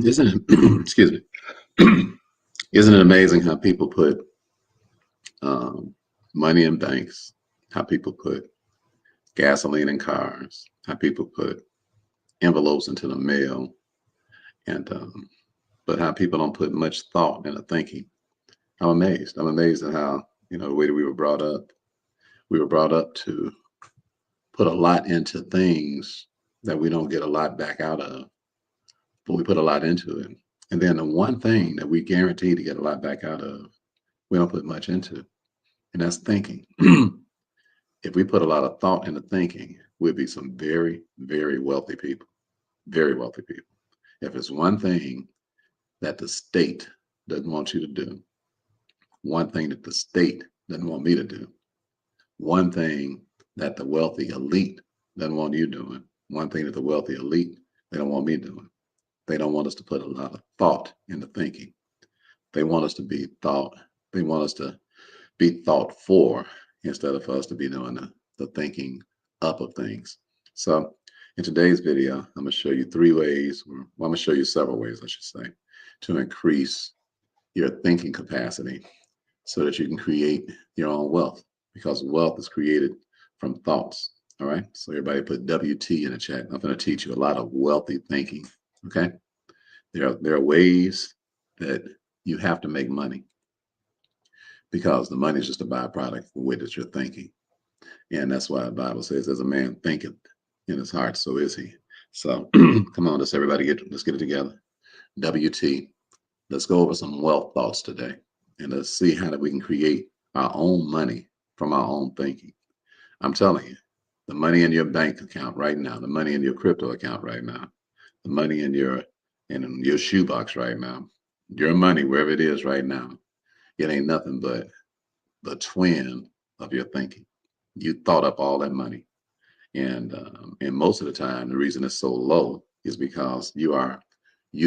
Isn't it, excuse me, isn't it amazing how people put money in banks, how people put gasoline in cars, how people put envelopes into the mail, and but how people don't put much thought into thinking. I'm amazed. I'm amazed at how, the way that we were brought up. We were brought up to put a lot into things that we don't get a lot back out of, but we put a lot into it. And then the one thing that we guarantee to get a lot back out of, we don't put much into, and that's thinking. If we put a lot of thought into thinking, we'd be some very, very wealthy people. Very wealthy people. If it's one thing that the state doesn't want you to do, one thing that the state doesn't want me to do, one thing that the wealthy elite doesn't want you doing, one thing that the wealthy elite, they don't want me doing. They don't want us to put a lot of thought into thinking. They want us to be thought, they want us to be thought for instead of us to be doing the thinking up of things. So in today's video, I'm going to show you three ways, or well, I'm going to show you several ways, I should say, to increase your thinking capacity so that you can create your own wealth, because wealth is created from thoughts. All right. So everybody put WT in the chat. I'm going to teach you a lot of wealthy thinking. Okay. There are ways that you have to make money because the money is just a byproduct for which you're thinking. And that's why the Bible says, as a man thinketh in his heart, so is he. So come on, let's let's get it together. WT. Let's go over some wealth thoughts today. And let's see how that we can create our own money from our own thinking. I'm telling you, the money in your bank account right now, the money in your crypto account right now, the money in your shoebox right now, your money wherever it is right now, it ain't nothing but the twin of your thinking. You thought up all that money, and most of the time, the reason it's so low is because you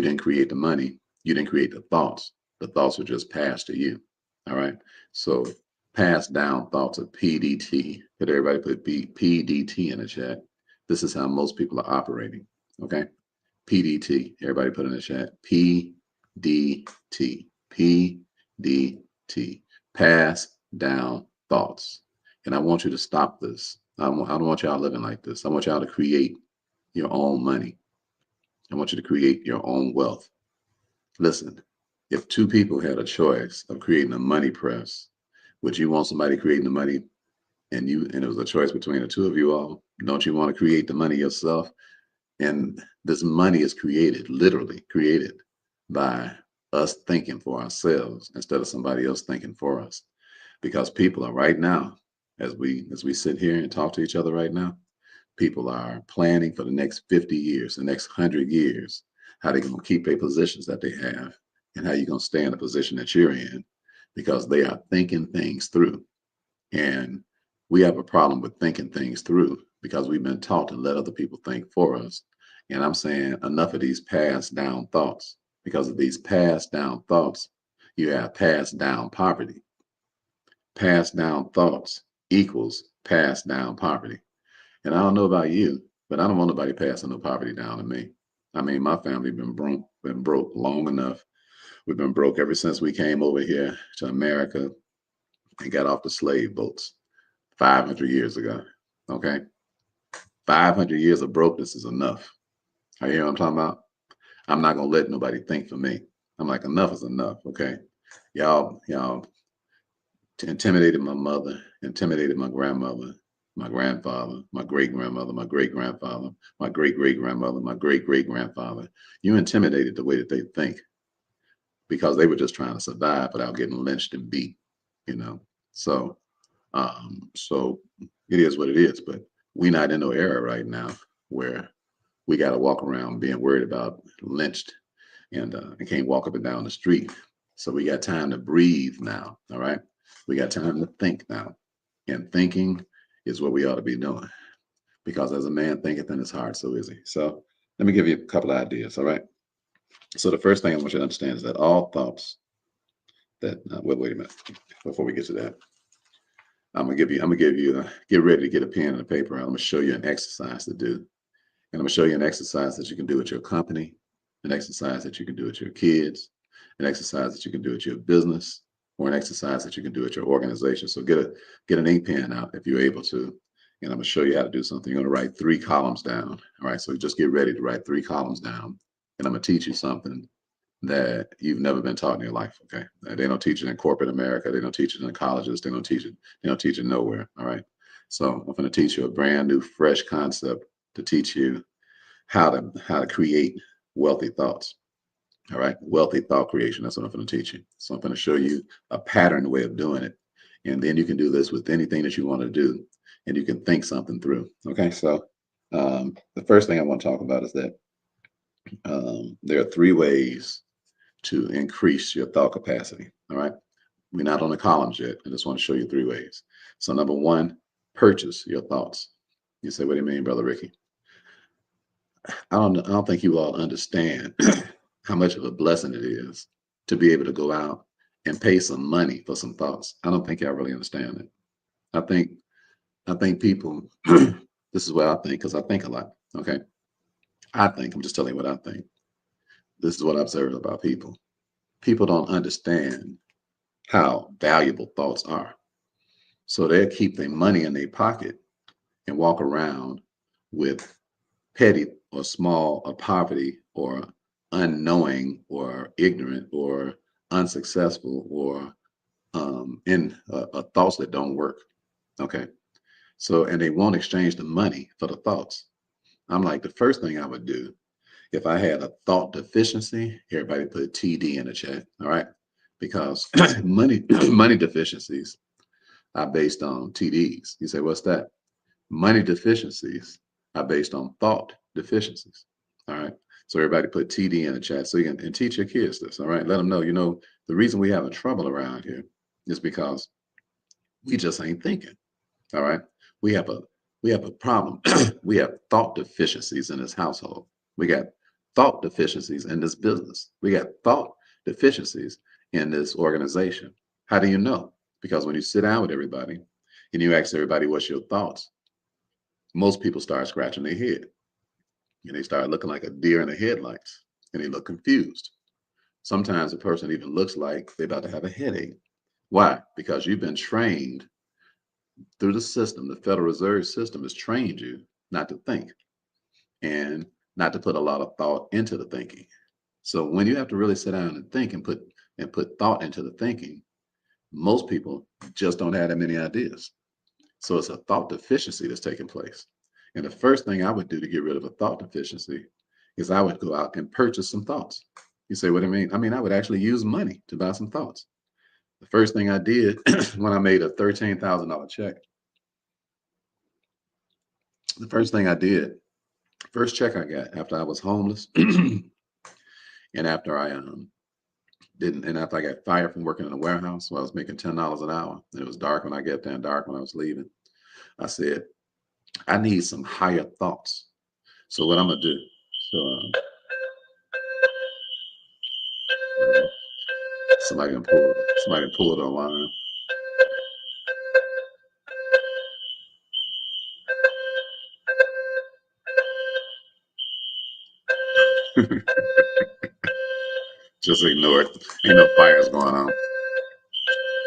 didn't create the money, you didn't create the thoughts. The thoughts were just passed to you. All right. So passed down thoughts of PDT. Could everybody put PDT in the chat? This is how most people are operating. Okay. PDT. Everybody put in the chat. PDT. PDT. Pass down thoughts. And I want you to stop this. I don't want y'all living like this. I want y'all to create your own money. I want you to create your own wealth. Listen, if two people had a choice of creating a money press, would you want somebody creating the money and it was a choice between the two of you all? Don't you want to create the money yourself? And this money is created, literally created by us thinking for ourselves instead of somebody else thinking for us. Because people are right now, as we sit here and talk to each other right now, people are planning for the next 50 years, the next 100 years, how they're going to keep their positions that they have and how you're going to stay in the position that you're in because they are thinking things through. And we have a problem with thinking things through because we've been taught to let other people think for us. And I'm saying enough of these passed down thoughts. Because of these passed down thoughts, you have passed down poverty. Passed down thoughts equals passed down poverty. And I don't know about you, but I don't want nobody passing no poverty down to me. I mean, my family been broke long enough. We've been broke ever since we came over here to America and got off the slave boats 500 years ago. Okay, 500 years of brokenness is enough. You hear what I'm talking about? I'm not gonna let nobody think for me. I'm like, enough is enough. Okay, y'all intimidated my mother, intimidated my grandmother, my grandfather, my great grandmother, my great grandfather, my great great grandmother, my great great grandfather. You intimidated the way that they think because they were just trying to survive without getting lynched and beat, you know. So, so it is what it is. But we're not in no era right now where we got to walk around being worried about lynched and can't walk up and down the street. So we got time to breathe now. All right. We got time to think now. And thinking is what we ought to be doing. Because as a man thinketh in his heart, so is he. So let me give you a couple of ideas. All right. So the first thing I want you to understand is that all thoughts that wait a minute before we get to that. I'm gonna give you get ready to get a pen and a paper. I'm gonna show you an exercise to do. And I'm gonna show you an exercise that you can do at your company. an exercise that you can do with your kids, an exercise that you can do at your business, or an exercise that you can do at your organization. So get an ink pen out if you're able to. And I'm gonna show you how to do something. You're gonna write 3 columns down. All right. So just get ready to write 3 columns down. And I'm gonna teach you something that you've never been taught in your life. Okay. They don't teach it in corporate America. They don't teach it in colleges. They don't teach it. They don't teach it nowhere. All right. So I'm going to teach you a brand new, fresh concept to teach you how to create wealthy thoughts. All right. Wealthy thought creation. That's what I'm going to teach you. So I'm going to show you a pattern way of doing it. And then you can do this with anything that you want to do, and you can think something through. Okay. So the first thing I want to talk about is that there are 3 ways to increase your thought capacity. All right. We're not on the columns yet. I just want to show you 3 ways. So number 1, purchase your thoughts. You say, what do you mean, Brother Ricky? I don't think you all understand how much of a blessing it is to be able to go out and pay some money for some thoughts. I don't think y'all really understand it. I think people, this is what I think, because I think a lot. Okay. I'm just telling you what I think. This is what I observed about people. People don't understand how valuable thoughts are. So they'll keep their money in their pocket and walk around with petty or small or poverty or unknowing or ignorant or unsuccessful or in thoughts that don't work. Okay. So, and they won't exchange the money for the thoughts. I'm like, the first thing I would do if I had a thought deficiency, everybody put TD in the chat. All right. Because money deficiencies are based on TDs. You say, what's that? Money deficiencies are based on thought deficiencies. All right. So everybody put TD in the chat so you can and teach your kids this. All right. Let them know, the reason we having trouble around here is because we just ain't thinking. All right. We have a problem. We have thought deficiencies in this household. We got thought deficiencies in this business. We got thought deficiencies in this organization. How do you know? Because when you sit down with everybody and you ask everybody, what's your thoughts? Most people start scratching their head and they start looking like a deer in the headlights and they look confused. Sometimes a person even looks like they're about to have a headache. Why? Because you've been trained through the system. The Federal Reserve System has trained you not to think and not to put a lot of thought into the thinking. So when you have to really sit down and think and put thought into the thinking, most people just don't have that many ideas. So it's a thought deficiency that's taking place. And the first thing I would do to get rid of a thought deficiency is I would go out and purchase some thoughts. You say, what do you mean? I mean, I would actually use money to buy some thoughts. The first thing I did when I made a $13,000 check, the first thing I did, first check I got after I was homeless and after I didn't, and after I got fired from working in a warehouse where I was making $10 an hour, and it was dark when I got there and dark when I was leaving, I said, I need some higher thoughts. So what I'm gonna do, so somebody can pull it online. Just ignore it. Ain't no fires going on.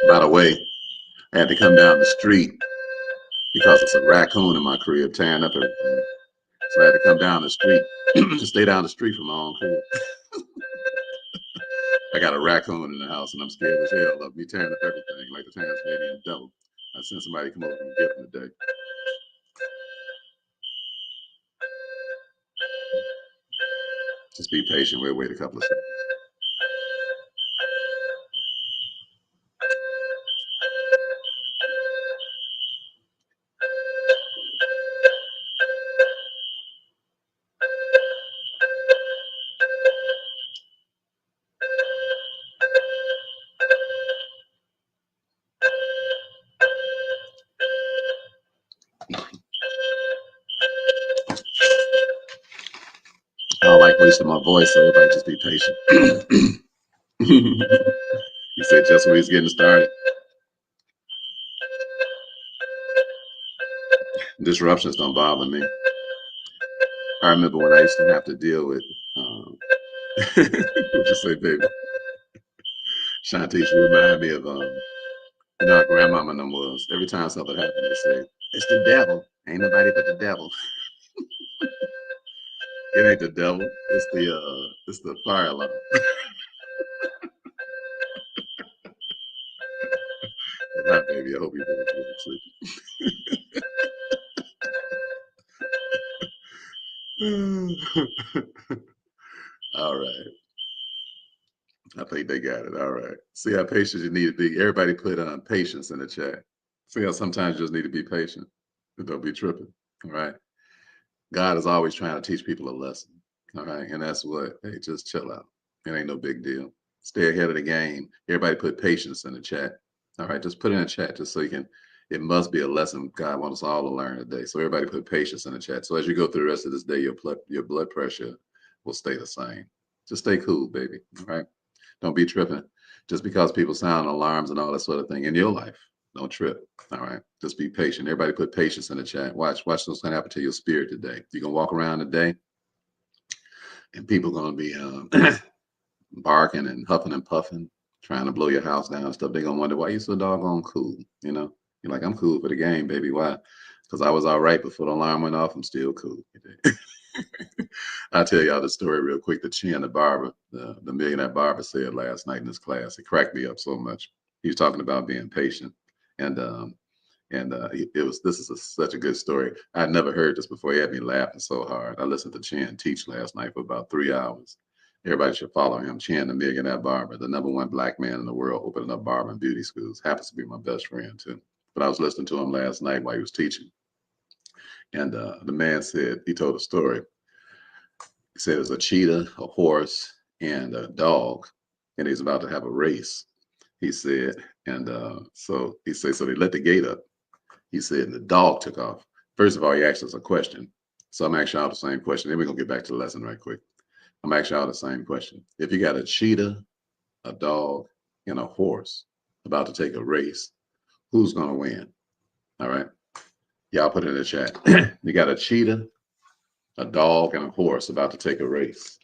By the way, I had to come down the street because it's a raccoon in my crib tearing up everything. So I had to come down the street, to stay down the street from my own crib. I got a raccoon in the house and I'm scared as hell of me tearing up everything like the Tasmanian devil. I sent somebody to come over and get him today. Just be patient. We'll wait a couple of seconds. I don't like wasting my voice, so everybody just be patient. He said just when he's getting started. Disruptions don't bother me. I remember when I used to have to deal with What you say, baby? Shantice, you remind me of you know, our grandmama and them was. Every time something happened, they say, "It's the devil." Ain't nobody but the devil. It ain't the devil. It's the fire alarm. Good night, baby. I hope you're really sleepy. All right. I think they got it. All right. See how patient you need to be. Everybody put patience in the chat. See how sometimes you just need to be patient. Don't be tripping. All right. God is always trying to teach people a lesson. All right. And that's what, hey, just chill out. It ain't no big deal. Stay ahead of the game. Everybody put patience in the chat. All right. Just put in the chat just so you can, it must be a lesson God wants us all to learn today. So everybody put patience in the chat. So as you go through the rest of this day, your blood pressure will stay the same. Just stay cool, baby. All right. Don't be tripping just because people sound alarms and all that sort of thing in your life. Don't trip. All right. Just be patient. Everybody put patience in the chat. Watch what's going to happen to your spirit today. You're going to walk around today and people are going to be barking and huffing and puffing, trying to blow your house down and stuff. They're going to wonder why you so doggone cool. You know, you're like, I'm cool for the game, baby. Why? Because I was all right before the alarm went off. I'm still cool. I'll tell y'all the story real quick. The Chin, the barber, the millionaire barber said last night in his class, it cracked me up so much. He was talking about being patient. And this is such a good story. I'd never heard this before. He had me laughing so hard. I listened to Chin teach last night for about 3 hours. Everybody should follow him. Chin, the millionaire barber, the #1 black man in the world, opening up barber and beauty schools. Happens to be my best friend too. But I was listening to him last night while he was teaching. And the man said, he told a story. He said there's a cheetah, a horse, and a dog, and he's about to have a race. He said, and so he said, so they let the gate up. He said, and the dog took off. First of all, he asked us a question. So I'm asking y'all the same question. Then we're gonna get back to the lesson right quick. I'm asking y'all the same question. If you got a cheetah, a dog, and a horse about to take a race, who's gonna win? All right. Y'all put it in the chat. You got a cheetah, a dog, and a horse about to take a race.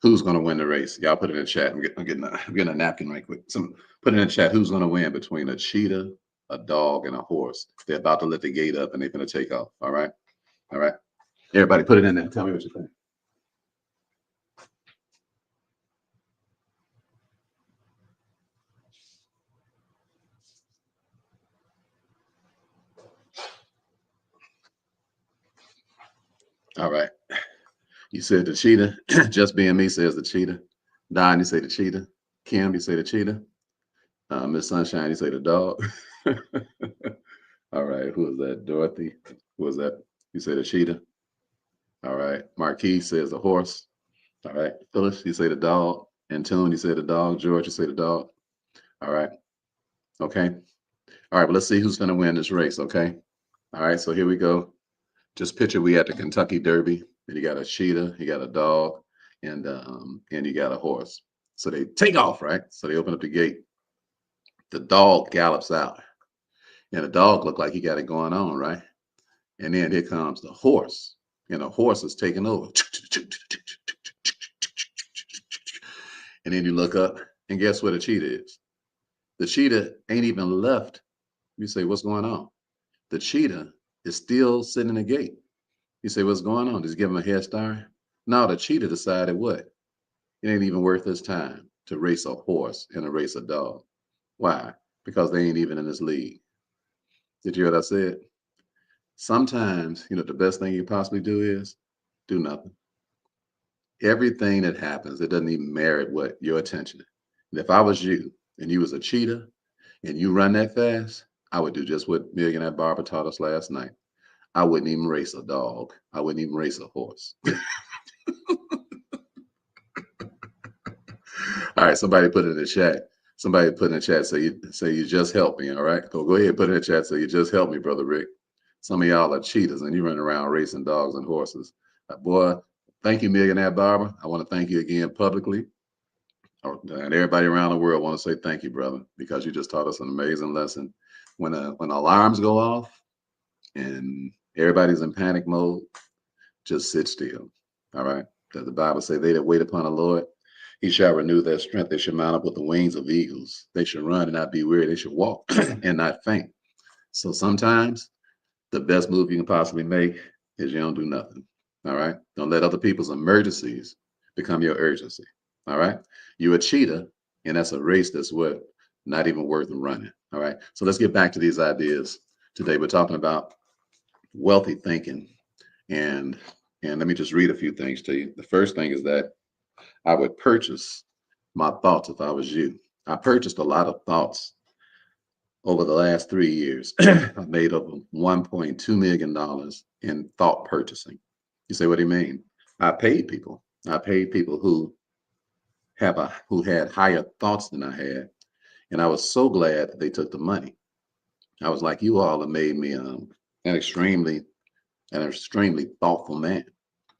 Who's going to win the race? Y'all put it in the chat. I'm getting a napkin right quick. Put it in the chat. Who's going to win between a cheetah, a dog, and a horse? They're about to let the gate up and they're going to take off. All right. All right. Everybody put it in there. Tell me what you think. All right. You said the cheetah. Just being me says the cheetah. Don, you say the cheetah. Kim, you say the cheetah. Miss Sunshine, you say the dog. All right. Who is that? Dorothy. Who is that? You say the cheetah. All right. Marquis says the horse. All right. Phyllis, you say the dog. Antune, you say the dog. George, you say the dog. All right. Okay. All right. But let's see who's going to win this race. Okay. All right. So here we go. Just picture we at the Kentucky Derby, and you got a cheetah, you got a dog, and you got a horse. So they take off, right? So they open up the gate. The dog gallops out, and the dog looked like he got it going on, right? And then here comes the horse, and the horse is taking over. And then you look up, and guess where the cheetah is? The cheetah ain't even left. You say, what's going on? The cheetah is still sitting in the gate. You say, what's going on? Just give him a head start? No, the cheetah decided what? It ain't even worth his time to race a horse and to race a dog. Why? Because they ain't even in this league. Did you hear what I said? Sometimes, the best thing you possibly do is do nothing. Everything that happens, it doesn't even merit what your attention. And if I was you and you was a cheetah and you run that fast, I would do just what Millionaire Barber taught us last night. I wouldn't even race a dog. I wouldn't even race a horse. All right, somebody put it in the chat. Somebody put in the chat, say you just helped me. All right, go ahead, put in the chat, say you just helped me, brother Rick. Some of y'all are cheaters and you run around racing dogs and horses. Boy, thank you, Millionaire Barber. I want to thank you again publicly. And everybody around the world want to say thank you, brother, because you just taught us an amazing lesson. When alarms go off and everybody's in panic mode, just sit still. All right. That the Bible say they that wait upon the Lord, he shall renew their strength. They shall mount up with the wings of eagles. They should run and not be weary. They should walk and not faint. So sometimes the best move you can possibly make is you don't do nothing. All right. Don't let other people's emergencies become your urgency. All right. You're a cheetah, and that's a race that's what not even worth running. All right. So let's get back to these ideas today. We're talking about wealthy thinking, and let me just read a few things to you. The first thing is that I would purchase my thoughts if I was you. I purchased a lot of thoughts over the last 3 years. I've made over $1.2 million in thought purchasing. You say, what do you mean? I paid people. I paid people who had higher thoughts than I had. And I was so glad that they took the money. I was like, you all have made me an extremely thoughtful man.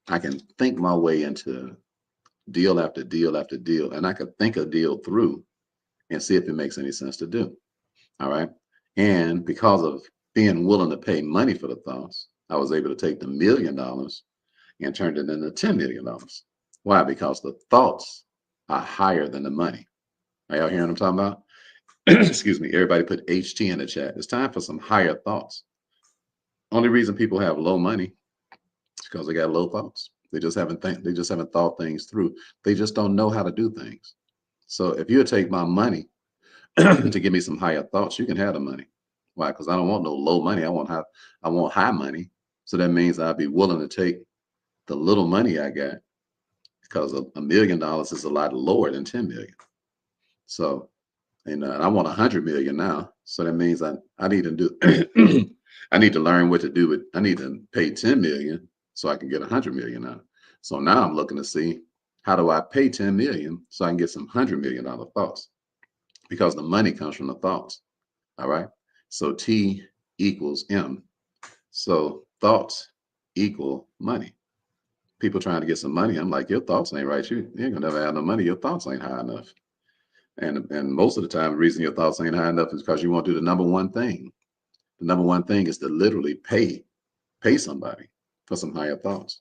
I can think my way into deal after deal after deal, and I could think a deal through and see if it makes any sense to do. All right. And because of being willing to pay money for the thoughts, I was able to take the $1 million and turn it into $10 million. Why? Because the thoughts are higher than the money. Are y'all hearing what I'm talking about? Excuse me. Everybody put HT in the chat. It's time for some higher thoughts. Only reason people have low money is because they got low thoughts. They just haven't thought things through. They just don't know how to do things. So if you take my money to give me some higher thoughts, you can have the money. Why? Because I don't want no low money. I want high money. So that means I'd be willing to take the little money I got, because $1 million is a lot lower than 10 million. So, and I want 100 million now. So that means I need to do, I need to learn what to do with, I need to pay 10 million so I can get 100 million now. So now I'm looking to see, how do I pay 10 million so I can get some $100 million thoughts? Because the money comes from the thoughts. All right. So T equals M. So thoughts equal money. People trying to get some money, I'm like, your thoughts ain't right. You ain't gonna never have no money. Your thoughts ain't high enough. And most of the time, the reason your thoughts ain't high enough is because you won't do the number one thing. The number one thing is to literally pay somebody for some higher thoughts,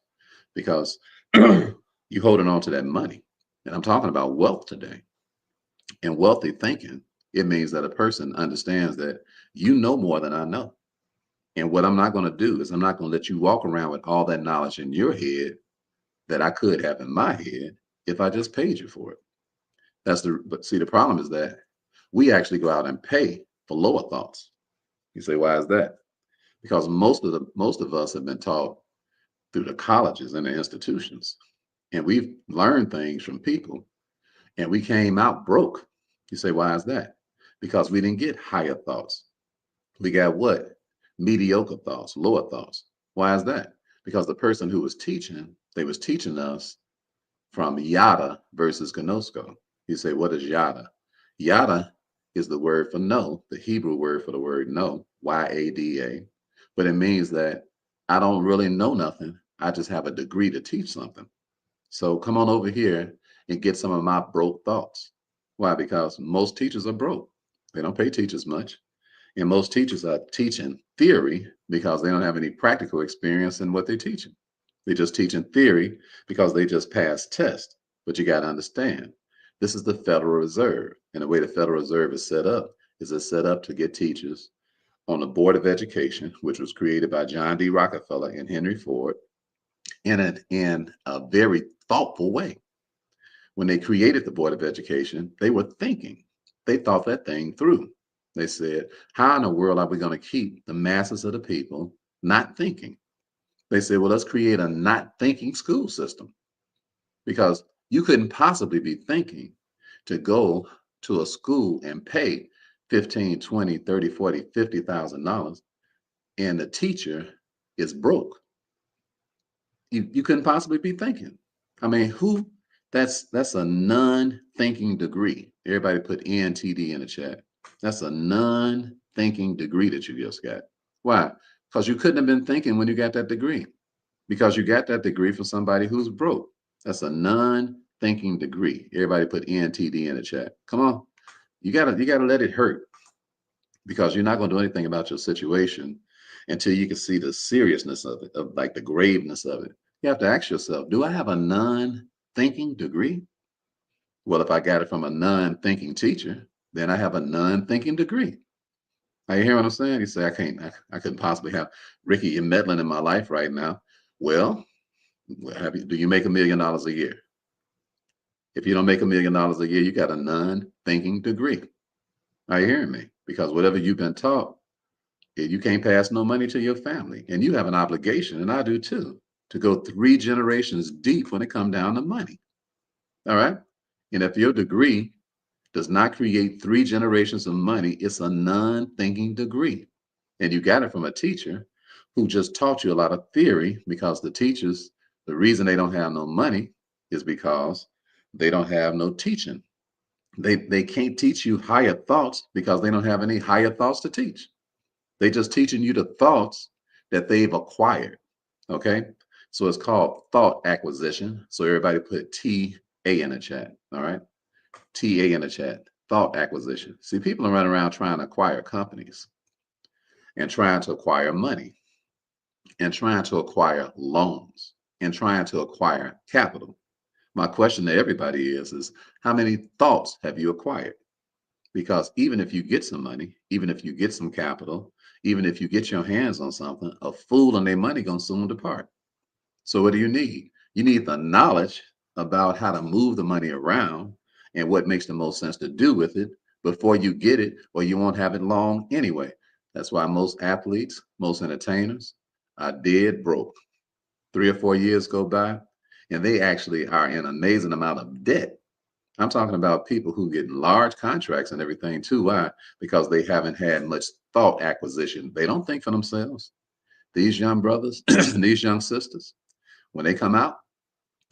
because you holding on to that money. And I'm talking about wealth today. And wealthy thinking, it means that a person understands that you know more than I know. And what I'm not going to do is I'm not going to let you walk around with all that knowledge in your head that I could have in my head if I just paid you for it. But see, the problem is that we actually go out and pay for lower thoughts. You say, why is that? Because most of us have been taught through the colleges and the institutions, and we've learned things from people, and we came out broke. You say, why is that? Because we didn't get higher thoughts. We got what? Mediocre thoughts, lower thoughts. Why is that? Because the person who was teaching, they was teaching us from yada versus gnosko. You say, what is yada? Yada is the word for know, the Hebrew word for the word know, Y-A-D-A. But it means that I don't really know nothing. I just have a degree to teach something. So come on over here and get some of my broke thoughts. Why? Because most teachers are broke. They don't pay teachers much. And most teachers are teaching theory because they don't have any practical experience in what they're teaching. They just teach in theory because they just passed tests. But you got to understand, this is the Federal Reserve. And the way the Federal Reserve is set up is it's set up to get teachers on the Board of Education, which was created by John D. Rockefeller and Henry Ford, in a very thoughtful way. When they created the Board of Education, they were thinking. They thought that thing through. They said, how in the world are we going to keep the masses of the people not thinking? They said, well, let's create a not thinking school system, because you couldn't possibly be thinking to go to a school and pay 15, 20, 30, 40, $50,000 and the teacher is broke. You couldn't possibly be thinking. I mean, that's a non-thinking degree. Everybody put NTD in the chat. That's a non-thinking degree that you just got. Why? Because you couldn't have been thinking when you got that degree, because you got that degree from somebody who's broke. That's a non-thinking degree. Everybody put NTD in the chat. Come on. You gotta let it hurt, because you're not going to do anything about your situation until you can see the seriousness of it, of like the graveness of it. You have to ask yourself, do I have a non-thinking degree? Well, if I got it from a non-thinking teacher, then I have a non-thinking degree. Are you hear what I'm saying? You say, I couldn't possibly have Ricky meddling in my life right now. Well, do you make $1 million a year? If you don't make $1 million a year, you got a non-thinking degree. Are you hearing me? Because whatever you've been taught, you can't pass no money to your family. And you have an obligation, and I do too, to go 3 generations deep when it comes down to money. All right. And if your degree does not create 3 generations of money, it's a non-thinking degree. And you got it from a teacher who just taught you a lot of theory, because the teachers, the reason they don't have no money is because they don't have no teaching. They can't teach you higher thoughts because they don't have any higher thoughts to teach. They just teaching you the thoughts that they've acquired. Okay. So it's called thought acquisition. So everybody put TA in the chat. All right. TA in the chat. Thought acquisition. See, people are running around trying to acquire companies and trying to acquire money and trying to acquire loans and trying to acquire capital. My question to everybody is how many thoughts have you acquired? Because even if you get some money, even if you get some capital, even if you get your hands on something, a fool and their money gonna soon depart. So what do you need? You need the knowledge about how to move the money around and what makes the most sense to do with it before you get it, or you won't have it long anyway. That's why most athletes, most entertainers are dead broke. 3 or 4 years go by and they actually are in an amazing amount of debt. I'm talking about people who get large contracts and everything too. Why? Because they haven't had much thought acquisition. They don't think for themselves. These young brothers, these young sisters, when they come out,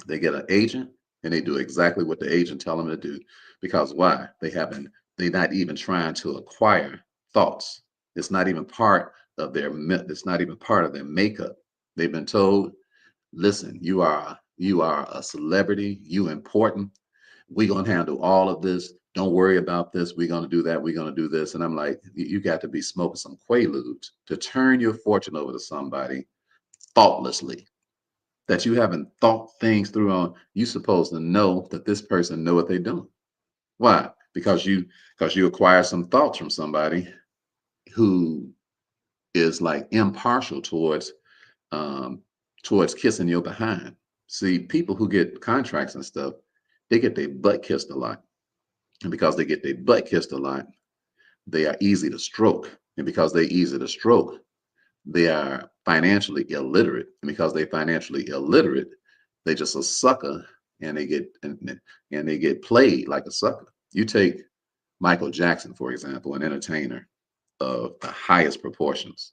they get an agent and they do exactly what the agent tell them to do. Because why? They're not even trying to acquire thoughts. It's not even part of it's not even part of their makeup. They've been told, listen, you are a celebrity, you important. We're gonna handle all of this. Don't worry about this. We're gonna do that. We're gonna do this. And I'm like, you got to be smoking some quaaludes to turn your fortune over to somebody thoughtlessly, that you haven't thought things through on. You supposed to know that this person know what they're doing. Why? Because you acquire some thoughts from somebody who is like impartial um towards kissing your behind. See, people who get contracts and stuff, they get their butt kissed a lot. And because they get their butt kissed a lot, they are easy to stroke. And because they're easy to stroke, they are financially illiterate. And because they're financially illiterate, they just a sucker, and they get played like a sucker. You take Michael Jackson, for example, an entertainer of the highest proportions,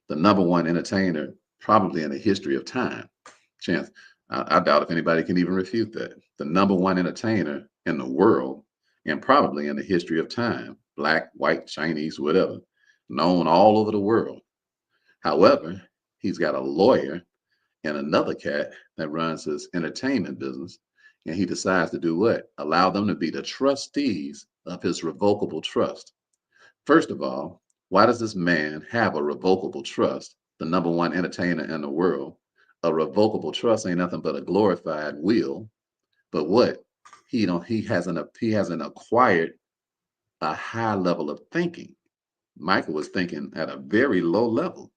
the number one entertainer probably in the history of time. Chance, I doubt if anybody can even refute that. The number one entertainer in the world and probably in the history of time, black, white, Chinese, whatever, known all over the world. However, he's got a lawyer and another cat that runs his entertainment business. And he decides to do what? Allow them to be the trustees of his revocable trust. First of all, why does this man have a revocable trust? The number one entertainer in the world. A revocable trust ain't nothing but a glorified will. But what? He hasn't acquired a high level of thinking. Michael was thinking at a very low level.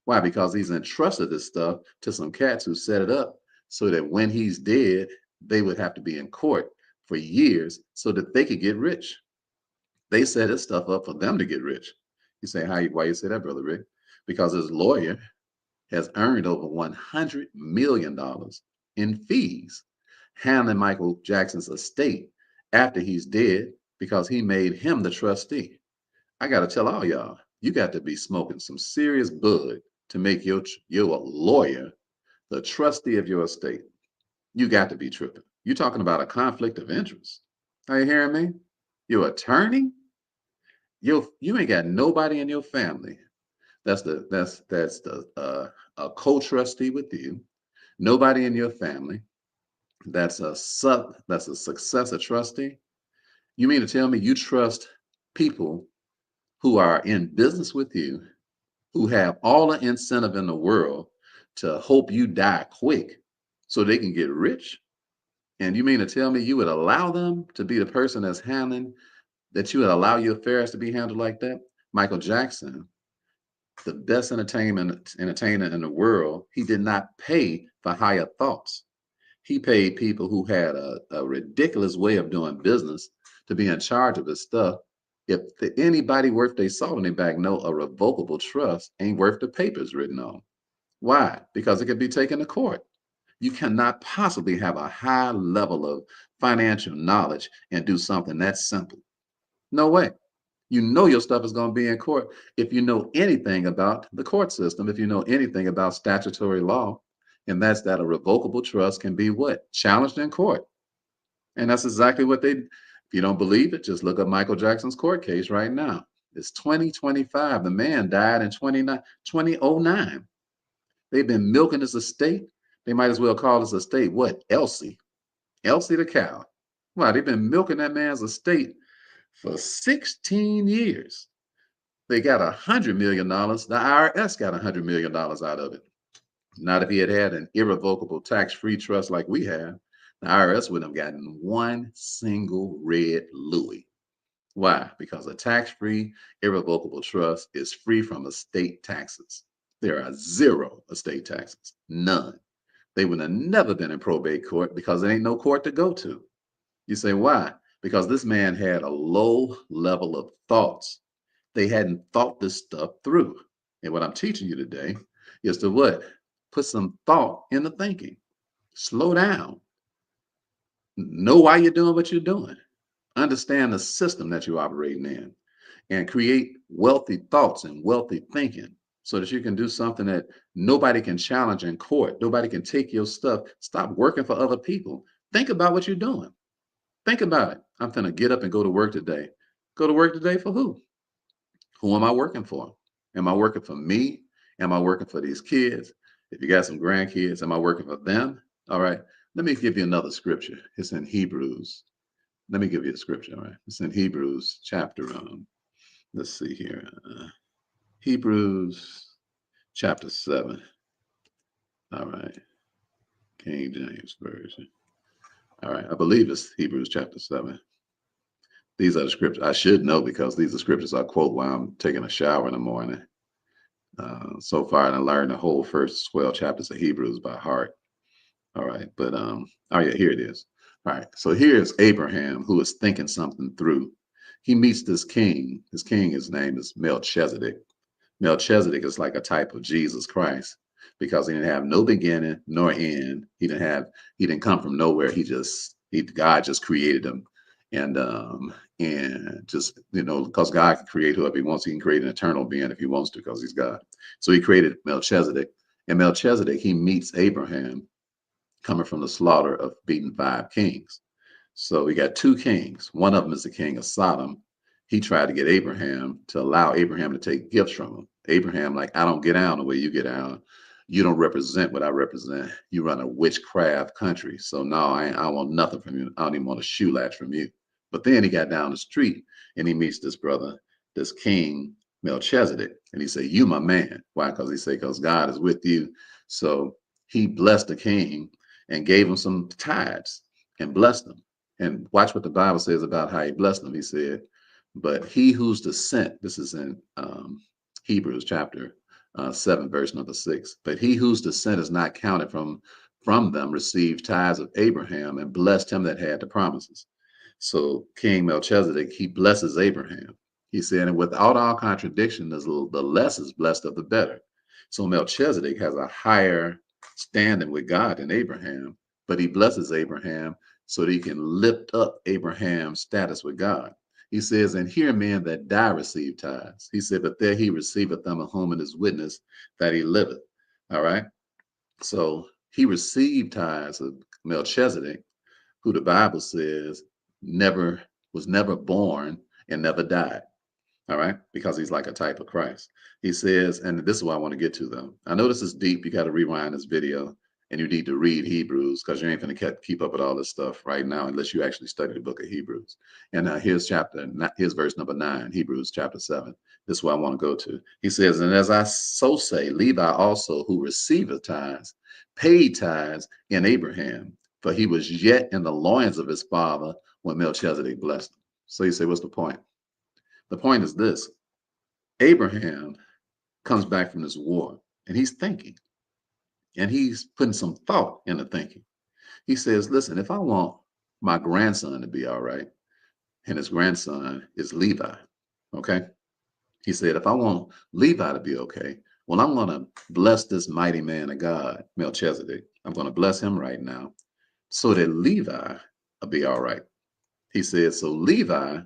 Why? Because he's entrusted this stuff to some cats who set it up so that when he's dead, they would have to be in court for years so that they could get rich. They set this stuff up for them to get rich. You say, why you say that, Brother Rick? Because his lawyer has earned over $100 million in fees handling Michael Jackson's estate after he's dead, because he made him the trustee. I got to tell all y'all, you got to be smoking some serious bud to make your lawyer the trustee of your estate. You got to be tripping. You're talking about a conflict of interest. Are you hearing me? Your attorney? You ain't got nobody in your family that's a co-trustee with you. Nobody in your family that's a successor trustee. You mean to tell me you trust people who are in business with you, who have all the incentive in the world to hope you die quick, so they can get rich? And you mean to tell me you would allow them to be the person that's handling, that you would allow your affairs to be handled like that? Michael Jackson, the best entertainer in the world, he did not pay for higher thoughts. He paid people who had a ridiculous way of doing business to be in charge of his stuff. If anybody worth their salt in their back know a revocable trust ain't worth the papers written on. Why? Because it could be taken to court. You cannot possibly have a high level of financial knowledge and do something that simple. No way. You know your stuff is going to be in court if you know anything about the court system, if you know anything about statutory law, and that's that a revocable trust can be what? Challenged in court. And that's exactly what they, if you don't believe it, just look up Michael Jackson's court case right now. It's 2025. The man died in 2009. They've been milking his estate. They might as well call his estate what? Elsie. Elsie the cow. Wow, they've been milking that man's estate for 16 years. They got $100 million. The IRS got $100 million out of it. Not if he had had an irrevocable tax-free trust like we have. The IRS wouldn't have gotten one single red Louis. Why? Because a tax-free, irrevocable trust is free from estate taxes. There are zero estate taxes, none. They would have never been in probate court because there ain't no court to go to. You say, why? Because this man had a low level of thoughts. They hadn't thought this stuff through. And what I'm teaching you today is to what? Put some thought in the thinking. Slow down. Know why you're doing what you're doing. Understand the system that you're operating in and create wealthy thoughts and wealthy thinking so that you can do something that nobody can challenge in court. Nobody can take your stuff. Stop working for other people. Think about what you're doing. Think about it. I'm going to get up and go to work today. Go to work today for who? Who am I working for? Am I working for me? Am I working for these kids? If you got some grandkids, am I working for them? All right. Let me give you another scripture. It's in Hebrews. Let me give you a scripture. All right. It's in Hebrews chapter, let's see here. Hebrews chapter 7. All right. King James Version. All right. I believe it's Hebrews chapter 7. These are the scriptures I should know because these are scriptures I quote while I'm taking a shower in the morning. So far, I learned the whole first 12 chapters of Hebrews by heart. All right. But, oh, yeah, here it is. All right. So here's Abraham, who is thinking something through. He meets this king. His king, his name is Melchizedek. Melchizedek is like a type of Jesus Christ because he didn't have no beginning nor end. He didn't come from nowhere. God just created him. And just, because God can create whoever he wants, he can create an eternal being if he wants to, because he's God. So he created Melchizedek. And Melchizedek, he meets Abraham coming from the slaughter of beaten 5 kings. So we got 2 kings. One of them is the king of Sodom. He tried to get Abraham to allow Abraham to take gifts from him. Abraham, like, I don't get down the way you get down. You don't represent what I represent. You run a witchcraft country. So no, I want nothing from you. I don't even want a shoe latch from you. But then he got down the street and he meets this brother, this king Melchizedek. And he said, you my man. Why? Because he said, because God is with you. So he blessed the king and gave him some tithes and blessed him. And watch what the Bible says about how he blessed them. He said, but he whose descent, this is in Hebrews chapter 7, verse number 6. But he whose descent is not counted from them received tithes of Abraham and blessed him that had the promises. So King Melchizedek, he blesses Abraham. He said, and without all contradiction, the less is blessed of the better. So Melchizedek has a higher standing with God than Abraham, but he blesses Abraham so that he can lift up Abraham's status with God. He says, and here men that die receive tithes. He said, but there he receiveth them of whom it is witness that he liveth. All right. So he received tithes of Melchizedek, who the Bible says was never born and never died. All right. Because he's like a type of Christ. He says, and this is what I want to get to though. I know this is deep. You got to rewind this video And you need to read Hebrews because you ain't going to keep up with all this stuff right now unless you actually study the book of Hebrews. And here's here's verse number 9, Hebrews chapter 7. This is where I want to go to. He says, and as I so say, Levi also, who receiveth tithes, paid tithes in Abraham, for he was yet in the loins of his father when Melchizedek blessed him. So you say, what's the point? The point is this. Abraham comes back from this war and he's thinking, and he's putting some thought into thinking. He says, listen, if I want my grandson to be all right, and his grandson is Levi, okay? He said, if I want Levi to be okay, well, I'm going to bless this mighty man of God, Melchizedek. I'm going to bless him right now so that Levi will be all right. He said, so Levi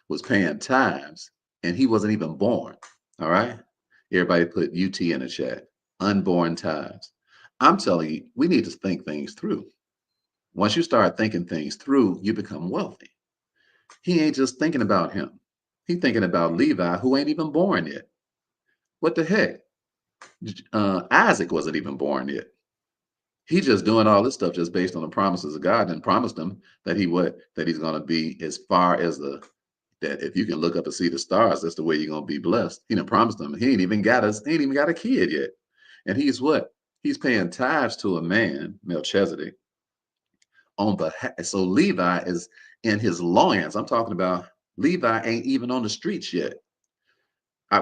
was paying tithes and he wasn't even born, all right? Everybody put UT in the chat, unborn tithes. I'm telling you, we need to think things through. Once you start thinking things through, you become wealthy. He ain't just thinking about him. He's thinking about Levi, who ain't even born yet. What the heck? Isaac wasn't even born yet. He's just doing all this stuff just based on the promises of God, and promised him that he's going to be as far as that if you can look up and see the stars, that's the way you're going to be blessed. He done promised him. He ain't even got a kid yet. And he's what? He's paying tithes to a man, Melchizedek, on behalf. So Levi is in his loins. I'm talking about Levi ain't even on the streets yet.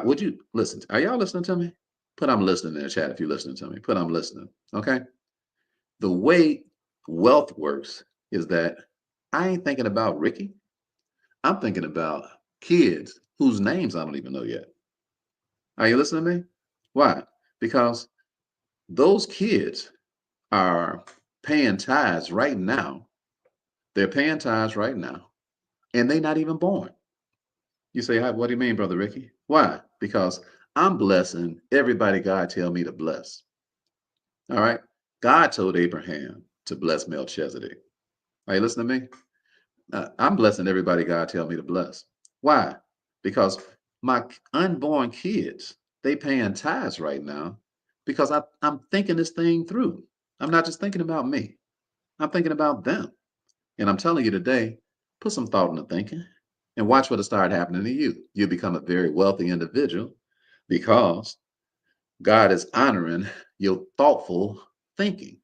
Would you listen? Are y'all listening to me? Put I'm listening in the chat if you're listening to me. Put I'm listening. Okay. The way wealth works is that I ain't thinking about Ricky. I'm thinking about kids whose names I don't even know yet. Are you listening to me? Why? Because those kids are paying tithes right now. They're paying tithes right now, and they're not even born. You say, what do you mean, Brother Ricky? Why? Because I'm blessing everybody God tell me to bless. All right. God told Abraham to bless Melchizedek. Are you listening to me? I'm blessing everybody God tell me to bless. Why? Because my unborn kids, they paying tithes right now because I'm thinking this thing through. I'm not just thinking about me. I'm thinking about them. And I'm telling you today, put some thought into thinking and watch what'll start happening to you. You become a very wealthy individual because God is honoring your thoughtful thinking.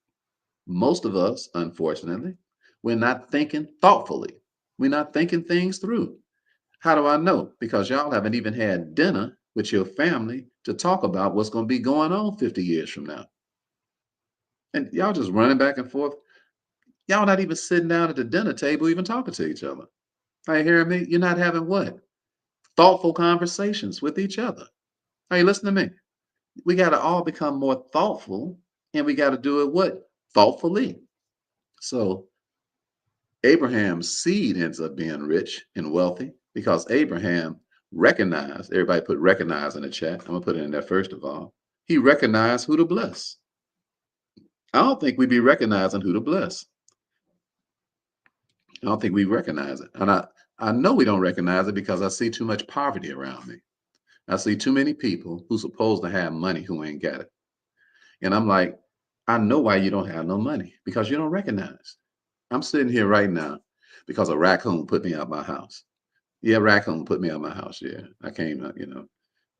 Most of us, unfortunately, we're not thinking thoughtfully. We're not thinking things through. How do I know? Because y'all haven't even had dinner with your family to talk about what's going to be going on 50 years from now. And y'all just running back and forth. Y'all not even sitting down at the dinner table, even talking to each other. Are you hearing me? You're not having what? Thoughtful conversations with each other. Are you listening to me? We got to all become more thoughtful, and we got to do it what? Thoughtfully. So Abraham's seed ends up being rich and wealthy because Abraham recognized, everybody put recognize in the chat. I'm going to put it in there first of all. He recognized who to bless. I don't think we be recognizing who to bless. I don't think we recognize it. And I know we don't recognize it because I see too much poverty around me. I see too many people who's supposed to have money who ain't got it. And I'm like, I know why you don't have no money, because you don't recognize. I'm sitting here right now because a raccoon put me out my house. Yeah, raccoon put me out my house. Yeah, I came, a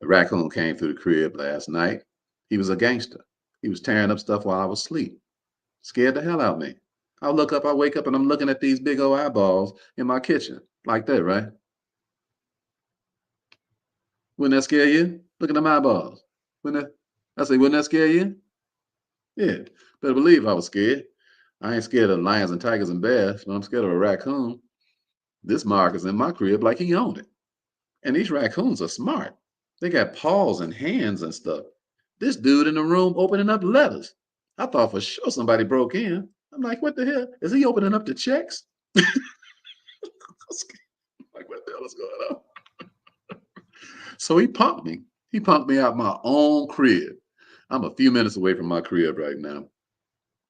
raccoon came through the crib last night. He was a gangster. He was tearing up stuff while I was asleep. Scared the hell out of me. I look up, I wake up, and I'm looking at these big old eyeballs in my kitchen like that, right? Wouldn't that scare you? Look at them eyeballs. Wouldn't that scare you? Yeah, better believe I was scared. I ain't scared of lions and tigers and bears, but I'm scared of a raccoon. This Mark is in my crib like he owned it. And these raccoons are smart. They got paws and hands and stuff. This dude in the room opening up letters. I thought for sure somebody broke in. I'm like, what the hell? Is he opening up the checks? Like, what the hell is going on? So he punked me. He punked me out my own crib. I'm a few minutes away from my crib right now.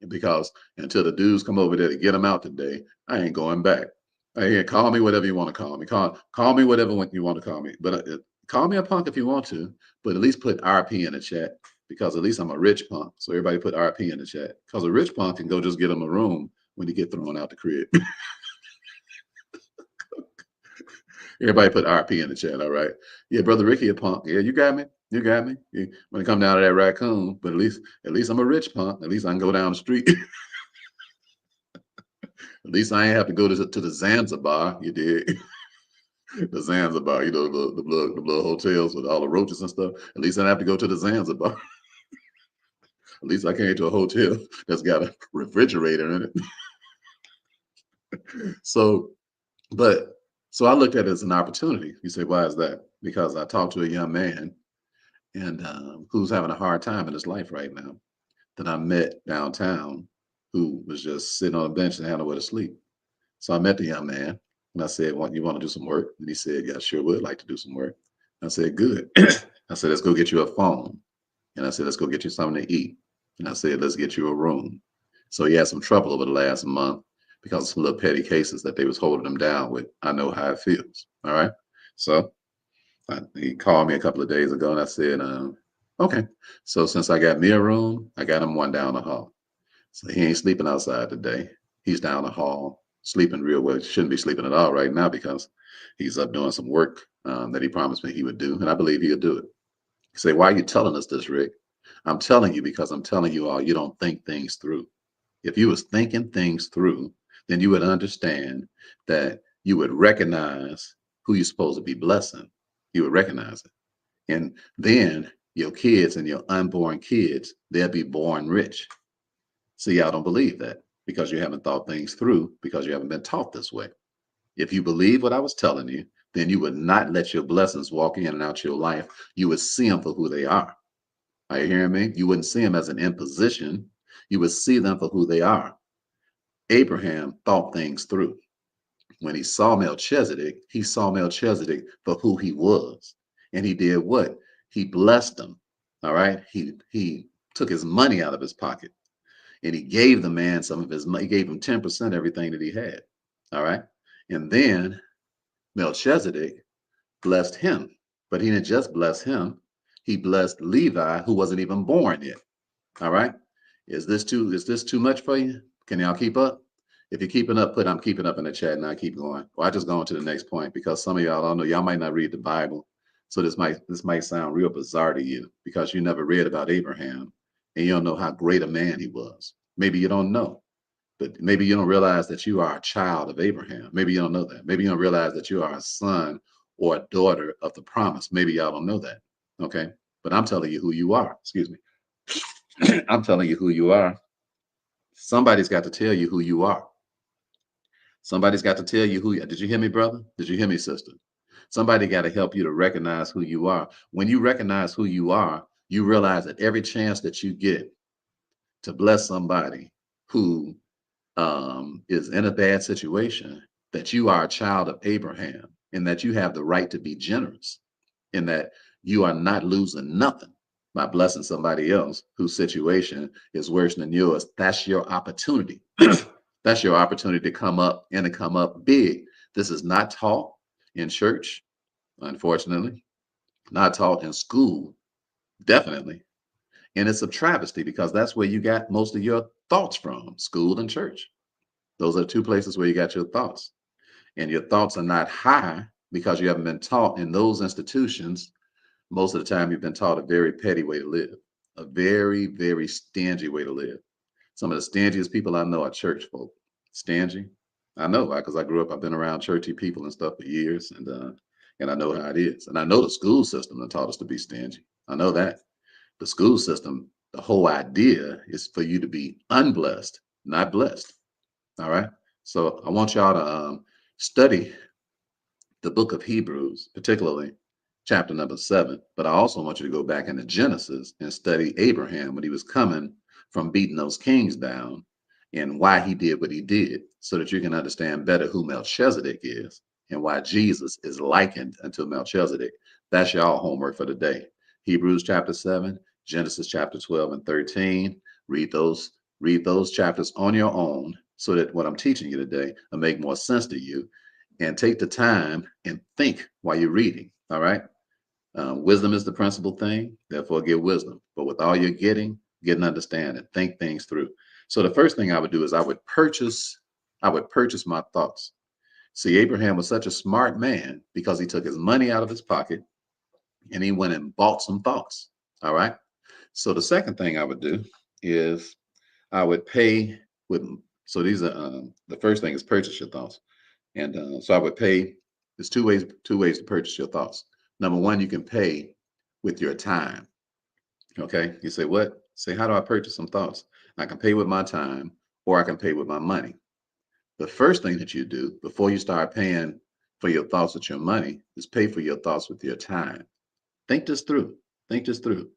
Because until the dudes come over there to get them out today, I ain't going back. Hey, call me whatever you want to call me. Call me whatever you want to call me. But call me a punk if you want to, but at least put RP in the chat. because at least I'm a rich punk. So everybody put RP in the chat, because a rich punk can go just get him a room when he get thrown out the crib. Everybody put RP in the chat. All right. Yeah, brother Ricky a punk. Yeah, you got me. You got me. Yeah, when it come down to that raccoon, but at least I'm a rich punk. At least I can go down the street. At least I ain't have to go to the Zanzibar. You did. The Zanzibar, you know, the little hotels with all the roaches and stuff. At least I don't have to go to the Zanzibar. At least I came to a hotel that's got a refrigerator in it. So, so I looked at it as an opportunity. You say, why is that? Because I talked to a young man and who's having a hard time in his life right now that I met downtown, who was just sitting on a bench and had nowhere to sleep. So I met the young man and I said, you want to do some work? And he said, yeah, I sure would like to do some work. I said, good. I said, let's go get you a phone. And I said, let's go get you something to eat. And I said, let's get you a room. So he had some trouble over the last month because of some little petty cases that they was holding him down with. I know how it feels. All right. So he called me a couple of days ago and I said, okay. So since I got me a room, I got him one down the hall. So he ain't sleeping outside today. He's down the hall, sleeping real well. He shouldn't be sleeping at all right now because he's up doing some work that he promised me he would do. And I believe he'll do it. You say, why are you telling us this, Rick? I'm telling you because I'm telling you all, you don't think things through. If you was thinking things through, then you would understand that you would recognize who you're supposed to be blessing. You would recognize it. And then your kids and your unborn kids, they'll be born rich. See, y'all don't believe that because you haven't thought things through, because you haven't been taught this way. If you believe what I was telling you, then you would not let your blessings walk in and out your life. You would see them for who they are. Are you hearing me? You wouldn't see them as an imposition. You would see them for who they are. Abraham thought things through. When he saw Melchizedek for who he was. And he did what? He blessed him. All right. He took his money out of his pocket and he gave the man some of his money. He gave him 10% of everything that he had. All right. And then Melchizedek blessed him. But he didn't just bless him. He blessed Levi, who wasn't even born yet. All right. Is this too much for you? Can y'all keep up? If you're keeping up, put I'm keeping up in the chat and I keep going. Or I just go on to the next point because some of y'all don't know, y'all might not read the Bible. So this might sound real bizarre to you because you never read about Abraham and you don't know how great a man he was. Maybe you don't know, but maybe you don't realize that you are a child of Abraham. Maybe you don't know that. Maybe you don't realize that you are a son or a daughter of the promise. Maybe y'all don't know that. Okay. But I'm telling you who you are. Excuse me. I'm telling you who you are. Somebody's got to tell you who you are. Somebody's got to tell you who. Did you hear me, brother? Did you hear me, sister? Somebody got to help you to recognize who you are. When you recognize who you are, you realize that every chance that you get to bless somebody who is in a bad situation, that you are a child of Abraham and that you have the right to be generous and that you are not losing nothing by blessing somebody else whose situation is worse than yours. That's your opportunity. That's your opportunity to come up and to come up big. This is not taught in church, unfortunately, not taught in school, definitely. And it's a travesty because that's where you got most of your thoughts from, school and church. Those are two places where you got your thoughts. And your thoughts are not high because you haven't been taught in those institutions. Most of the time, you've been taught a very petty way to live, a very, very stingy way to live. Some of the stingiest people I know are church folk. Stingy. I know why, because I grew up, I've been around churchy people and stuff for years, and I know how it is. And I know the school system that taught us to be stingy. I know that. The school system, the whole idea is for you to be unblessed, not blessed. All right. So I want y'all to study the book of Hebrews, particularly chapter number 7. But I also want you to go back into Genesis and study Abraham when he was coming from beating those kings down and why he did what he did, so that you can understand better who Melchizedek is and why Jesus is likened unto Melchizedek. That's y'all homework for the day. Hebrews chapter 7, Genesis chapter 12 and 13. Read those chapters on your own so that what I'm teaching you today will make more sense to you. And take the time and think while you're reading. All right. Wisdom is the principal thing, therefore get wisdom. But with all you're getting, get an understanding, think things through. So the first thing I would do is I would purchase my thoughts. See, Abraham was such a smart man because he took his money out of his pocket and he went and bought some thoughts. All right. So the second thing I would do is I would pay with. So these are the first thing is purchase your thoughts, and so I would pay. There's two ways to purchase your thoughts. Number one, you can pay with your time. Okay, you say what? Say how do I purchase some thoughts? I can pay with my time, or I can pay with my money. The first thing that you do before you start paying for your thoughts with your money is pay for your thoughts with your time. Think this through. Think this through.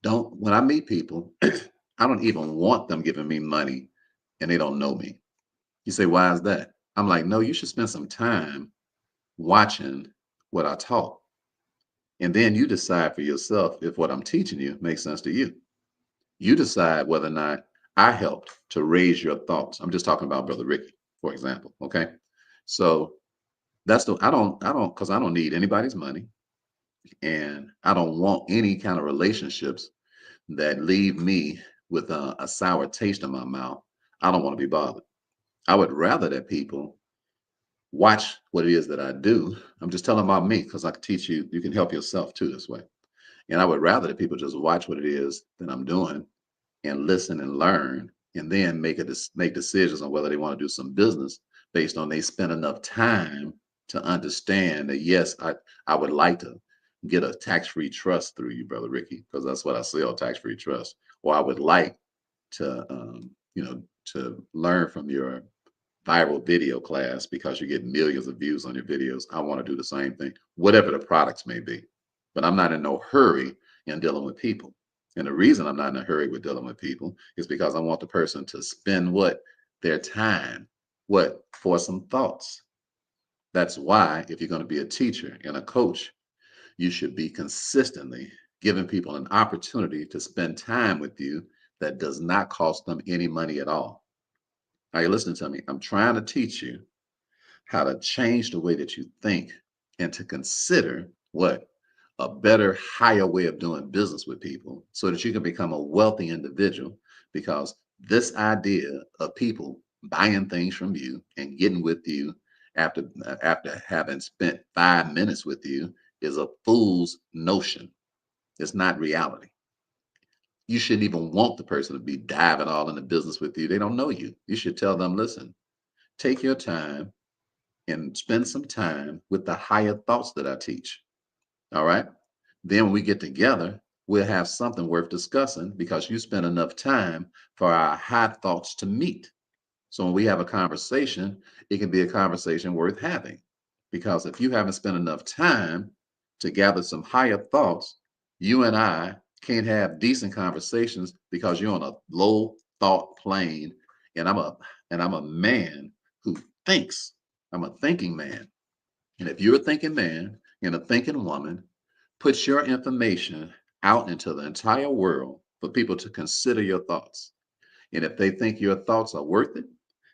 Don't when I meet people, I don't even want them giving me money and they don't know me. You say, why is that? I'm like, no, you should spend some time watching what I taught. And then you decide for yourself if what I'm teaching you makes sense to you. You decide whether or not I helped to raise your thoughts. I'm just talking about Brother Ricky, for example. Okay. So that's the because I don't need anybody's money and I don't want any kind of relationships that leave me with a sour taste in my mouth. I don't want to be bothered. I would rather that people watch what it is that I do. I'm just telling about me because I can teach you, you can help yourself too this way. And I would rather that people just watch what it is that I'm doing and listen and learn and then make decisions on whether they want to do some business based on they spend enough time to understand that yes, I would like to get a tax-free trust through you, Brother Ricky, because that's what I sell, tax-free trust. Or I would like to to learn from your viral video class because you get millions of views on your videos. I want to do the same thing, whatever the products may be. But I'm not in no hurry in dealing with people. And the reason I'm not in a hurry with dealing with people is because I want the person to spend what? Their time. What? For some thoughts. That's why if you're going to be a teacher and a coach, you should be consistently giving people an opportunity to spend time with you that does not cost them any money at all. Are you listening to me? I'm trying to teach you how to change the way that you think and to consider what a better, higher way of doing business with people so that you can become a wealthy individual. Because this idea of people buying things from you and getting with you after having spent 5 minutes with you is a fool's notion. It's not reality. You shouldn't even want the person to be diving all into business with you. They don't know you. You should tell them, listen, take your time and spend some time with the higher thoughts that I teach. All right. Then when we get together, we'll have something worth discussing because you spend enough time for our high thoughts to meet. So when we have a conversation, it can be a conversation worth having. Because if you haven't spent enough time to gather some higher thoughts, you and I can't have decent conversations because you're on a low thought plane. And I'm a man who thinks. I'm a thinking man. And if you're a thinking man and a thinking woman, put your information out into the entire world for people to consider your thoughts. And if they think your thoughts are worth it,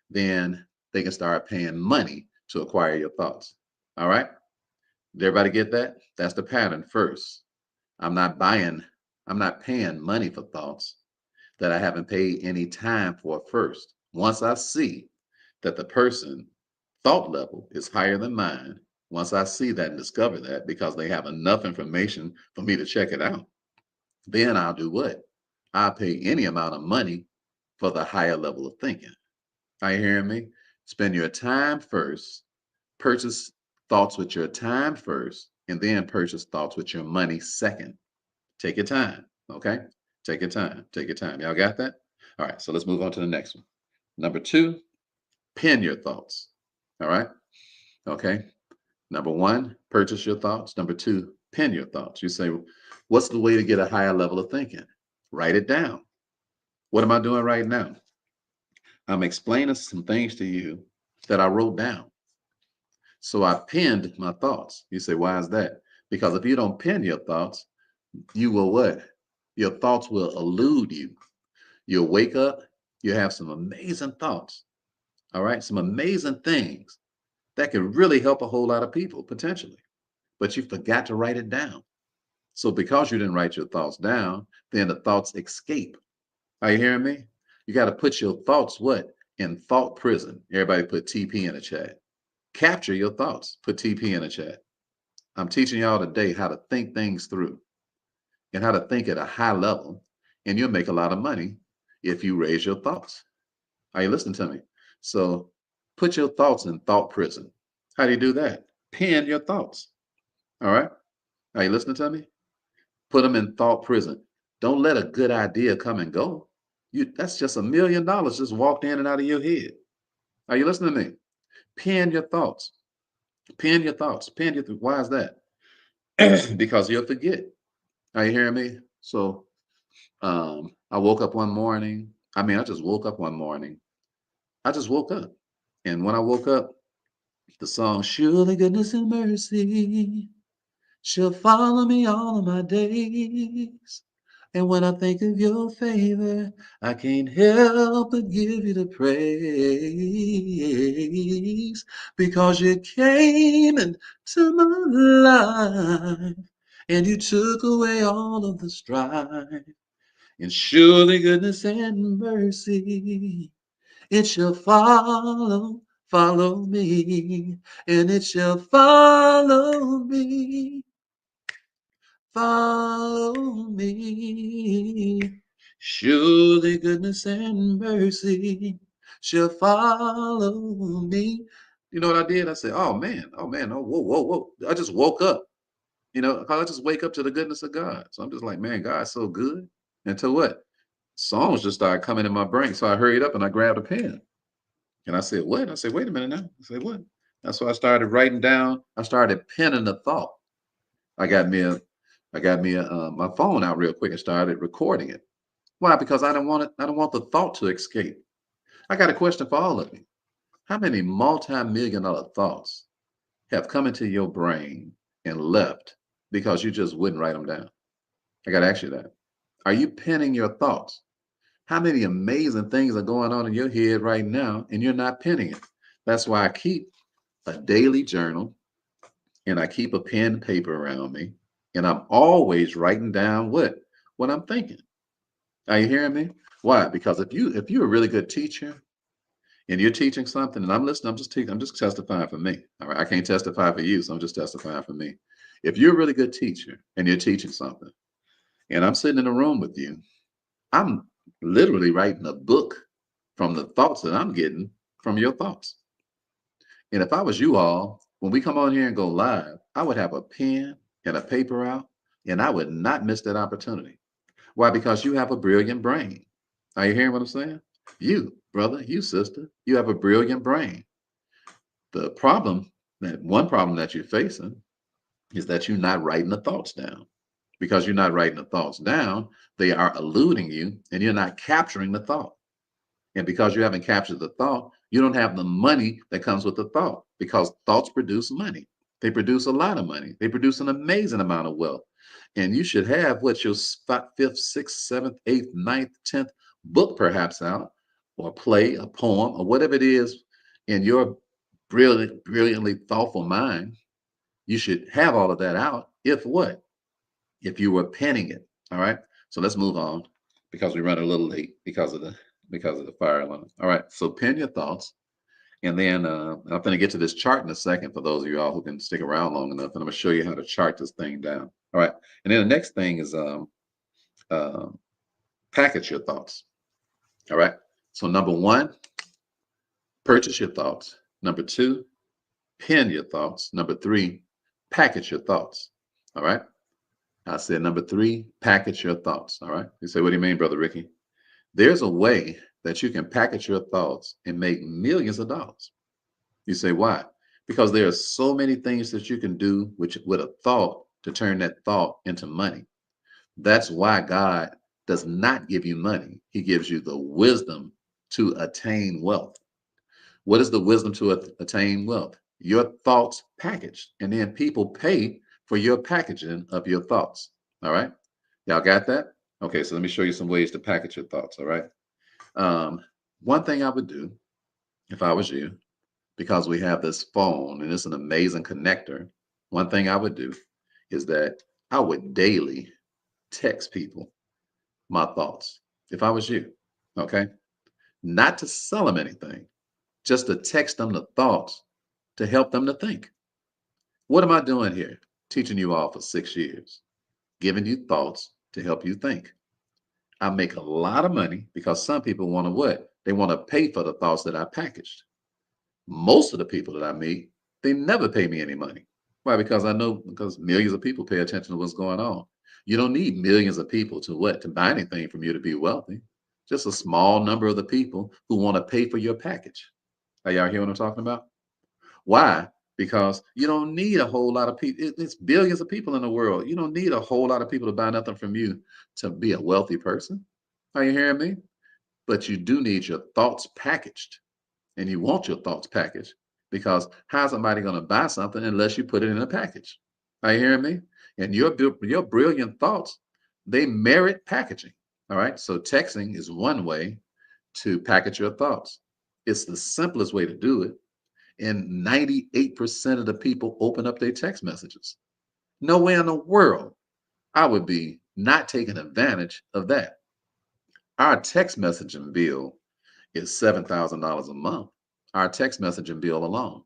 then they can start paying money to acquire your thoughts. All right. Did everybody get that? That's the pattern first. I'm not buying, I'm not paying money for thoughts that I haven't paid any time for first. Once I see that the person thought level is higher than mine, once I see that and discover that because they have enough information for me to check it out, then I'll do what? I'll pay any amount of money for the higher level of thinking. Are you hearing me? Spend your time first, purchase thoughts with your time first, and then purchase thoughts with your money second. Take your time, okay? Take your time. Take your time. Y'all got that? All right, so let's move on to the next one. Number two, pen your thoughts. All right, okay. Number one, purchase your thoughts. Number two, pen your thoughts. You say, what's the way to get a higher level of thinking? Write it down. What am I doing right now? I'm explaining some things to you that I wrote down. So I penned my thoughts. You say, why is that? Because if you don't pen your thoughts, you will what? Your thoughts will elude you. You'll wake up, you have some amazing thoughts. All right, some amazing things that could really help a whole lot of people potentially, but you forgot to write it down. So because you didn't write your thoughts down, then the thoughts escape. Are you hearing me? You got to put your thoughts what? In thought prison. Everybody put TP in the chat. Capture your thoughts. Put TP in the chat. I'm teaching y'all today how to think things through and how to think at a high level, and you'll make a lot of money if you raise your thoughts. Are you listening to me? So put your thoughts in thought prison. How do you do that? Pen your thoughts. All right. Are you listening to me? Put them in thought prison. Don't let a good idea come and go. That's just $1,000,000 just walked in and out of your head. Are you listening to me? Pen your thoughts. Pen your thoughts. Pen your Why is that? Because you'll forget. Are you hearing me? So I woke up one morning. I just woke up one morning. I just woke up. And when I woke up, the song, Surely Goodness and Mercy shall follow me all of my days. And when I think of your favor, I can't help but give you the praise. Because you came into my life and you took away all of the strife. And surely goodness and mercy, it shall follow me, and it shall follow me. Surely goodness and mercy shall follow me. You know what I did? I said, oh man, oh, whoa, whoa, whoa. I just woke up, I just wake up to the goodness of God. So I'm just like, man, God's so good. Until what? Songs just started coming in my brain. So I hurried up and I grabbed a pen. And I said, what? I said, wait a minute now. I said, what? That's why I started writing down. I started penning the thought. I got me my phone out real quick and started recording it. Why? Because I don't want the thought to escape. I got a question for all of you. How many multi-million-dollar thoughts have come into your brain and left because you just wouldn't write them down? I got to ask you that. Are you penning your thoughts? How many amazing things are going on in your head right now and you're not penning it? That's why I keep a daily journal and I keep a pen and paper around me, and I'm always writing down what I'm thinking. Are you hearing me? Why? Because if you're a really good teacher and you're teaching something and I'm listening, I'm just testifying for me. All right. I can't testify for you, so I'm just testifying for me. If you're a really good teacher and you're teaching something and I'm sitting in a room with you, I'm literally writing a book from the thoughts that I'm getting from your thoughts. And if I was you all, when we come on here and go live, I would have a pen and a paper out, and I would not miss that opportunity. Why? Because you have a brilliant brain. Are you hearing what I'm saying? You, brother, you, sister, you have a brilliant brain. One problem that you're facing is that you're not writing the thoughts down. Because you're not writing the thoughts down, they are eluding you and you're not capturing the thought. And because you haven't captured the thought, you don't have the money that comes with the thought, because thoughts produce money. They produce a lot of money. They produce an amazing amount of wealth. And you should have what your fifth, sixth, seventh, eighth, ninth, 10th book perhaps out, or play, a poem, or whatever it is in your brilliantly thoughtful mind. You should have all of that out if what? If you were penning it. All right. So let's move on because we run a little late because of the fire alarm. All right. So pen your thoughts. And then I'm going to get to this chart in a second for those of you all who can stick around long enough. And I'm going to show you how to chart this thing down. All right. And then the next thing is uh, package your thoughts. All right. So number one, purchase your thoughts. Number two, pen your thoughts. Number three, package your thoughts. All right. I said number three, package your thoughts. All right. You say, what do you mean, Brother Ricky? There's a way that you can package your thoughts and make millions of dollars. You say, why? Because there are so many things that you can do with a thought to turn that thought into money. That's why God does not give you money. He gives you the wisdom to attain wealth. What is the wisdom to attain wealth? Your thoughts packaged, and then people pay for your packaging of your thoughts. All right. Y'all got that? Okay. So let me show you some ways to package your thoughts. All right. One thing I would do if I was you, because we have this phone and it's an amazing connector, one thing I would do is that I would daily text people my thoughts if I was you. Okay. Not to sell them anything, just to text them the thoughts to help them to think. What am I doing here? Teaching you all for 6 years, giving you thoughts to help you think. I make a lot of money because some people want to what? They want to pay for the thoughts that I packaged. Most of the people that I meet, they never pay me any money. Why? Because I know because millions of people pay attention to what's going on. You don't need millions of people to what? To buy anything from you to be wealthy. Just a small number of the people who want to pay for your package. Are y'all hear what I'm talking about? Why? Because you don't need a whole lot of people. It's billions of people in the world. You don't need a whole lot of people to buy nothing from you to be a wealthy person. Are you hearing me? But you do need your thoughts packaged, and you want your thoughts packaged because how's somebody going to buy something unless you put it in a package? Are you hearing me? And your brilliant thoughts, they merit packaging. All right. So texting is one way to package your thoughts. It's the simplest way to do it. And 98% of the people open up their text messages. Nowhere in the world I would be not taking advantage of that. Our text messaging bill is $7,000 a month. Our text messaging bill alone,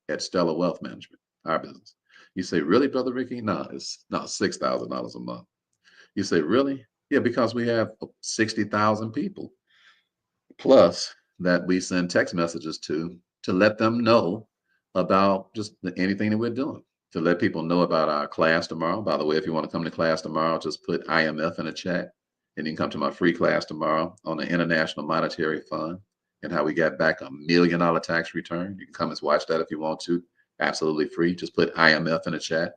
at Stellar Wealth Management, our business. You say, really, Brother Ricky? No, it's not $6,000 a month. You say, really? Yeah, because we have 60,000 people plus that we send text messages to let them know about just anything that we're doing, to let people know about our class tomorrow. By the way, if you want to come to class tomorrow, just put IMF in a chat and you can come to my free class tomorrow on the International Monetary Fund and how we got back $1 million tax return. You can come and watch that if you want to. Absolutely free. Just put IMF in the chat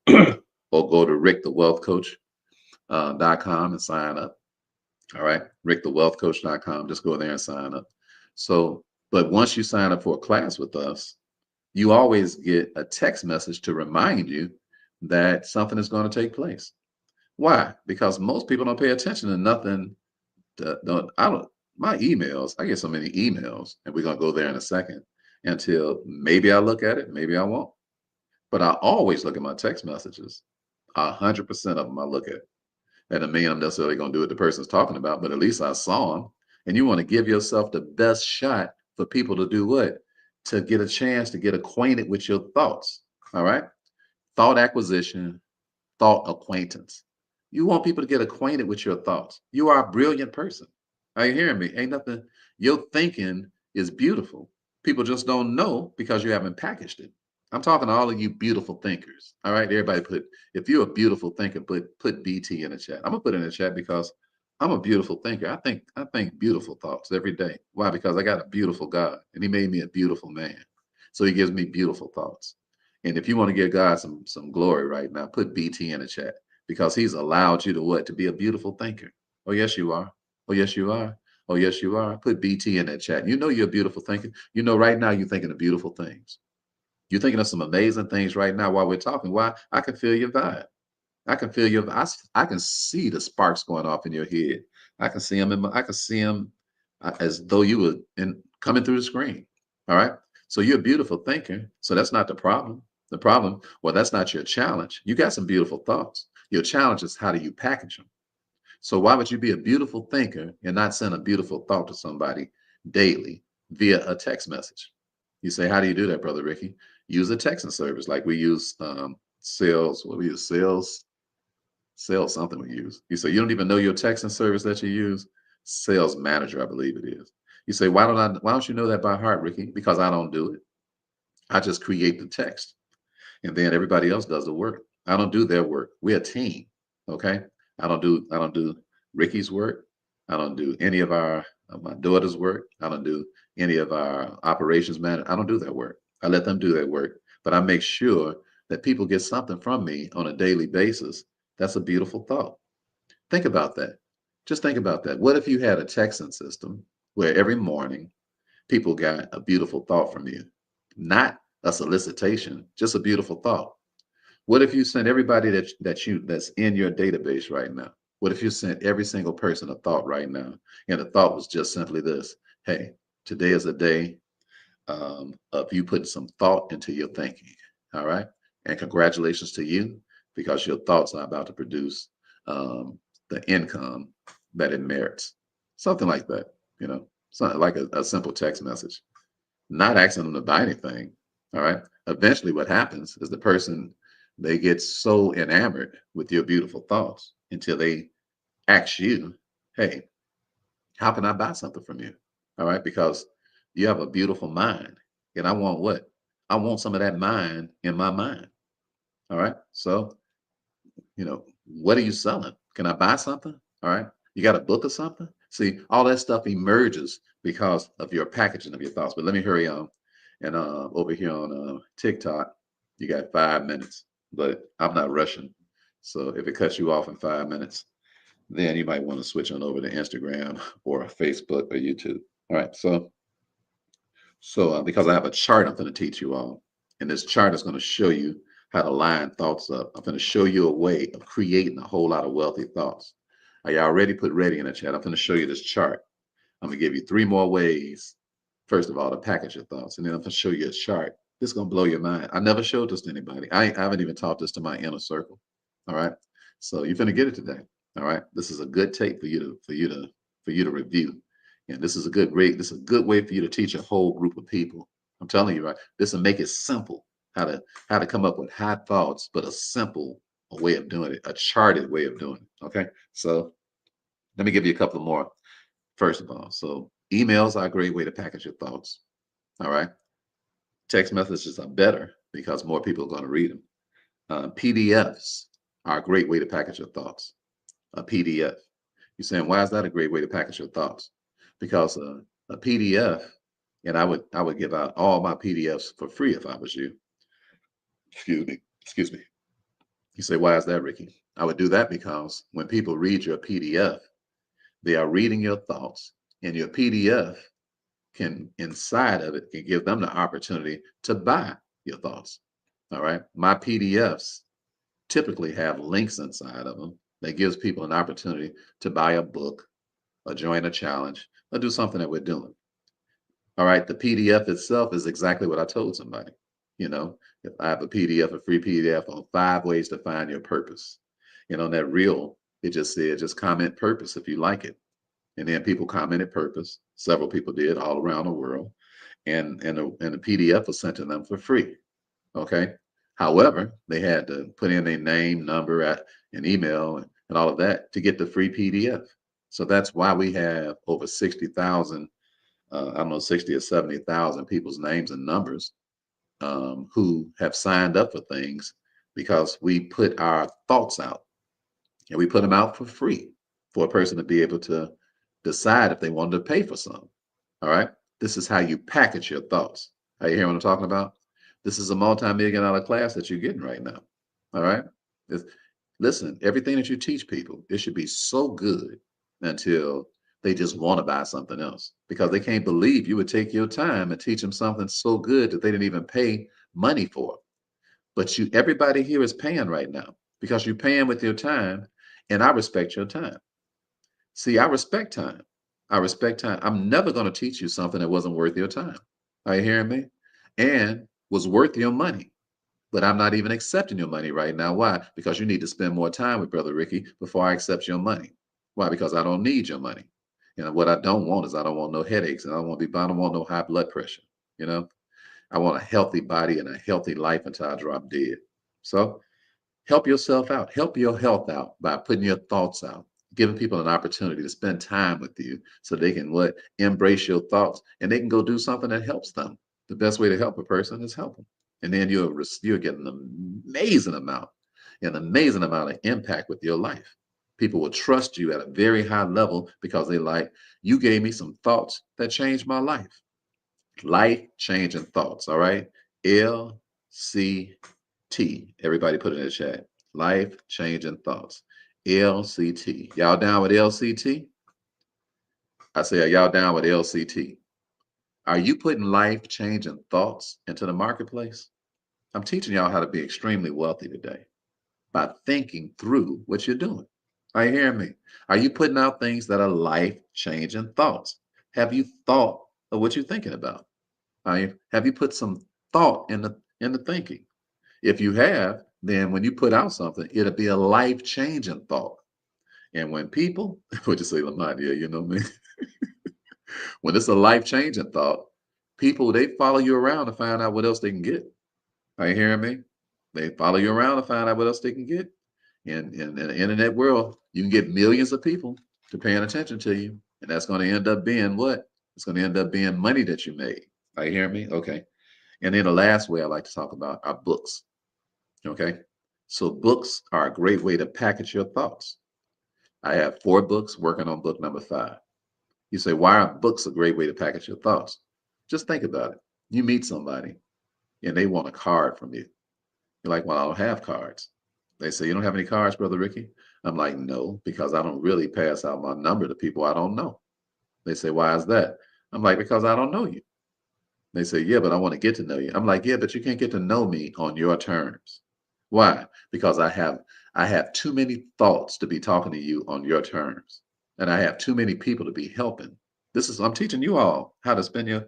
or go to rickthewealthcoach.com and sign up. All right, rickthewealthcoach.com. Just go there and sign up. So, but once you sign up for a class with us, you always get a text message to remind you that something is going to take place. Why? Because most people don't pay attention to nothing. I don't. My emails. I get so many emails, and we're gonna go there in a second. Until maybe I look at it, maybe I won't. But I always look at my text messages. 100% of them I look at. That doesn't mean I'm necessarily going to do what the person's talking about, but at least I saw them. And you want to give yourself the best shot for people to do what? To get a chance to get acquainted with your thoughts. All right. Thought acquisition, thought acquaintance. You want people to get acquainted with your thoughts. You are a brilliant person. Are you hearing me? Ain't nothing. Your thinking is beautiful. People just don't know because you haven't packaged it. I'm talking to all of you beautiful thinkers. All right, everybody if you're a beautiful thinker, put BT in the chat. I'm gonna put it in the chat because I'm a beautiful thinker. I think beautiful thoughts every day. Why? Because I got a beautiful God and he made me a beautiful man. So he gives me beautiful thoughts. And if you want to give God some glory right now, put BT in the chat because he's allowed you to what? To be a beautiful thinker. Oh, yes, you are. Oh, yes, you are. Oh, yes, you are. Put BT in that chat. You know you're a beautiful thinker. You know right now you're thinking of beautiful things. You're thinking of some amazing things right now while we're talking. Why? I can feel your vibe. I can feel I can see the sparks going off in your head. I can see them. I can see them as though you were coming through the screen. All right. So you're a beautiful thinker. So that's not the problem. The problem, well, that's not your challenge. You got some beautiful thoughts. Your challenge is how do you package them? So why would you be a beautiful thinker and not send a beautiful thought to somebody daily via a text message? You say, how do you do that, Brother Ricky? Use a texting service like we use sales. What we use sales something we use. You say you don't even know your texting service that you use. Sales Manager, I believe it is. You say, why don't you know that by heart, Ricky? Because I don't do it. I just create the text and then everybody else does the work. I don't do their work. We're a team. Okay. I don't do Ricky's work. I don't do any of my daughter's work. I don't do any of our operations manager. I don't do their work. I let them do their work, but I make sure that people get something from me on a daily basis. That's a beautiful thought. Think about that. Just think about that. What if you had a texting system where every morning people got a beautiful thought from you? Not a solicitation, just a beautiful thought. What if you sent everybody that's in your database right now? What if you sent every single person a thought right now? And the thought was just simply this: hey, today is a day of you putting some thought into your thinking. All right. And congratulations to you because your thoughts are about to produce the income that it merits. Something like that, something like a simple text message, not asking them to buy anything. All right. Eventually, what happens is the person, they get so enamored with your beautiful thoughts until they ask you, hey, how can I buy something from you? All right. Because you have a beautiful mind. And I want what? I want some of that mind in my mind. All right. So, what are you selling? Can I buy something? All right. You got a book or something? See, all that stuff emerges because of your packaging of your thoughts. But let me hurry on. And over here on TikTok, you got 5 minutes, but I'm not rushing. So if it cuts you off in 5 minutes, then you might want to switch on over to Instagram or Facebook or YouTube. All right. So because I have a chart I'm going to teach you all, and this chart is going to show you how to line thoughts up. I'm going to show you a way of creating a whole lot of wealthy thoughts. Are y'all ready? Put ready in the chat. I'm going to show you this chart. I'm going to give you 3 more ways, first of all, to package your thoughts, and then I'm going to show you a chart. This is going to blow your mind. I never showed this to anybody. I haven't even taught this to my inner circle. All right. So you're going to get it today. All right. This is a good tape for you to review. And this is a good rate. This is a good way for you to teach a whole group of people. I'm telling you, right? This will make it simple how to come up with high thoughts, but a simple way of doing it, a charted way of doing it. Okay. So let me give you a couple more. First of all, so emails are a great way to package your thoughts. All right. Text messages are better because more people are going to read them. PDFs are a great way to package your thoughts. A PDF. You're saying, why is that a great way to package your thoughts? Because a PDF, and I would give out all my PDFs for free if I was you. Excuse me. You say, why is that, Ricky? I would do that because when people read your PDF, they are reading your thoughts, and your PDF inside of it can give them the opportunity to buy your thoughts. All right. My PDFs typically have links inside of them that gives people an opportunity to buy a book or join a challenge or do something that we're doing. All right. The PDF itself is exactly what I told somebody. If I have a PDF, a free PDF on 5 ways to find your purpose. And on that reel, it just said, just comment purpose if you like it. And then people commented purpose. Several people did all around the world. And the PDF was sent to them for free. Okay. However, they had to put in their name, number, and email, and all of that to get the free PDF. So that's why we have over 60,000, I don't know, 60 or 70,000 people's names and numbers who have signed up for things because we put our thoughts out, and we put them out for free for a person to be able to decide if they wanted to pay for some. All right. This is how you package your thoughts. Are you hearing what I'm talking about? This is a multi-million dollar class that you're getting right now. All right. It's, listen, everything that you teach people, it should be so good until they just want to buy something else because they can't believe you would take your time and teach them something so good that they didn't even pay money for. But everybody here is paying right now because you're paying with your time, and I respect your time. See, I respect time. I respect time. I'm never going to teach you something that wasn't worth your time. Are you hearing me? And was worth your money. But I'm not even accepting your money right now. Why? Because you need to spend more time with Brother Ricky before I accept your money. Why? Because I don't need your money. What I don't want is I don't want no headaches, and I don't want to be, I don't want no high blood pressure. You know, I want a healthy body and a healthy life until I drop dead. So help yourself out. Help your health out by putting your thoughts out, giving people an opportunity to spend time with you so they can embrace your thoughts, and they can go do something that helps them. The best way to help a person is help them. And then you're getting an amazing amount of impact with your life. People will trust you at a very high level because they like, you gave me some thoughts that changed my life. Life changing thoughts. All right. LCT. Everybody put it in the chat. Life changing thoughts. LCT. Y'all down with LCT? I say, are y'all down with LCT? Are you putting life changing thoughts into the marketplace? I'm teaching y'all how to be extremely wealthy today by thinking through what you're doing. Are you hearing me? Are you putting out things that are life changing thoughts? Have you thought of what you're thinking about? Have you put some thought in the thinking? If you have, then when you put out something, it'll be a life-changing thought. And when people, what you say, Lamont, yeah, you know me. When it's a life-changing thought, people, they follow you around to find out what else they can get. Are you hearing me? They follow you around to find out what else they can get. And in the internet world, you can get millions of people to paying attention to you. And that's going to end up being what? It's going to end up being money that you made. Are you hearing me? Okay. And then the last way I like to talk about are books. Okay. So books are a great way to package your thoughts. I have 4 books working on book number 5. You say, why are books a great way to package your thoughts? Just think about it. You meet somebody and they want a card from you. You're like, well, I don't have cards. They say, you don't have any cards, Brother Ricky? I'm like, no, because I don't really pass out my number to people I don't know. They say, why is that? I'm like, because I don't know you. They say, yeah, but I want to get to know you. I'm like, yeah, but you can't get to know me on your terms. Why? Because I have too many thoughts to be talking to you on your terms. And I have too many people to be helping. I'm teaching you all how to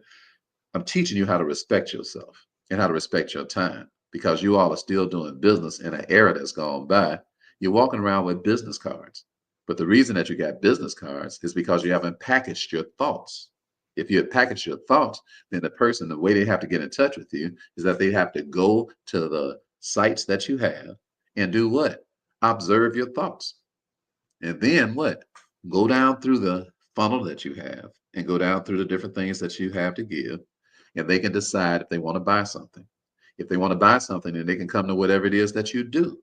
I'm teaching you how to respect yourself and how to respect your time because you all are still doing business in an era that's gone by. You're walking around with business cards. But the reason that you got business cards is because you haven't packaged your thoughts. If you had packaged your thoughts, then the way they have to get in touch with you is that they have to go to the sites that you have and do what? Observe your thoughts. And then what? Go down through the funnel that you have and go down through the different things that you have to give. And they can decide if they want to buy something. If they want to buy something, then they can come to whatever it is that you do.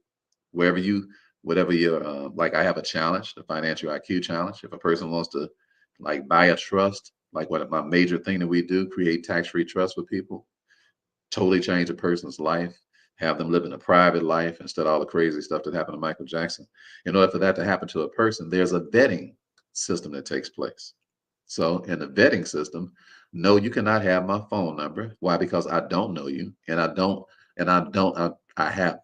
Wherever you, whatever your, like I have a challenge, the financial IQ challenge. If a person wants to like buy a trust, like what my major thing that we do, create tax-free trust with people, totally change a person's life, have them live in a private life instead of all the crazy stuff that happened to Michael Jackson. In order for that to happen to a person, there's a vetting system that takes place. So in the vetting system, no, you cannot have my phone number. Why? Because I don't know you, I have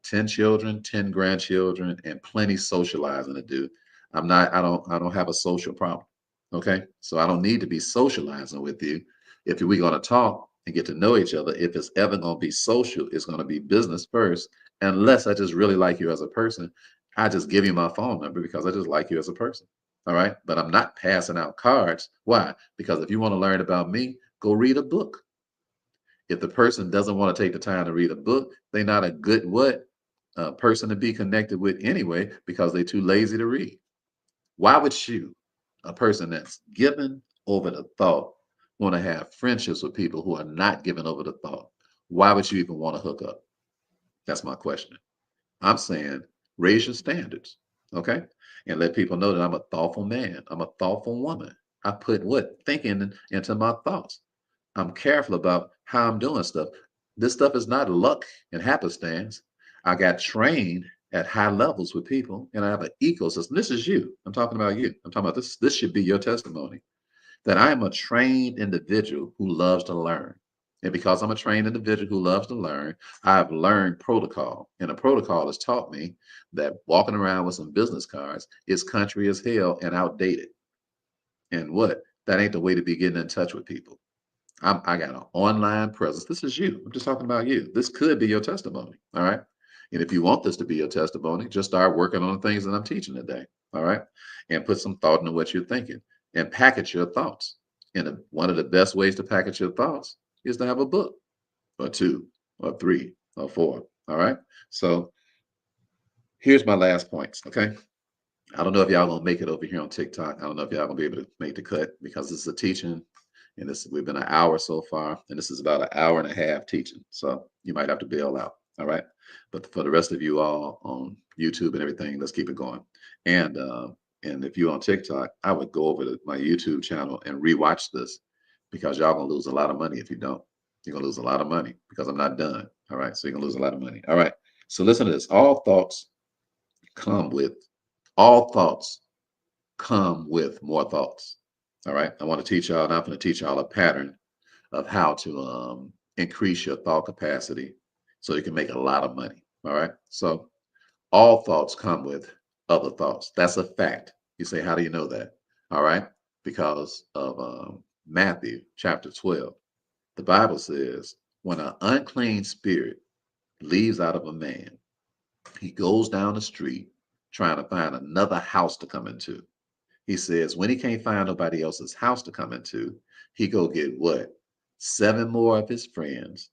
10 children, 10 grandchildren, and plenty socializing to do. I don't have a social problem. Okay. So I don't need to be socializing with you. If we're going to talk and get to know each other, if it's ever going to be social, it's going to be business first. Unless I just really like you as a person, I just give you my phone number because I just like you as a person. All right. But I'm not passing out cards. Why? Because if you want to learn about me, go read a book. If the person doesn't want to take the time to read a book, they're not a good person to be connected with anyway because they're too lazy to read. Why would you, a person that's given over the thought, want to have friendships with people who are not given over the thought? Why would you even want to hook up? That's my question. I'm saying raise your standards, okay? And let people know that I'm a thoughtful man. I'm a thoughtful woman. I put what? Thinking into my thoughts. I'm careful about how I'm doing stuff. This stuff is not luck and happenstance. I got trained at high levels with people and I have an ecosystem. This is you. I'm talking about you. I'm talking about this. This should be your testimony that I am a trained individual who loves to learn. And because I'm a trained individual who loves to learn, I've learned protocol. And a protocol has taught me that walking around with some business cards is country as hell and outdated. And what? That ain't the way to be getting in touch with people. I got an online presence. This is you. I'm just talking about you. This could be your testimony. All right. And if you want this to be your testimony, just start working on the things that I'm teaching today. All right. And put some thought into what you're thinking and package your thoughts. And one of the best ways to package your thoughts is to have a book or 2 or 3 or 4. All right. So here's my last points. Okay. I don't know if y'all gonna make it over here on TikTok. I don't know if y'all gonna be able to make the cut because this is a teaching and we've been an hour so far, and this is about an hour and a half teaching. So you might have to bail out. All right. But for the rest of you all on YouTube and everything, let's keep it going. And if you're on TikTok, I would go over to my YouTube channel and rewatch this because y'all gonna lose a lot of money if you don't. You're gonna lose a lot of money because I'm not done. All right. So you're gonna lose a lot of money. All right. So listen to this. Come with all thoughts come with more thoughts. All right. I want to teach y'all, and I'm going to teach y'all a pattern of how to increase your thought capacity so you can make a lot of money. All right. So all thoughts come with other thoughts. That's a fact. You say, how do you know that? All right. Because of Matthew chapter 12. The Bible says, when an unclean spirit leaves out of a man, He goes down the street trying to find another house to come into. He says when he can't find nobody else's house to come into, he go get what? 7 more of his friends,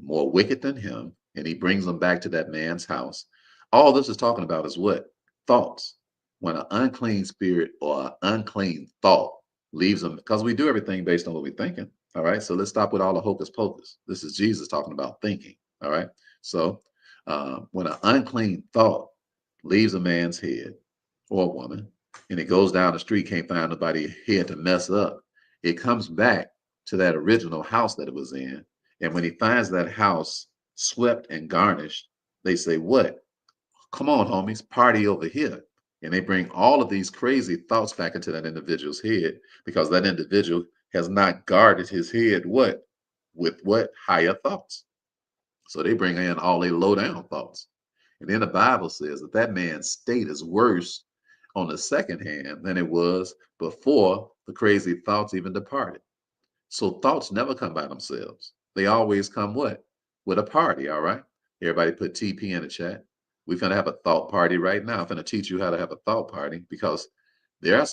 more wicked than him, and he brings them back to that man's house. All this is talking about is what? Thoughts. When an unclean spirit or an unclean thought leaves them, because we do everything based on what we're thinking. All right. So let's stop with all the hocus pocus. This is Jesus talking about thinking. All right. So when an unclean thought leaves a man's head or a woman, and it goes down the street, can't find nobody here to mess up, it comes back to that original house that it was in. And when he finds that house swept and garnished, they say, what? Come on, homies, party over here. And they bring all of these crazy thoughts back into that individual's head because that individual has not guarded his head what? With what? Higher thoughts. So they bring in all their low down thoughts. And then the Bible says that that man's state is worse on the second hand than it was before the crazy thoughts even departed. So thoughts never come by themselves. They always come what? With a party, all right? Everybody put TP in the chat. We're gonna have a thought party right now. I'm gonna teach you how to have a thought party because there are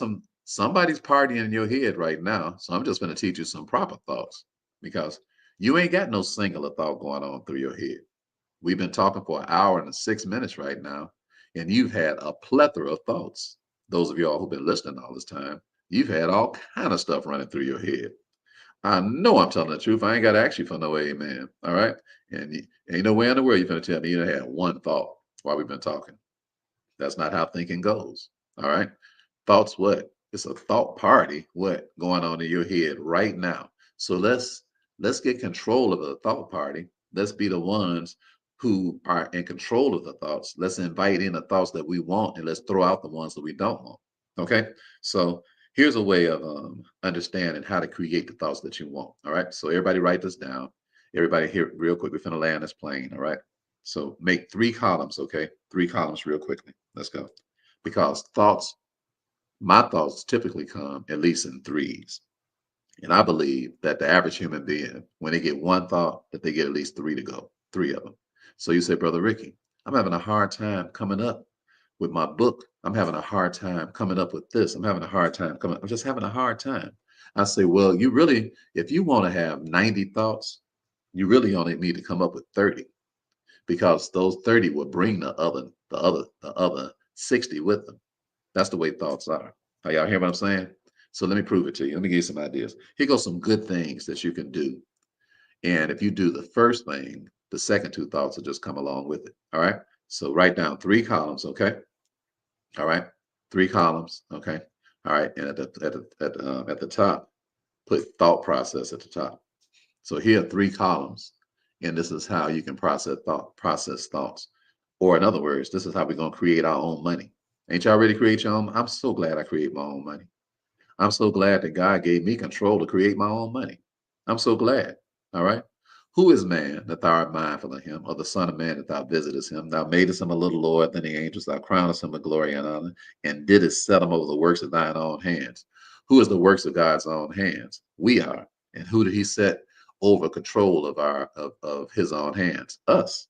somebody's partying in your head right now. So I'm just gonna teach you some proper thoughts because you ain't got no singular thought going on through your head. We've been talking for an hour and 6 minutes right now, and you've had a plethora of thoughts. Those of y'all who've been listening all this time, you've had all kind of stuff running through your head. I know I'm telling the truth. I ain't got to ask you for no amen. All right. And ain't no way in the world you're going to tell me you had one thought while we've been talking. That's not how thinking goes. All right. Thoughts what? It's a thought party. What going on in your head right now? So let's get control of the thought party. Let's be the ones who are in control of the thoughts. Let's invite in the thoughts that we want and let's throw out the ones that we don't want. Okay. So here's a way of understanding how to create the thoughts that you want. All right. So everybody write this down. Everybody here real quick. We're finna land this plane. All right. So make 3 columns. Okay. 3 columns real quickly. Let's go. Because my thoughts typically come at least in threes. And I believe that the average human being, when they get one thought, that they get at least 3 to go, 3 of them. So you say, Brother Ricky, I'm having a hard time coming up with my book. I'm having a hard time coming up with this. I'm having a hard time coming. I'm just having a hard time. I say, well, you really, if you want to have 90 thoughts, you really only need to come up with 30 because those 30 will bring the other 60 with them. That's the way thoughts are. Are y'all hear what I'm saying? So let me prove it to you. Let me give you some ideas. Here goes some good things that you can do. And if you do the first thing, the second 2 thoughts will just come along with it. All right. So write down 3 columns. Okay. All right. 3 columns. Okay. All right. And at the top, put thought process at the top. So here are 3 columns. And this is how you can process thoughts. Or in other words, this is how we're going to create our own money. Ain't y'all ready to create your own? I'm so glad I create my own money. I'm so glad that God gave me control to create my own money. I'm so glad. All right. Who is man that thou art mindful of him, or the son of man that thou visitest him? Thou madest him a little lower than the angels, thou crownest him with glory and honor, and didst set him over the works of thine own hands. Who is the works of God's own hands? We are. And who did he set over control of his own hands? Us.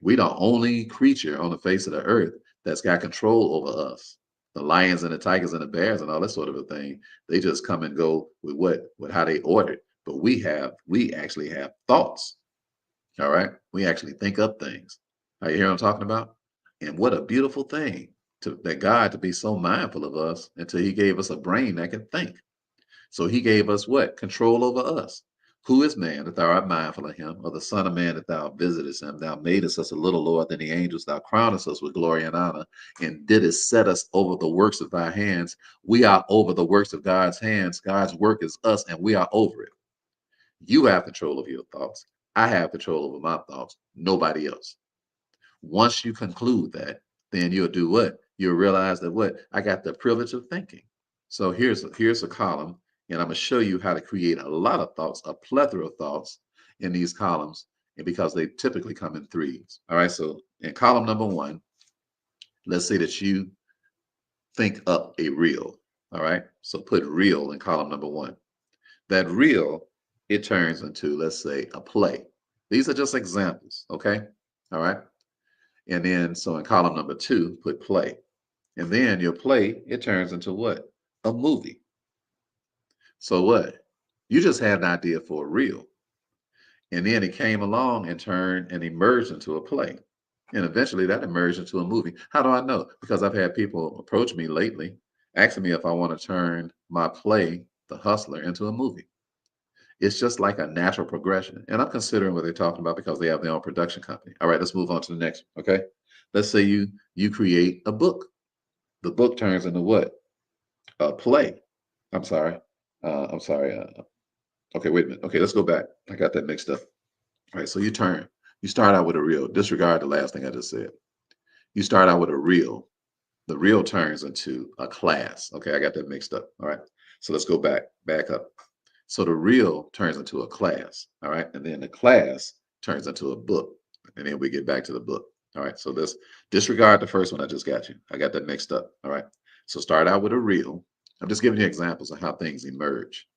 We the only creature on the face of the earth that's got control over us. The lions and the tigers and the bears and all that sort of a thing, they just come and go with how they ordered. But we actually have thoughts. All right. We actually think up things. Are you hear what I'm talking about? And what a beautiful thing that God to be so mindful of us until he gave us a brain that can think. So he gave us what? Control over us. Who is man that thou art mindful of him, or the son of man that thou visitest him? Thou madest us a little lower than the angels, thou crownest us with glory and honor, and didst set us over the works of thy hands. We are over the works of God's hands. God's work is us, and we are over it. You have control of your thoughts. I have control over my thoughts. Nobody else. Once you conclude that, then you'll do what? You'll realize that what? I got the privilege of thinking. So here's a column, and I'm going to show you how to create a lot of thoughts, a plethora of thoughts in these columns, and because they typically come in threes. All right. So in column number 1, let's say that you think up a reel. All right. So put reel in column number 1. That reel, it turns into, let's say, a play. These are just examples. Okay. All right. And then, so in column number 2, put play. And then your play, it turns into what? A movie. So what? You just had an idea for a reel. And then it came along and turned and emerged into a play. And eventually that emerged into a movie. How do I know? Because I've had people approach me lately asking me if I want to turn my play, The Hustler, into a movie. It's just like a natural progression. And I'm considering what they're talking about because they have their own production company. All right, let's move on to the next. Okay. Let's say you create a book. The book turns into what? A play. I'm sorry. I'm sorry. Okay, wait a minute. Okay, let's go back. I got that mixed up. All right, so you start out with a reel. Disregard the last thing I just said. You start out with a reel. The reel turns into a class. Okay, I got that mixed up. All right, so let's go back up. So the reel turns into a class. All right, and then the class turns into a book, and then we get back to the book. All right, so let's disregard the first one I just got you. I got that mixed up. All right, so start out with a reel. I'm just giving you examples of how things emerge.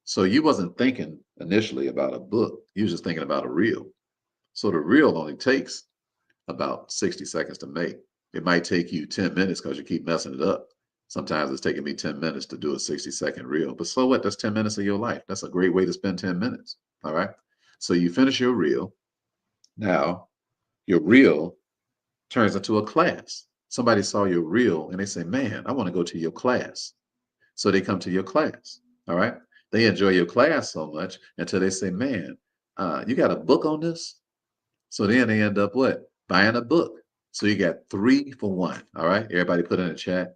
So you wasn't thinking initially about a book. You was just thinking about a reel. So the reel only takes about 60 seconds to make. It might take you 10 minutes because you keep messing it up. Sometimes it's taking me 10 minutes to do a 60-second reel. But so what? That's 10 minutes of your life. That's a great way to spend 10 minutes. All right. So you finish your reel. Now, your reel turns into a class. Somebody saw your reel and they say, man, I want to go to your class. So they come to your class. All right. They enjoy your class so much until they say, man, you got a book on this? So then they end up what? Buying a book. So you got 3 for 1. All right. Everybody put in the chat.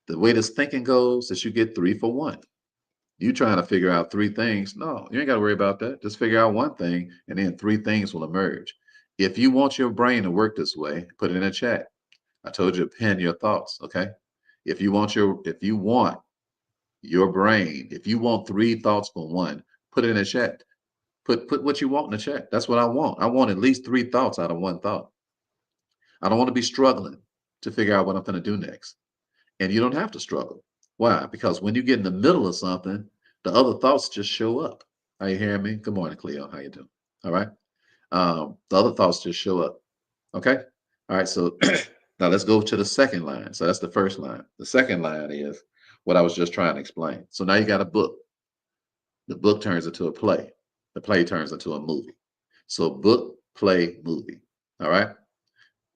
The way this thinking goes is you get 3 for 1. You trying to figure out 3 things. No, you ain't got to worry about that. Just figure out one thing and then 3 things will emerge. If you want your brain to work this way, put it in the chat. I told you to pen your thoughts. Okay. If you want 3 thoughts for 1, put it in the chat. Put what you want in the chat. That's what I want. I want at least 3 thoughts out of 1 thought. I don't want to be struggling to figure out what I'm going to do next. And you don't have to struggle. Why? Because when you get in the middle of something, the other thoughts just show up. Are you hearing me? Good morning, Cleo. How you doing? All right. The other thoughts just show up. Okay. All right. So now let's go to the second line. So that's the first line. The second line is what I was just trying to explain. So now you got a book. The book turns into a play. The play turns into a movie. So book, play, movie. All right.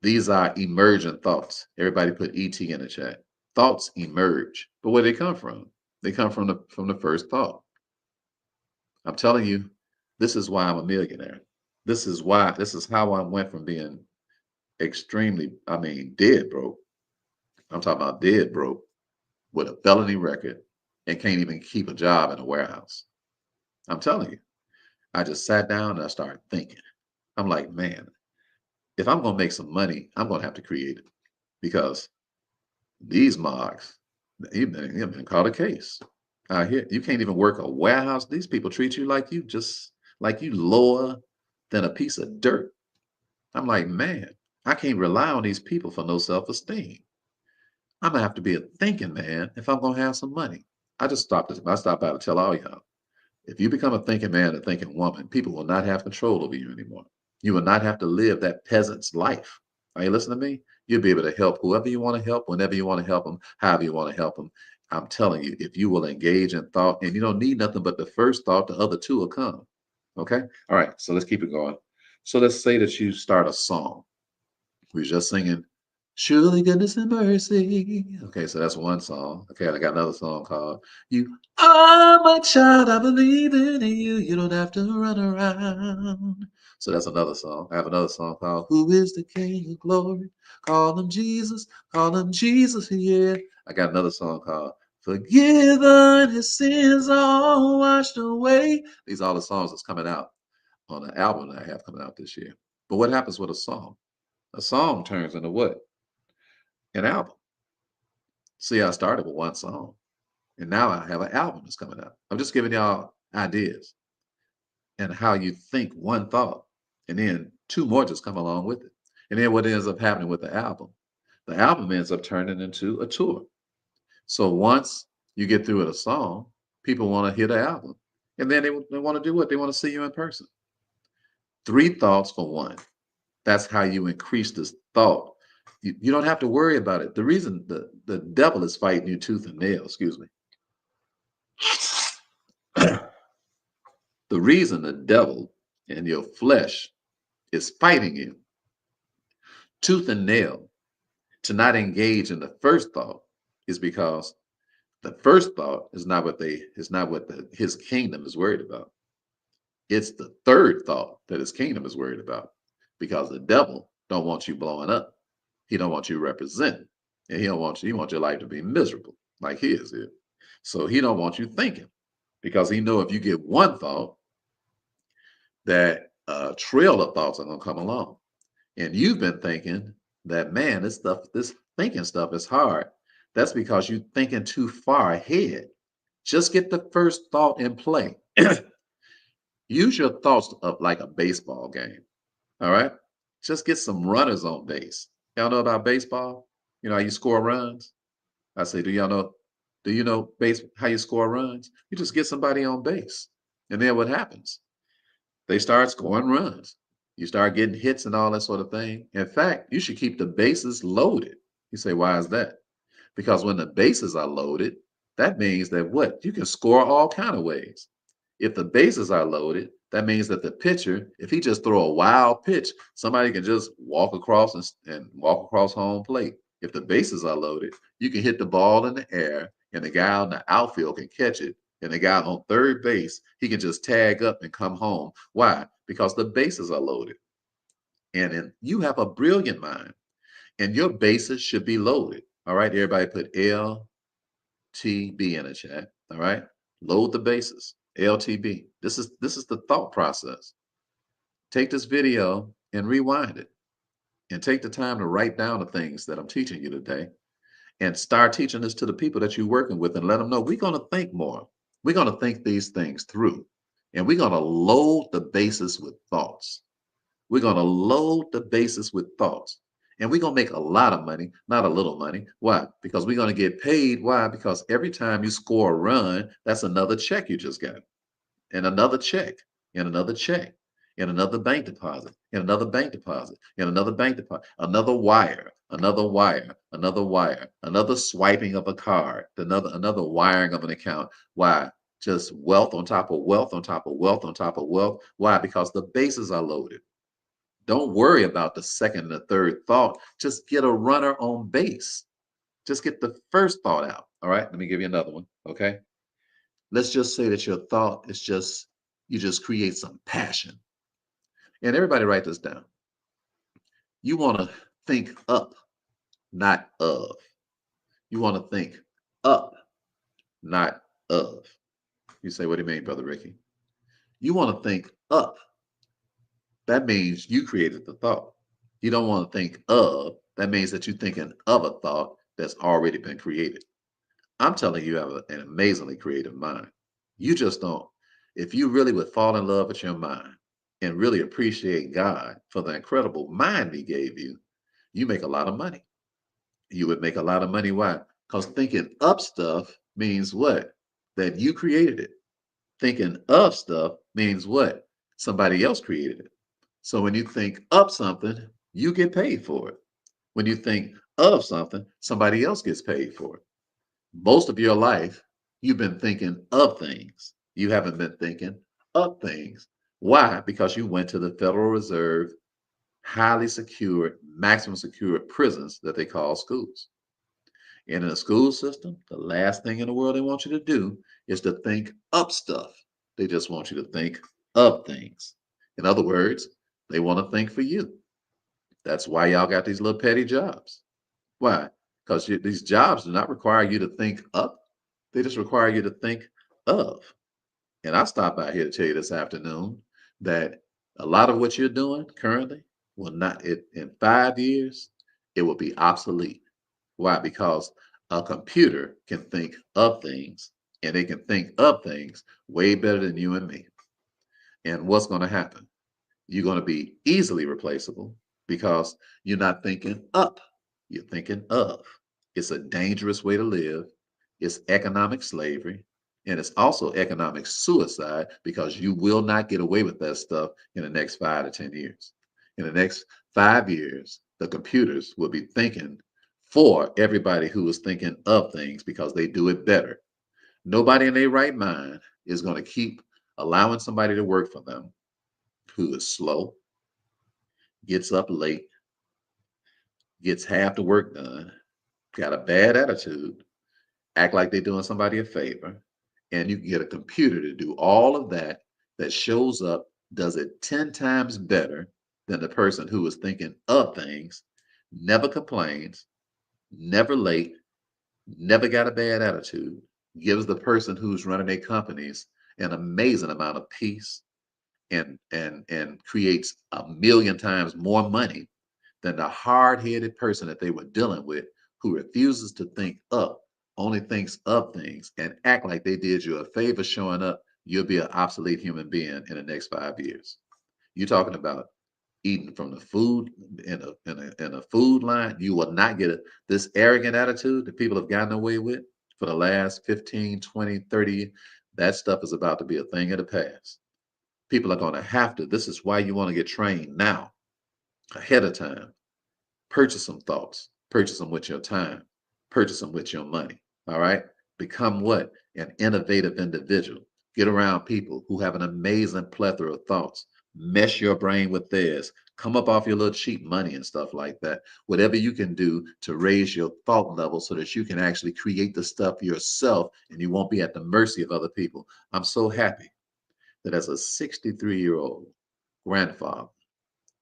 These are emergent thoughts. Everybody put ET in the chat. Thoughts emerge. But where they come from? They come from the first thought. I'm telling you, this is why I'm a millionaire. This is how I went from being dead broke. I'm talking about dead broke with a felony record and can't even keep a job in a warehouse. I'm telling you, I just sat down and I started thinking. I'm like, man, if I'm going to make some money, I'm going to have to create it because these marks, you've been caught a case. Here, you can't even work a warehouse. These people treat you like you lower than a piece of dirt. I'm like, man, I can't rely on these people for no self-esteem. I'm gonna have to be a thinking man if I'm gonna have some money. I stopped by to tell all y'all. If you become a thinking man, a thinking woman, people will not have control over you anymore. You will not have to live that peasant's life. Are you listening to me? You'll be able to help whoever you want to help, whenever you want to help them, however you want to help them. I'm telling you, if you will engage in thought, and you don't need nothing but the first thought, the other 2 will come. Okay? All right, so let's keep it going. So let's say that you start a song. We were just singing, Surely Goodness and Mercy. Okay, so that's one song. Okay, I got another song called You Are My Child, I Believe in You. You don't have to run around. So that's another song. I have another song called Who is the King of Glory? Call him Jesus, yeah. I got another song called Forgiven, his sins all washed away. These are all the songs that's coming out on the album that I have coming out this year. But what happens with a song? A song turns into what? An album. See, I started with one song, and now I have an album that's coming out. I'm just giving y'all ideas and how you think one thought, and then 2 more just come along with it. And then what ends up happening with the album ends up turning into a tour. So once you get through with a song, people want to hear the album. And then they want to do what? They want to see you in person. 3 thoughts for 1. That's how you increase this thought. You don't have to worry about it. The reason the devil is fighting you tooth and nail, excuse me. The reason the devil and your flesh is fighting you tooth and nail to not engage in the first thought is because the first thought is not what his kingdom is worried about. It's the third thought that his kingdom is worried about, because the devil don't want you blowing up. He don't want you representing, and he wants your life to be miserable like his is. So he don't want you thinking, because he know if you get one thought, that trail of thoughts are gonna come along. And you've been thinking that, man, this thinking stuff is hard. That's because you're thinking too far ahead. Just get the first thought in play. Use your thoughts of like a baseball game. All right. Just get some runners on base. Y'all know about baseball? You know how you score runs? I say, do you know how you score runs? You just get somebody on base. And then what happens? They start scoring runs. You start getting hits and all that sort of thing. In fact, you should keep the bases loaded. You say, why is that? Because when the bases are loaded, that means that what? You can score all kind of ways. If the bases are loaded, that means that the pitcher, if he just throw a wild pitch, somebody can just walk across and walk across home plate. If the bases are loaded, you can hit the ball in the air, and the guy on the outfield can catch it, and the guy on third base, he can just tag up and come home. Why? Because the bases are loaded. And you have a brilliant mind, and your bases should be loaded. All right, everybody put LTB in the chat. All right, load the bases. LTB. This is the thought process. Take this video and rewind it, and take the time to write down the things that I'm teaching you today, and start teaching this to the people that you're working with, and let them know we're going to think more. We're going to think these things through, and we're going to load the bases with thoughts. We're going to load the bases with thoughts, and we're going to make a lot of money, not a little money. Why? Because we're going to get paid. Why? Because every time you score a run, that's another check you just got, and another check, and another check, and another bank deposit, and another bank deposit, and another bank deposit, another wire, another wire, another wire, another swiping of a card, another wiring of an account. Why? Just wealth on top of wealth on top of wealth on top of wealth. Why? Because the bases are loaded. Don't worry about the second and the third thought. Just get a runner on base. Just get the first thought out. All right, let me give you another one. Okay. Let's just say that your thought is you just create some passion. And everybody write this down. You want to think up, not of. You want to think up, not of. You say, what do you mean, Brother Ricky? You want to think up. That means you created the thought. You don't want to think of. That means that you're thinking of a thought that's already been created. I'm telling you, you have an amazingly creative mind. You just don't. If you really would fall in love with your mind and really appreciate God for the incredible mind he gave you, you make a lot of money. You would make a lot of money. Why? Because thinking up stuff means what? That you created it. Thinking of stuff means what? Somebody else created it. So when you think up something, you get paid for it. When you think of something, somebody else gets paid for it. Most of your life, you've been thinking of things. You haven't been thinking of things. Why? Because you went to the Federal Reserve, highly secured, maximum secured prisons that they call schools. And in a school system, the last thing in the world they want you to do is to think up stuff. They just want you to think of things. In other words, they want to think for you. That's why y'all got these little petty jobs. Why? Because these jobs do not require you to think up. They just require you to think of. And I stopped by here to tell you this afternoon that a lot of what you're doing currently will not, in 5 years, it will be obsolete. Why? Because a computer can think of things, and they can think of things way better than you and me. And what's going to happen? You're going to be easily replaceable because you're not thinking up, you're thinking of. It's a dangerous way to live. It's economic slavery. And it's also economic suicide, because you will not get away with that stuff in the next 5 to 10 years. In the next 5 years, the computers will be thinking for everybody who is thinking of things because they do it better. Nobody in their right mind is going to keep allowing somebody to work for them who is slow, gets up late, gets half the work done, got a bad attitude, act like they're doing somebody a favor, and you can get a computer to do all of that that shows up, does it 10 times better than the person who is thinking of things, never complains, never late, never got a bad attitude, gives the person who's running their companies an amazing amount of peace and creates a million times more money than the hard-headed person that they were dealing with who refuses to think up, only thinks of things and act like they did you a favor showing up. You'll be an obsolete human being in the next 5 years. You're talking about eating from the food in a food line. You will not get it. This arrogant attitude that people have gotten away with for the last 15, 20, 30, that stuff is about to be a thing of the past. People are going to have to. This is why you want to get trained now, ahead of time. Purchase some thoughts, purchase them with your time, purchase them with your money. All right. Become what? An innovative individual. Get around people who have an amazing plethora of thoughts. Mesh your brain with theirs. Come up off your little cheap money and stuff like that. Whatever you can do to raise your thought level so that you can actually create the stuff yourself and you won't be at the mercy of other people. I'm so happy that as a 63-year-old grandfather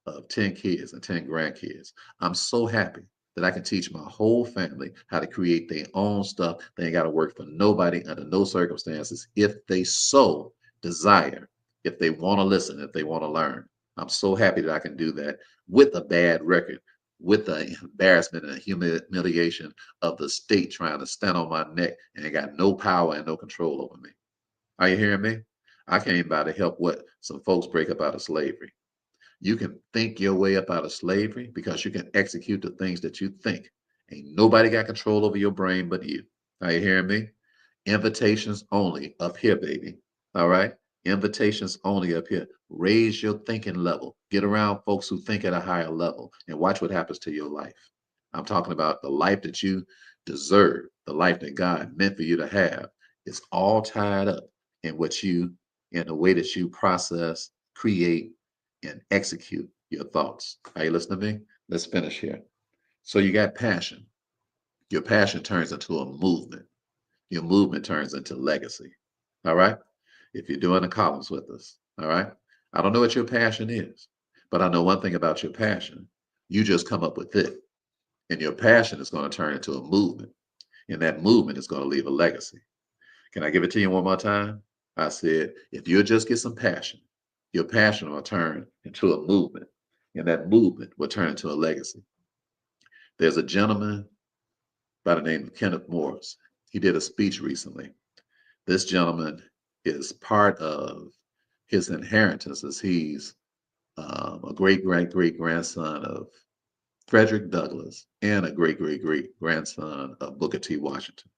of 10 kids and 10 grandkids, I'm so happy that I can teach my whole family how to create their own stuff. They ain't got to work for nobody under no circumstances if they so desire, if they want to listen, if they want to learn. I'm so happy that I can do that with a bad record, with the embarrassment and humiliation of the state trying to stand on my neck and ain't got no power and no control over me. Are you hearing me? I came by to help what some folks break up out of slavery. You can think your way up out of slavery because you can execute the things that you think. Ain't nobody got control over your brain but you. Are you hearing me? Invitations only up here, baby. All right? Invitations only up here. Raise your thinking level. Get around folks who think at a higher level and watch what happens to your life. I'm talking about the life that you deserve, the life that God meant for you to have. It's all tied up in in the way that you process, create, and execute your thoughts. Are you listening to me? Let's finish here. So you got passion. Your passion turns into a movement. Your movement turns into legacy. All right? If you're doing the columns with us, all right? I don't know what your passion is, but I know one thing about your passion. You just come up with it. And your passion is going to turn into a movement. And that movement is going to leave a legacy. Can I give it to you one more time? I said, if you'll just get some passion, your passion will turn into a movement. And that movement will turn into a legacy. There's a gentleman by the name of Kenneth Morris. He did a speech recently. This gentleman is part of his inheritance as he's a great grandson of Frederick Douglass and a great grandson of Booker T. Washington.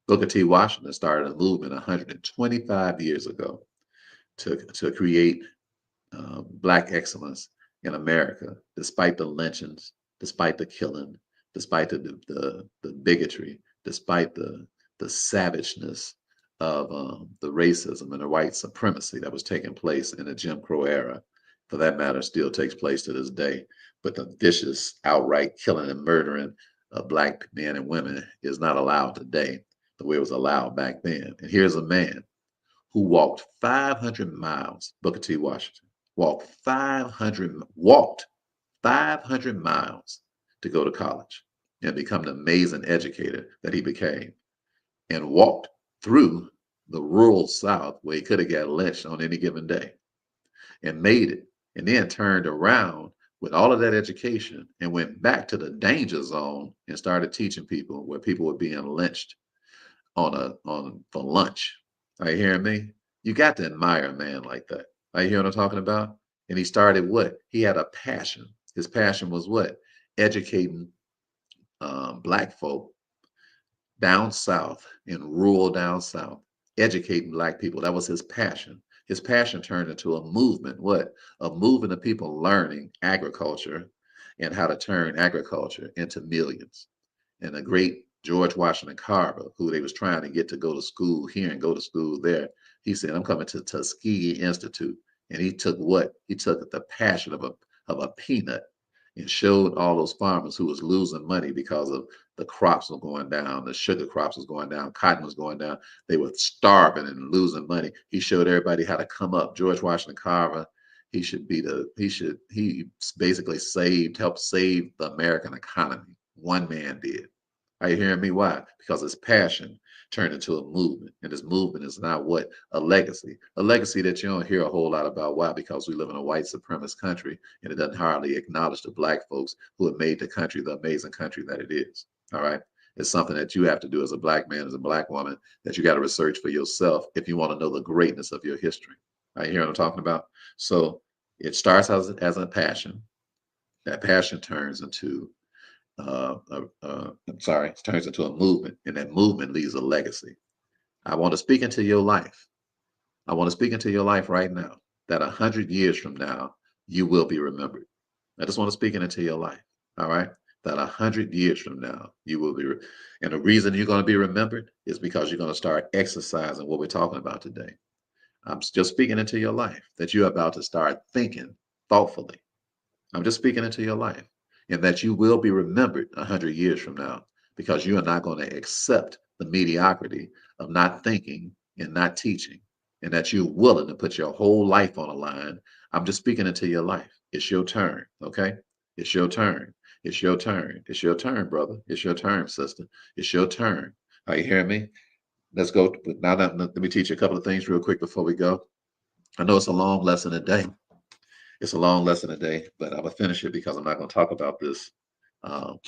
Booker T. Washington started a movement 125 years ago to create Black excellence in America, despite the lynchings, despite the killing, despite the bigotry, despite the savageness of the racism and the white supremacy that was taking place in the Jim Crow era. For that matter, still takes place to this day. But the vicious, outright killing and murdering of Black men and women is not allowed today the way it was allowed back then. And here's a man who walked 500 miles, Booker T. Washington, walked 500 miles to go to college and become the amazing educator that he became, and walked through the rural South where he could have got lynched on any given day and made it, and then turned around with all of that education and went back to the danger zone and started teaching people where people were being lynched on for lunch. Are you hearing me? You got to admire a man like that. Are you hearing what I'm talking about? And he started what? He had a passion. His passion was what? Educating Black folk down south, in rural down south, educating Black people. That was his passion. His passion turned into a movement. What? A movement of people learning agriculture and how to turn agriculture into millions. And the great George Washington Carver, who they was trying to get to go to school here and go to school there, he said, I'm coming to Tuskegee Institute. And he took what? He took the passion of a peanut and showed all those farmers who was losing money because of the crops were going down, the sugar crops was going down, cotton was going down. They were starving and losing money. He showed everybody how to come up. George Washington Carver, he basically helped save the American economy. One man did. Are you hearing me? Why? Because his passion turned into a movement. And this movement is now what? A legacy. A legacy that you don't hear a whole lot about. Why? Because we live in a white supremacist country and it doesn't hardly acknowledge the black folks who have made the country the amazing country that it is. All right. It's something that you have to do as a black man, as a black woman, that you got to research for yourself if you want to know the greatness of your history. Are you hearing what I'm talking about? So it starts as a passion. That passion turns into it turns into a movement, and that movement leaves a legacy. I want to speak into your life. I want to speak into your life right now that 100 years from now, you will be remembered. I just want to speak it into your life. All right. That 100 years from now, you will be. And the reason you're going to be remembered is because you're going to start exercising what we're talking about today. I'm just speaking into your life that you're about to start thinking thoughtfully. I'm just speaking into your life and that you will be remembered 100 years from now because you are not going to accept the mediocrity of not thinking and not teaching and that you're willing to put your whole life on the line. I'm just speaking into your life. It's your turn. Okay. It's your turn. It's your turn. It's your turn, brother. It's your turn, sister. It's your turn. Are you hearing me? Let's go. Now, let me teach you a couple of things real quick before we go. I know it's a long lesson today. It's a long lesson today, but I'm gonna finish it because I'm not gonna talk about this. Um,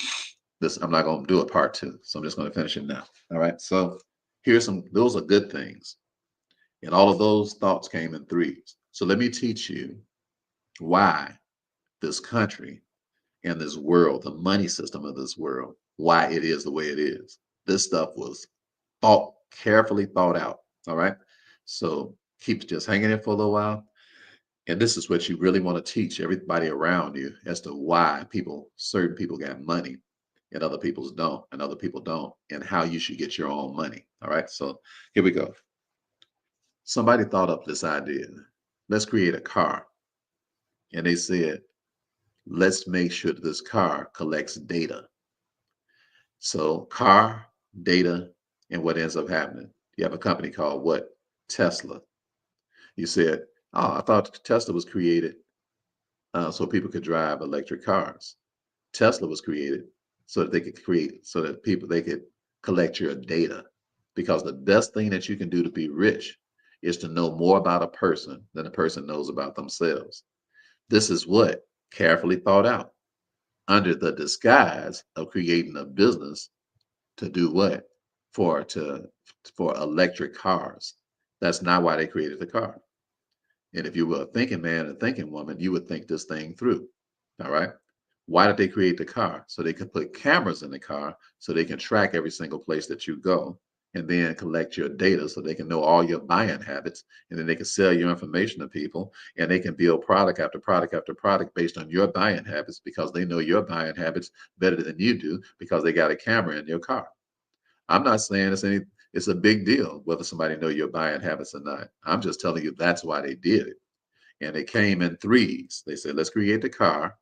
I'm not gonna do a part two, so I'm just gonna finish it now. All right. So here's some. Those are good things, and all of those thoughts came in threes. So let me teach you why this country and this world, the money system of this world, why it is the way it is. This stuff was carefully thought out. All right. So keep just hanging in for a little while. And this is what you really want to teach everybody around you as to why certain people got money and other people's don't, and other people don't, and how you should get your own money. All right. So here we go. Somebody thought up this idea. Let's create a car. And they said, let's make sure that this car collects data. So car, data, and what ends up happening. You have a company called what? Tesla. You said, oh, I thought Tesla was created so people could drive electric cars. Tesla was created so that they could collect your data. Because the best thing that you can do to be rich is to know more about a person than a person knows about themselves. This is what carefully thought out under the disguise of creating a business to do what? For to for electric cars. That's not why they created the car. And if you were a thinking man and thinking woman, you would think this thing through. All right. Why did they create the car? So they could put cameras in the car so they can track every single place that you go and then collect your data so they can know all your buying habits. And then they can sell your information to people and they can build product after product after product based on your buying habits because they know your buying habits better than you do because they got a camera in your car. I'm not saying it's a big deal whether somebody know your buying habits or not. I'm just telling you that's why they did it. And it came in threes. They said, let's create the car,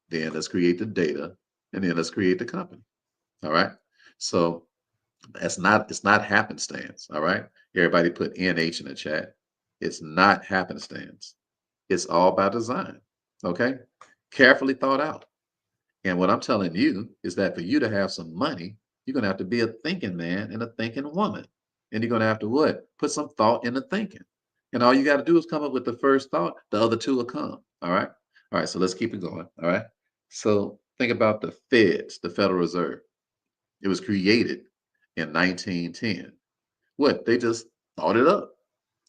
then let's create the data, and then let's create the company. All right. So it's not happenstance. All right. Everybody put NH in the chat. It's not happenstance. It's all by design. Okay. Carefully thought out. And what I'm telling you is that for you to have some money, you're going to have to be a thinking man and a thinking woman. And you're going to have to what? Put some thought into thinking. And all you got to do is come up with the first thought. The other two will come. All right. All right. So let's keep it going. All right. So think about the Feds, the Federal Reserve. It was created in 1910. What? They just thought it up.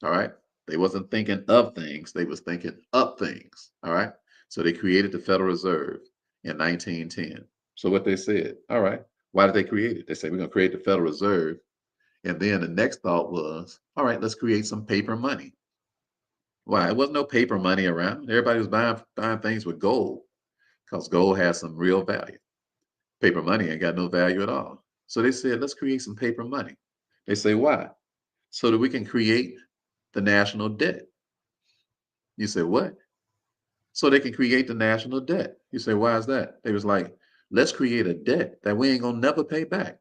All right. They wasn't thinking of things. They was thinking up things. All right. So they created the Federal Reserve in 1910. So what they said, all right, why did they create it? They said, we're going to create the Federal Reserve. And then the next thought was, all right, let's create some paper money. Why? It wasn't no paper money around. Everybody was buying things with gold because gold has some real value. Paper money ain't got no value at all. So they said, let's create some paper money. They say, why? So that we can create the national debt. You say, what? So they can create the national debt. You say, why is that? They was like, let's create a debt that we ain't gonna never pay back.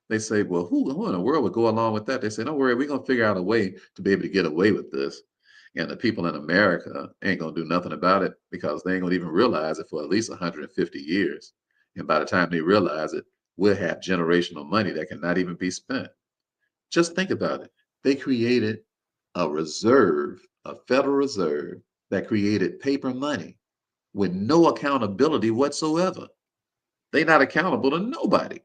They say, well, who in the world would go along with that? They say, don't worry, we're gonna figure out a way to be able to get away with this. And the people in America ain't gonna do nothing about it because they ain't gonna even realize it for at least 150 years. And by the time they realize it, we'll have generational money that cannot even be spent. Just think about it. They created a reserve, a Federal Reserve that created paper money with no accountability whatsoever. They're not accountable to nobody.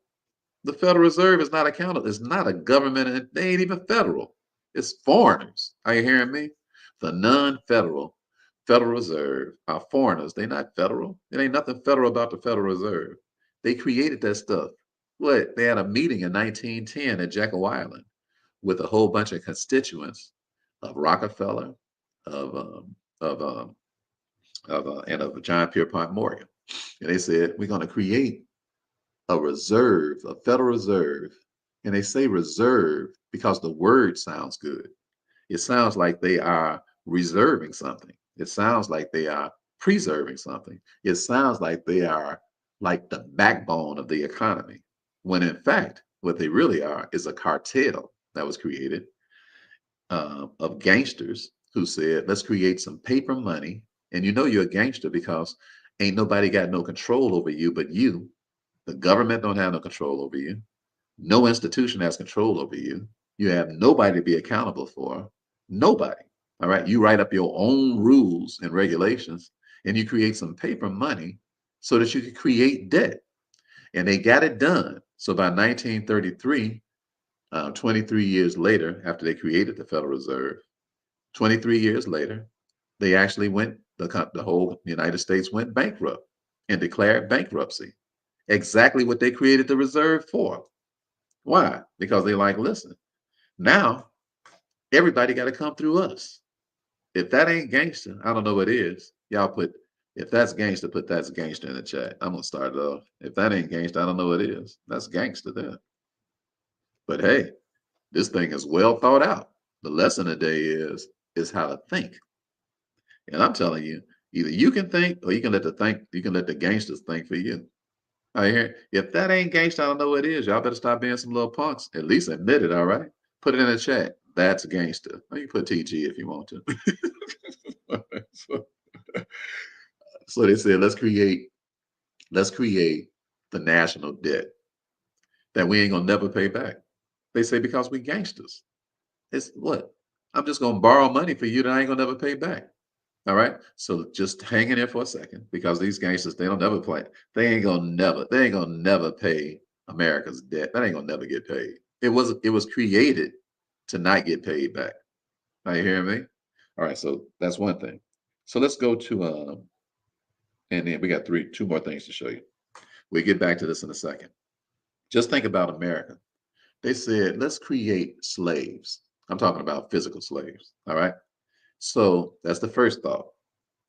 The Federal Reserve is not accountable. It's not a government, and they ain't even federal. It's foreigners. Are you hearing me? The non-federal Federal Reserve are foreigners. They're not federal. It ain't nothing federal about the Federal Reserve. They created that stuff. What? They had a meeting in 1910 at Jekyll Island with a whole bunch of constituents of Rockefeller, of and of John Pierpont Morgan. And they said, we're going to create a reserve, a Federal Reserve. And they say reserve because the word sounds good. It sounds like they are reserving something. It sounds like they are preserving something. It sounds like they are like the backbone of the economy. When in fact, what they really are is a cartel that was created of gangsters who said, let's create some paper money. And you know you're a gangster because ain't nobody got no control over you but you. The government don't have no control over you. No institution has control over you. You have nobody to be accountable for. Nobody. All right. You write up your own rules and regulations and you create some paper money so that you can create debt. And they got it done. So by 1933, 23 years later, after they created the Federal Reserve, 23 years later, they actually the whole United States went bankrupt and declared bankruptcy. Exactly what they created the reserve for. Why? Because they like, listen, now everybody got to come through us. If that ain't gangster, I don't know what is. Y'all put, if that's gangster, put that's gangster in the chat. I'm going to start it off. If that ain't gangster, I don't know what is. That's gangster there. But hey, this thing is well thought out. The lesson today is how to think. And I'm telling you, either you can think or you can let the gangsters think for you. I hear if that ain't gangster, I don't know what it is. Y'all better stop being some little punks. At least admit it, all right? Put it in the chat. That's gangster. Or you put TG if you want to. so, so they said, let's create the national debt that we ain't gonna never pay back. They say because we gangsters. It's what? I'm just gonna borrow money for you that I ain't gonna never pay back. All right. So just hang in there for a second because these gangsters, they don't never play. They ain't gonna never pay America's debt. That ain't gonna never get paid. It was created to not get paid back. Are you hearing me? All right, so that's one thing. So let's go to and then we got two more things to show you. We'll get back to this in a second. Just think about America. They said, let's create slaves. I'm talking about physical slaves. All right. So that's the first thought.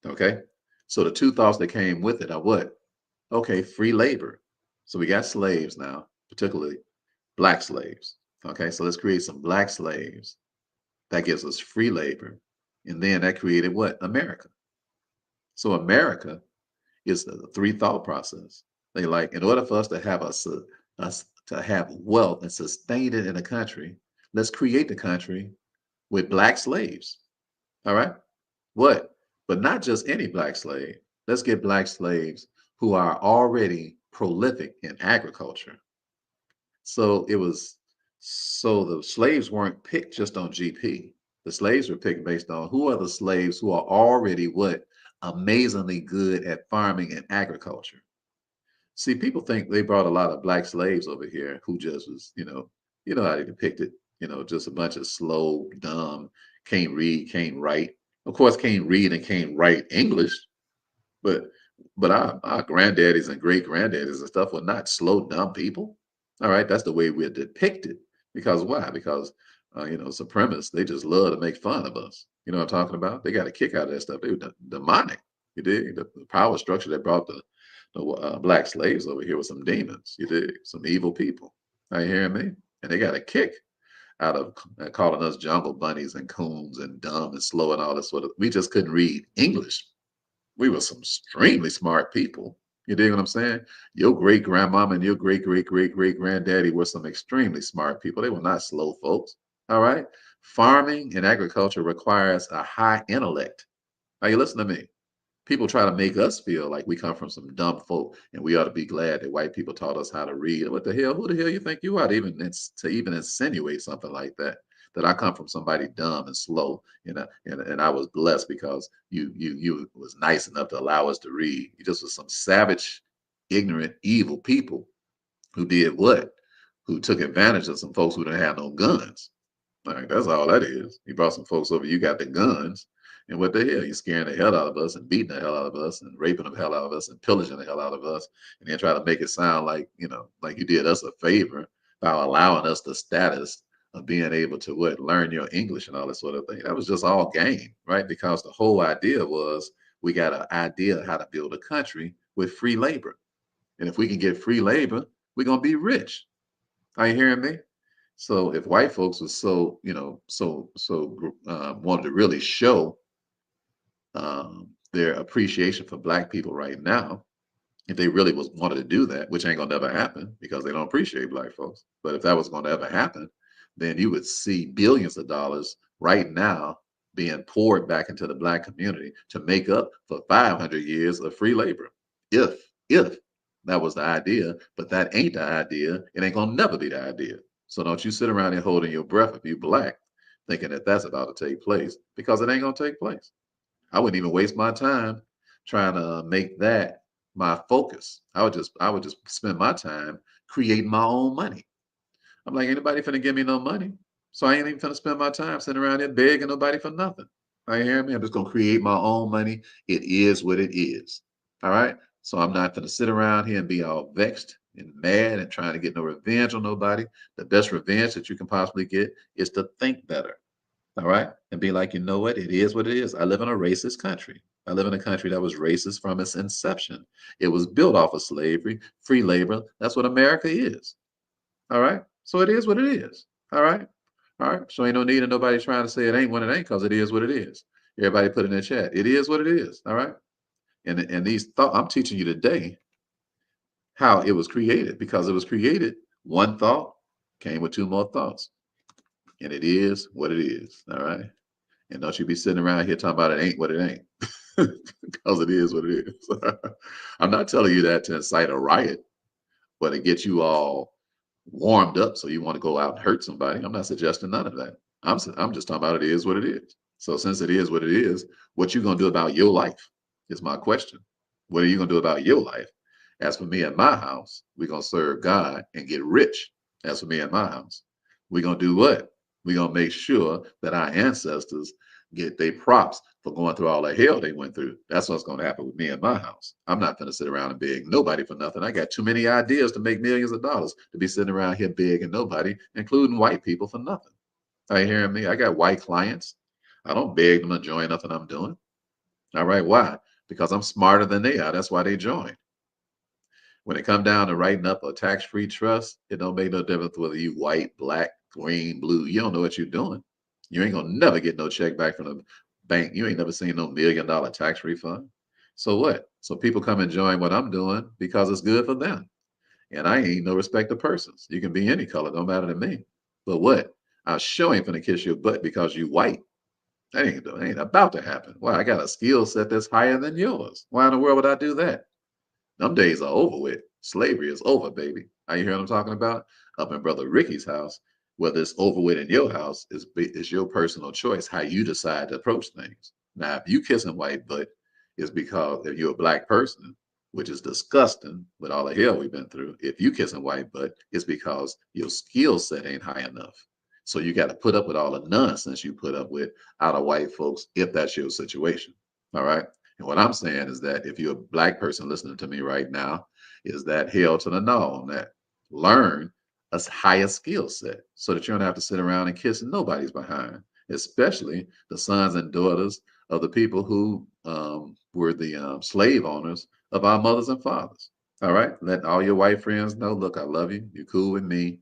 Okay. So the two thoughts that came with it are what? Okay, free labor. So we got slaves now, particularly black slaves. Okay, so let's create some black slaves. That gives us free labor. And then that created what? America. So America is the three thought process. They like, in order for us to have us to have wealth and sustain it in a country, let's create the country with black slaves. All right. What? But not just any black slave. Let's get black slaves who are already prolific in agriculture. So the slaves weren't picked just on GP. The slaves were picked based on who are the slaves who are already what? Amazingly good at farming and agriculture. See, people think they brought a lot of black slaves over here who just was, you know how they depict it, just a bunch of slow, dumb, can't read, can't write. Of course, can't read and can't write English, but our granddaddies and great granddaddies and stuff were not slow, dumb people. All right, that's the way we're depicted. Because why? Because supremacists, they just love to make fun of us. You know what I'm talking about? They got a kick out of that stuff. They were demonic. You dig? The power structure that brought the black slaves over here with some demons. You dig? Some evil people. Are you hearing me? And they got a kick out of calling us jungle bunnies and coons and dumb and slow and all this sort of. We just couldn't read English. We were some extremely smart people. You dig what I'm saying? Your great grandmama and your great great great great granddaddy were some extremely smart people. They were not slow folks. All right. Farming and agriculture requires a high intellect. Now you listen to me. People try to make us feel like we come from some dumb folk and we ought to be glad that white people taught us how to read. What the hell? Who the hell you think you are to even insinuate something like that? That I come from somebody dumb and slow, and I was blessed because you was nice enough to allow us to read. You just was some savage, ignorant, evil people who did what? Who took advantage of some folks who didn't have no guns. Like, that's all that is. You brought some folks over, you got the guns, and what the hell? You're scaring the hell out of us and beating the hell out of us and raping the hell out of us and pillaging the hell out of us, and then try to make it sound like, like you did us a favor by allowing us the status of being able to learn your English and all this sort of thing. That was just all game, right? Because the whole idea was we got an idea of how to build a country with free labor. And if we can get free labor, we're gonna be rich. Are you hearing me? So if white folks was wanted to really show their appreciation for black people right now, if they really wanted to do that, which ain't gonna never happen because they don't appreciate black folks. But if that was gonna ever happen, then you would see billions of dollars right now being poured back into the black community to make up for 500 years of free labor. If that was the idea, but that ain't the idea. It ain't gonna never be the idea. So don't you sit around here holding your breath if you black, thinking that that's about to take place, because it ain't gonna take place. I wouldn't even waste my time trying to make that my focus. I would just spend my time creating my own money. I'm like, anybody finna give me no money. So I ain't even finna spend my time sitting around here begging nobody for nothing. Are you hearing me? I'm just gonna create my own money. It is what it is. All right. So I'm not gonna sit around here and be all vexed and mad and trying to get no revenge on nobody. The best revenge that you can possibly get is to think better. All right. And be like, you know what? It is what it is. I live in a racist country. I live in a country that was racist from its inception. It was built off of slavery, free labor. That's what America is. All right. So it is what it is. All right. All right. So ain't no need of nobody trying to say it ain't what it ain't, because it is what it is. Everybody put in the chat. It is what it is. All right. And these thoughts I'm teaching you today how it was created, because it was created. One thought came with two more thoughts. And it is what it is. All right. And don't you be sitting around here talking about it ain't what it ain't. Because it is what it is. I'm not telling you that to incite a riot, but to get you all warmed up so you want to go out and hurt somebody. I'm not suggesting none of that. I'm just talking about it is what it is. So since it is what it is, what you gonna do about your life is my question. What are you gonna do about your life? As for me and my house, we're gonna serve God and get rich. As for me and my house, we're gonna do what? We're gonna make sure that our ancestors get their props for going through all the hell they went through. That's what's going to happen with me and my house. I'm not going to sit around and beg nobody for nothing. I got too many ideas to make millions of dollars to be sitting around here begging nobody, including white people, for nothing. Are you hearing me? I got white clients. I don't beg them to join nothing I'm doing. All right. Why? Because I'm smarter than they are. That's why they join. When it come down to writing up a tax-free trust, it don't make no difference whether you white, black, green, blue. You don't know what you're doing. You ain't gonna never get no check back from the bank. You ain't never seen no $1 million tax refund. So what? So people come and join what I'm doing because it's good for them. And I ain't no respect of persons. You can be any color, don't matter to me. But what? I sure ain't finna kiss your butt because you white. That ain't about to happen. Why? I got a skill set that's higher than yours. Why in the world would I do that? Them days are over with. Slavery is over, baby. Are you hearing what I'm talking about? Up in Brother Ricky's house, whether it's over with in your house is your personal choice, how you decide to approach things. Now, if you kissing white butt, it's because if you're a black person, which is disgusting with all the hell we've been through. If you kissing white butt, it's because your skill set ain't high enough. So you got to put up with all the nonsense you put up with out of white folks if that's your situation. All right. And what I'm saying is that if you're a black person listening to me right now, is that hell to the no on that. Learn a higher skill set so that you don't have to sit around and kiss nobody's behind especially the sons and daughters of the people who were the slave owners of our mothers and fathers. All right, let all your white friends know, look, I love you. You're cool with me.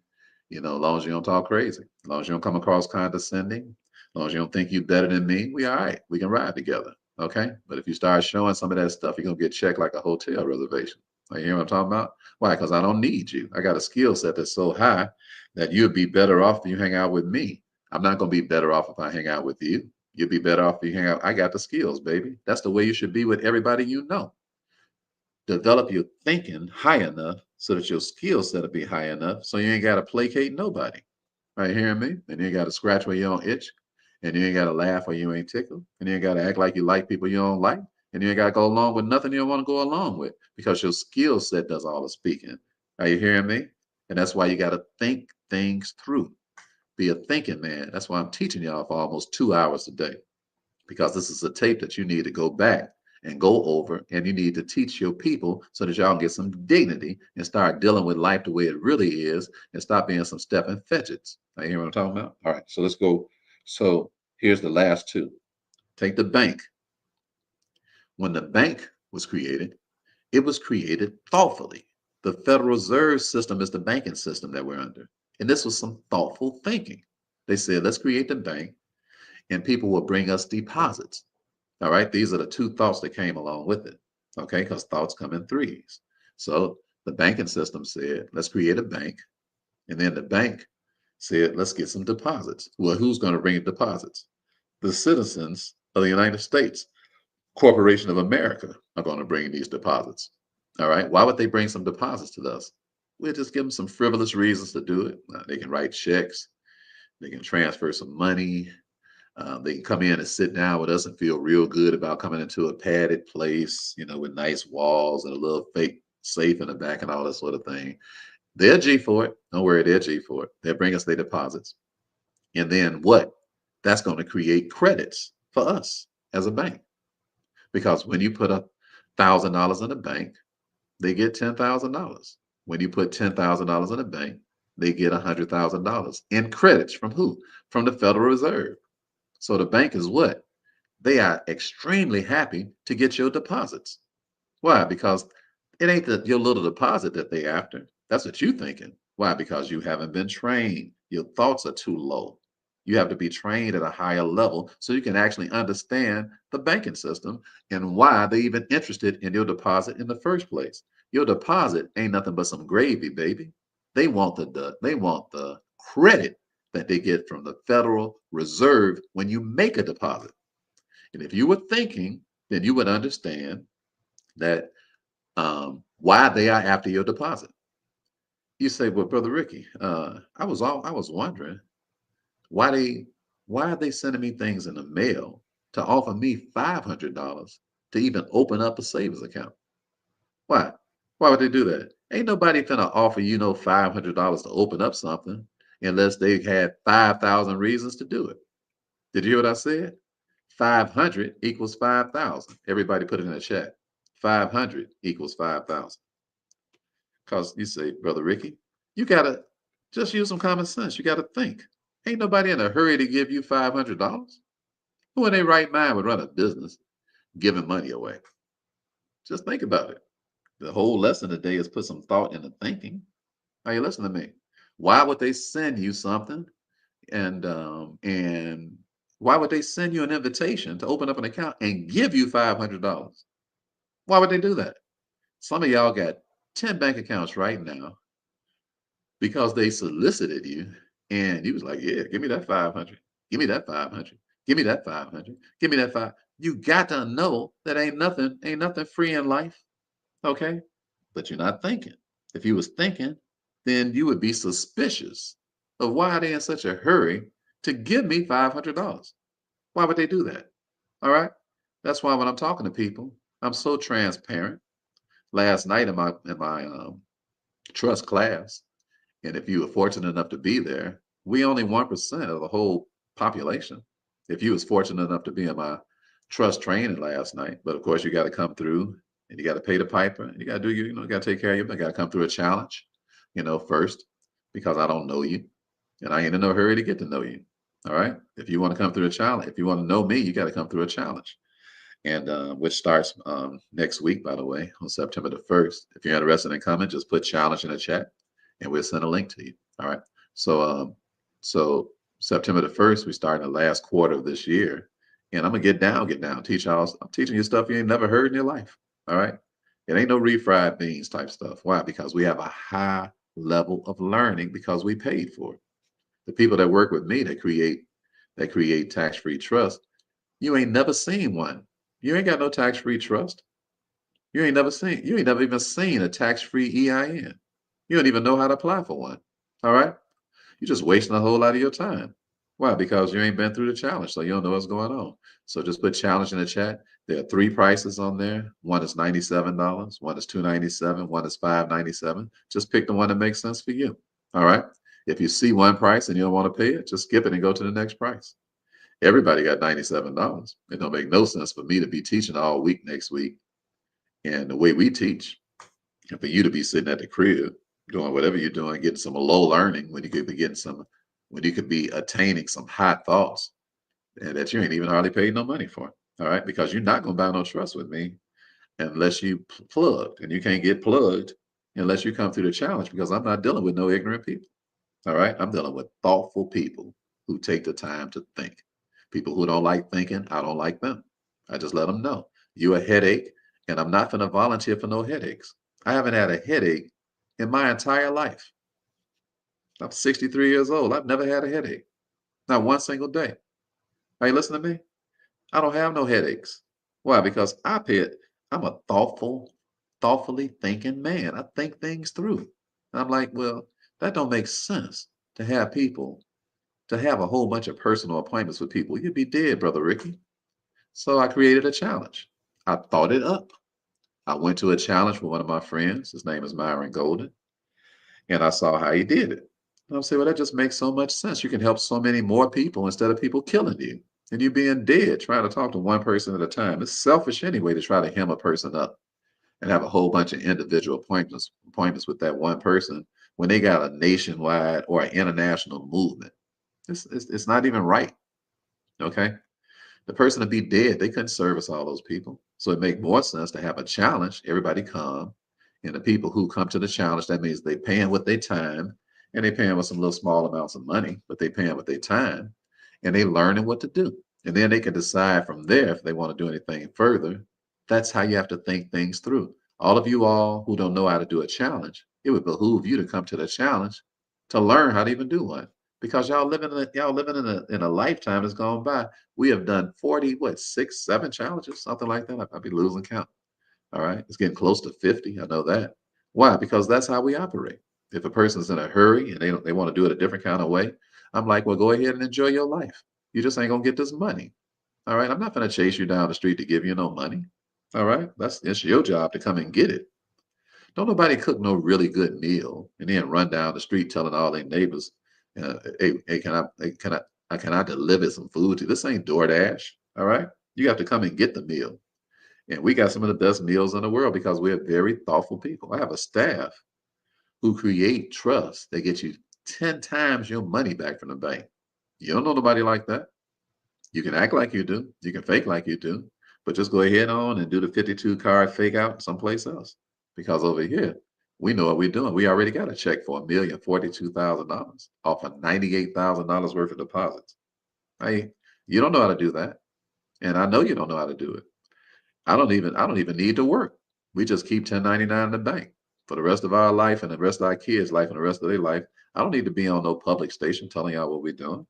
You know, as long as you don't talk crazy, as long as you don't come across condescending, as long as you don't think you're better than me, we all right. We can ride together. Okay. But if you start showing some of that stuff, you're gonna get checked like a hotel reservation. You hear what I'm talking about? Why? Because I don't need you. I got a skill set that's so high that you'd be better off if you hang out with me. I'm not gonna be better off if I hang out with you. You'd be better off if you hang out. I got the skills, baby. That's the way you should be with everybody you know. Develop your thinking high enough so that your skill set will be high enough so you ain't got to placate nobody. Right, hearing me? And you ain't got to scratch where you don't itch, and you ain't got to laugh where you ain't tickled, and you ain't got to act like you like people you don't like, and you ain't got to go along with nothing you don't want to go along with because your skill set does all the speaking. Are you hearing me? And that's why you got to think things through. Be a thinking man. That's why I'm teaching y'all for almost 2 hours a day, because this is a tape that you need to go back and go over, and you need to teach your people so that y'all get some dignity and start dealing with life the way it really is and stop being some stepping fidgets. You hear what I'm talking about? All right, so let's go. So here's the last two. Take the bank. When the bank was created, it was created thoughtfully. The Federal Reserve System is the banking system that we're under. And this was some thoughtful thinking. They said, let's create the bank and people will bring us deposits. All right, these are the two thoughts that came along with it. Okay, because thoughts come in threes. So the banking system said, let's create a bank. And then the bank said, let's get some deposits. Well, who's going to bring deposits? The citizens of the United States, Corporation of America, are going to bring these deposits. All right, why would they bring some deposits to us? We'll just give them some frivolous reasons to do it. They can write checks, they can transfer some money, they can come in and sit down with us and feel real good about coming into a padded place, you know, with nice walls and a little fake safe in the back and all that sort of thing. They're G for it. Don't worry, they're G for it. They'll bring us their deposits. And then what? That's going to create credits for us as a bank. Because when you put $1,000 in a bank, they get $10,000. When you put $10,000 in a bank, they get $100,000 in credits from who? From the Federal Reserve. So the bank is what? They are extremely happy to get your deposits. Why? Because it ain't your little deposit that they after. That's what you thinking. Why? Because you haven't been trained. Your thoughts are too low. You have to be trained at a higher level so you can actually understand the banking system and why they even interested in your deposit in the first place. Your deposit ain't nothing but some gravy, baby. They want the credit that they get from the Federal Reserve when you make a deposit. And if you were thinking, then you would understand that why they are after your deposit. You say, well, Brother Ricky, I was wondering why they why are they sending me things in the mail to offer me $500 to even open up a savings account? Why? Why would they do that? Ain't nobody finna offer you no $500 to open up something unless they had 5,000 reasons to do it. Did you hear what I said? 500 equals 5,000. Everybody put it in the chat. 500 equals 5,000. Because you say, Brother Ricky, you got to just use some common sense. You got to think. Ain't nobody in a hurry to give you $500. Who in their right mind would run a business giving money away? Just think about it. The whole lesson today is put some thought into thinking. Are you listening to me? Why would they send you something and why would they send you an invitation to open up an account and give you $500? Why would they do that? Some of y'all got 10 bank accounts right now because they solicited you and you was like, yeah, give me that 500. Give me that 500. Give me that 500. Give me that five. You got to know that ain't nothing free in life. Okay. But you're not thinking. If you was thinking, then you would be suspicious of why are they in such a hurry to give me $500. Why would they do that? All right. That's why when I'm talking to people, I'm so transparent. Last night in my trust class, and if you were fortunate enough to be there, we only 1% of the whole population. If you was fortunate enough to be in my trust training last night, but of course you got to come through and you got to pay the piper. And you got to do you got to take care of you. You got to come through a challenge, first, because I don't know you, and I ain't in no hurry to get to know you. All right. If you want to come through a challenge, if you want to know me, you got to come through a challenge. And which starts next week, by the way, on September the 1st. If you're interested in coming, just put challenge in the chat and we'll send a link to you. All right. So, so September the 1st, we start in the last quarter of this year. And I'm going to get down, teach y'all. I'm teaching you stuff you ain't never heard in your life. All right. It ain't no refried beans type stuff. Why? Because we have a high level of learning because we paid for it. The people that work with me that create tax-free trust, you ain't never seen one. You ain't got no tax-free trust. You ain't never even seen a tax-free EIN. You don't even know how to apply for one. All right? You're just wasting a whole lot of your time. Why? Because you ain't been through the challenge, so you don't know what's going on. So just put challenge in the chat. There are 3 prices on there. One is $97, one is $297, one is $597. Just pick the one that makes sense for you. All right? If you see one price and you don't want to pay it, just skip it and go to the next price. Everybody got $97. It don't make no sense for me to be teaching all week next week. And the way we teach, and for you to be sitting at the crib doing whatever you're doing, getting some low learning when you could be when you could be attaining some high thoughts and that you ain't even hardly paid no money for. All right, because you're not gonna buy no trust with me unless you plugged, and you can't get plugged unless you come through the challenge because I'm not dealing with no ignorant people. All right, I'm dealing with thoughtful people who take the time to think. People who don't like thinking, I don't like them. I just let them know you a headache, and I'm not going to volunteer for no headaches. I haven't had a headache in my entire life. I'm 63 years old. I've never had a headache, not one single day. Are you listening to me? I don't have no headaches. Why? Because I'm a thoughtfully thinking man. I think things through. And I'm like, well, that don't make sense to have to have a whole bunch of personal appointments with people. You'd be dead, Brother Ricky. So I created a challenge. I thought it up. I went to a challenge with one of my friends. His name is Myron Golden. And I saw how he did it. And I'm saying, well, that just makes so much sense. You can help so many more people instead of people killing you. And you being dead trying to talk to one person at a time. It's selfish anyway to try to hem a person up and have a whole bunch of individual appointments with that one person when they got a nationwide or an international movement. It's not even right. Okay. The person to be dead, they couldn't service all those people. So it make more sense to have a challenge. Everybody come, and the people who come to the challenge, that means they paying with their time, and they paying with some little small amounts of money, but they paying with their time, and they learning what to do. And then they can decide from there if they want to do anything further. That's how you have to think things through. All of you all who don't know how to do a challenge, it would behoove you to come to the challenge to learn how to even do one. Because y'all living in a lifetime that's gone by. We have done 40, what, 6, 7 challenges, something like that. I'd be losing count. All right. It's getting close to 50. I know that. Why? Because that's how we operate. If a person's in a hurry and they want to do it a different kind of way, I'm like, well, go ahead and enjoy your life. You just ain't gonna get this money. All right. I'm not gonna chase you down the street to give you no money. All right. It's your job to come and get it. Don't nobody cook no really good meal and then run down the street telling all their neighbors, hey, can I deliver some food to you? This ain't DoorDash. All right. You have to come and get the meal. And we got some of the best meals in the world because we're very thoughtful people. I have a staff who create trust. They get you 10 times your money back from the bank. You don't know nobody like that. You can act like you do. You can fake like you do. But just go ahead on and do the 52 card fake out someplace else. Because over here, we know what we're doing. We already got a check for $1,042,000 off of $98,000 worth of deposits. Hey, you don't know how to do that. And I know you don't know how to do it. I don't even need to work. We just keep 1099 in the bank for the rest of our life and the rest of our kids' life and the rest of their life. I don't need to be on no public station telling y'all what we're doing.